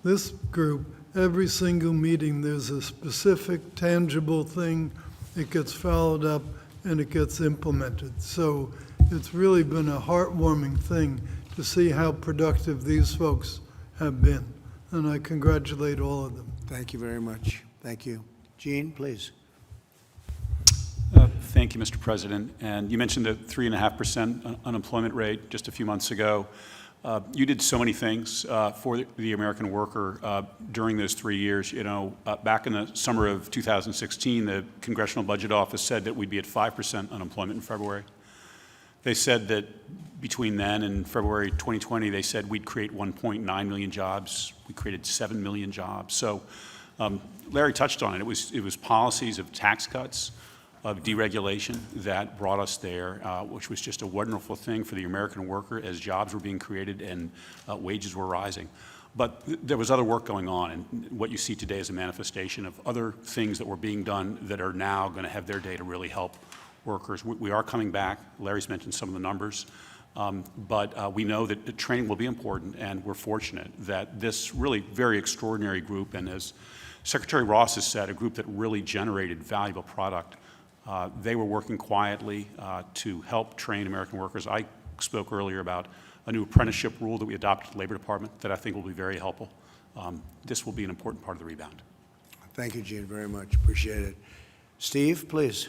S3: This group, every single meeting, there's a specific, tangible thing. It gets followed up and it gets implemented. So it's really been a heartwarming thing to see how productive these folks have been. And I congratulate all of them.
S18: Thank you very much. Thank you. Gene, please.
S8: Thank you, Mr. President. And you mentioned the 3.5% unemployment rate just a few months ago. You did so many things for the American worker during those 3 years. You know, back in the summer of 2016, the Congressional Budget Office said that we'd be at 5% unemployment in February. They said that between then and February 2020, they said we'd create 1.9 million jobs. We created 7 million jobs. So Larry touched on it. It was policies of tax cuts, of deregulation that brought us there, which was just a wonderful thing for the American worker as jobs were being created and wages were rising. But there was other work going on, and what you see today is a manifestation of other things that were being done that are now going to have their day to really help workers. We are coming back. Larry's mentioned some of the numbers, but we know that the training will be important, and we're fortunate that this really very extraordinary group, and as Secretary Ross has said, a group that really generated valuable product. They were working quietly to help train American workers. I spoke earlier about a new apprenticeship rule that we adopted at the Labor Department that I think will be very helpful. This will be an important part of the rebound.
S18: Thank you, Gene, very much. Appreciate it. Steve, please.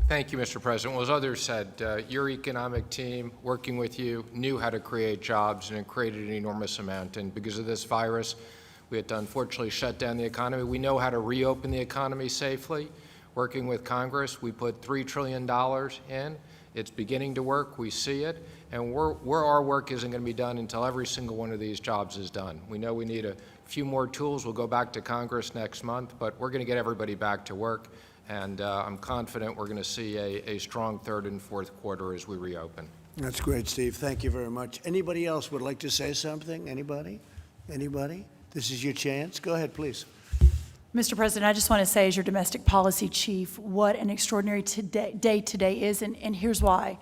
S20: Thank you, Mr. President. Well, as others said, your economic team, working with you, knew how to create jobs, and it created an enormous amount. And because of this virus, we had to unfortunately shut down the economy. We know how to reopen the economy safely. Working with Congress, we put $3 trillion in. It's beginning to work, we see it, and our work isn't going to be done until every single one of these jobs is done. We know we need a few more tools. We'll go back to Congress next month, but we're going to get everybody back to work, and I'm confident we're going to see a strong third and fourth quarter as we reopen.
S18: That's great, Steve. Thank you very much. Anybody else would like to say something? Anybody? Anybody? This is your chance. Go ahead, please.
S2: Mr. President, I just want to say, as your domestic policy chief, what an extraordinary day today is, and here's why.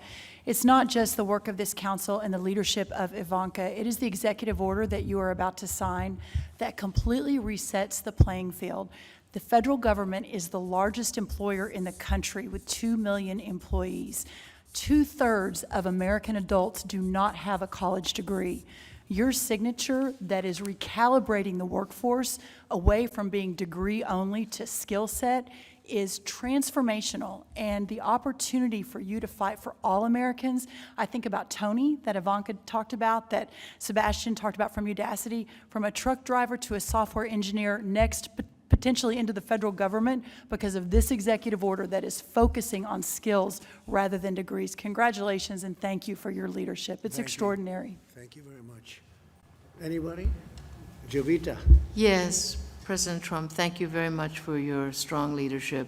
S2: It's not just the work of this council and the leadership of Ivanka. It is the executive order that you are about to sign that completely resets the playing field. The federal government is the largest employer in the country with 2 million employees. 2/3 of American adults do not have a college degree. Your signature that is recalibrating the workforce away from being degree only to skill set is transformational, and the opportunity for you to fight for all Americans. I think about Tony, that Ivanka talked about, that Sebastian talked about from Udacity, from a truck driver to a software engineer, next potentially into the federal government because of this executive order that is focusing on skills rather than degrees. Congratulations and thank you for your leadership. It's extraordinary.
S18: Thank you very much. Anybody? Jovita.
S21: Yes, President Trump, thank you very much for your strong leadership.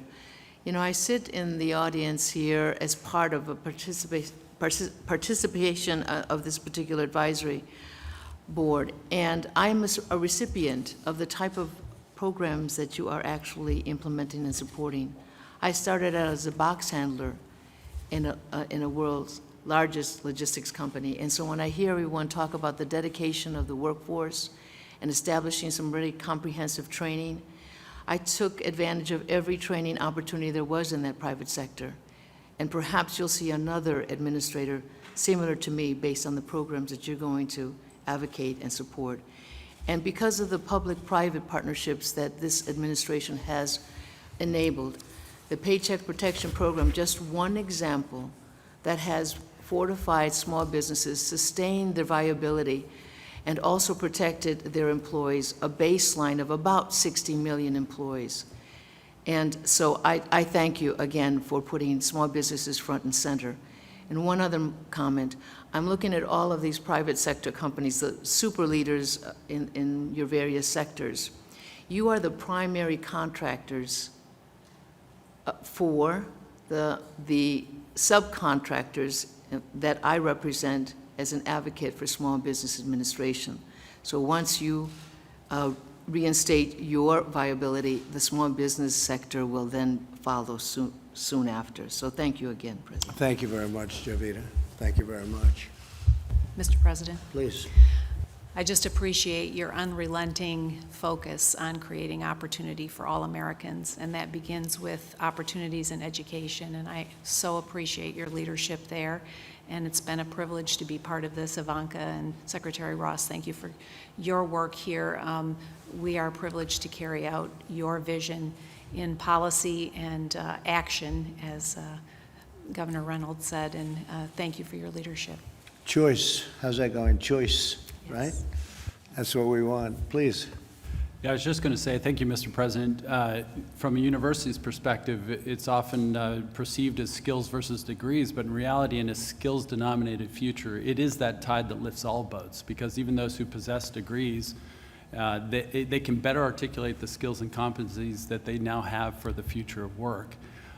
S21: You know, I sit in the audience here as part of a participation of this particular advisory board, and I'm a recipient of the type of programs that you are actually implementing and supporting. I started out as a box handler in a world's largest logistics company, and so when I hear everyone talk about the dedication of the workforce and establishing some really comprehensive training, I took advantage of every training opportunity there was in that private sector. And perhaps you'll see another administrator similar to me based on the programs that you're going to advocate and support. And because of the public-private partnerships that this administration has enabled, the Paycheck Protection Program, just one example that has fortified small businesses, sustained their viability, and also protected their employees, a baseline of about 60 million employees. And so I thank you again for putting small businesses front and center. And one other comment, I'm looking at all of these private sector companies, the super leaders in your various sectors. You are the primary contractors for the subcontractors that I represent as an advocate for small business administration. So once you reinstate your viability, the small business sector will then follow soon after. So thank you again, President.
S18: Thank you very much, Jovita. Thank you very much.
S16: Mr. President,
S18: Please.
S16: I just appreciate your unrelenting focus on creating opportunity for all Americans, and that begins with opportunities in education, and I so appreciate your leadership there. And it's been a privilege to be part of this. Ivanka and Secretary Ross, thank you for your work here. We are privileged to carry out your vision in policy and action, as Governor Reynolds said, and thank you for your leadership.
S18: Choice. How's that going? Choice, right? That's what we want. Please.
S6: Yeah, I was just going to say, thank you, Mr. President. From a university's perspective, it's often perceived as skills versus degrees, but in reality, in a skills-denominated future, it is that tide that lifts all boats, because even those who possess degrees, they can better articulate the skills and competencies that they now have for the future of work.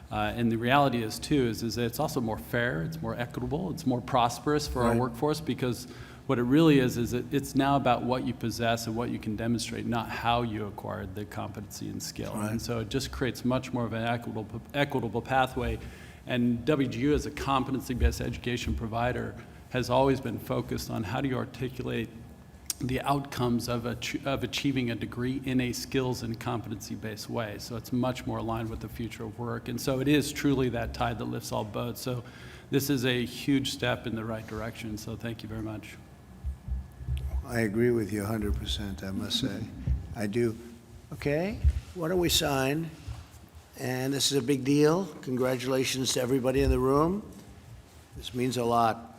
S6: And the reality is, too, is that it's also more fair, it's more equitable, it's more prosperous for our workforce, because what it really is it's now about what you possess and what you can demonstrate, not how you acquired the competency and skill.
S18: Right.
S6: And so it just creates much more of an equitable pathway. And WGU, as a competency-based education provider, has always been focused on how do you articulate the outcomes of achieving a degree in a skills and competency-based way. So it's much more aligned with the future of work. And so it is truly that tide that lifts all boats. So this is a huge step in the right direction. So thank you very much.
S18: I agree with you 100%, I must say. I do. Okay, why don't we sign? And this is a big deal. Congratulations to everybody in the room. This means a lot.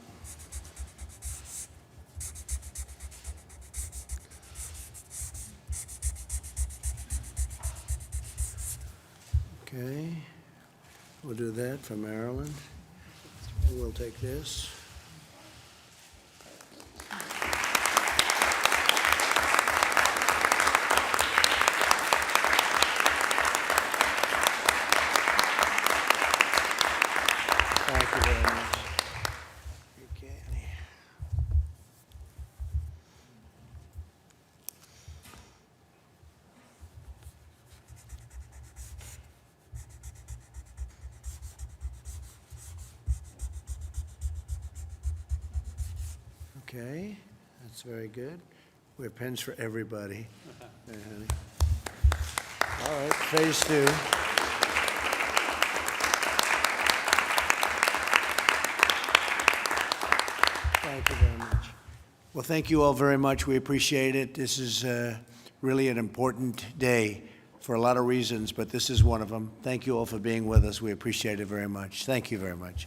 S18: Okay, we'll do that for Maryland. we'll take this. Thank you very much. Okay. Okay, that's very good. We have pens for everybody. There, honey. All right, phase two. Thank you very much. Well, thank you all very much. We appreciate it. This is really an important day for a lot of reasons, but this is one of them. Thank you all for being with us. We appreciate it very much. Thank you very much.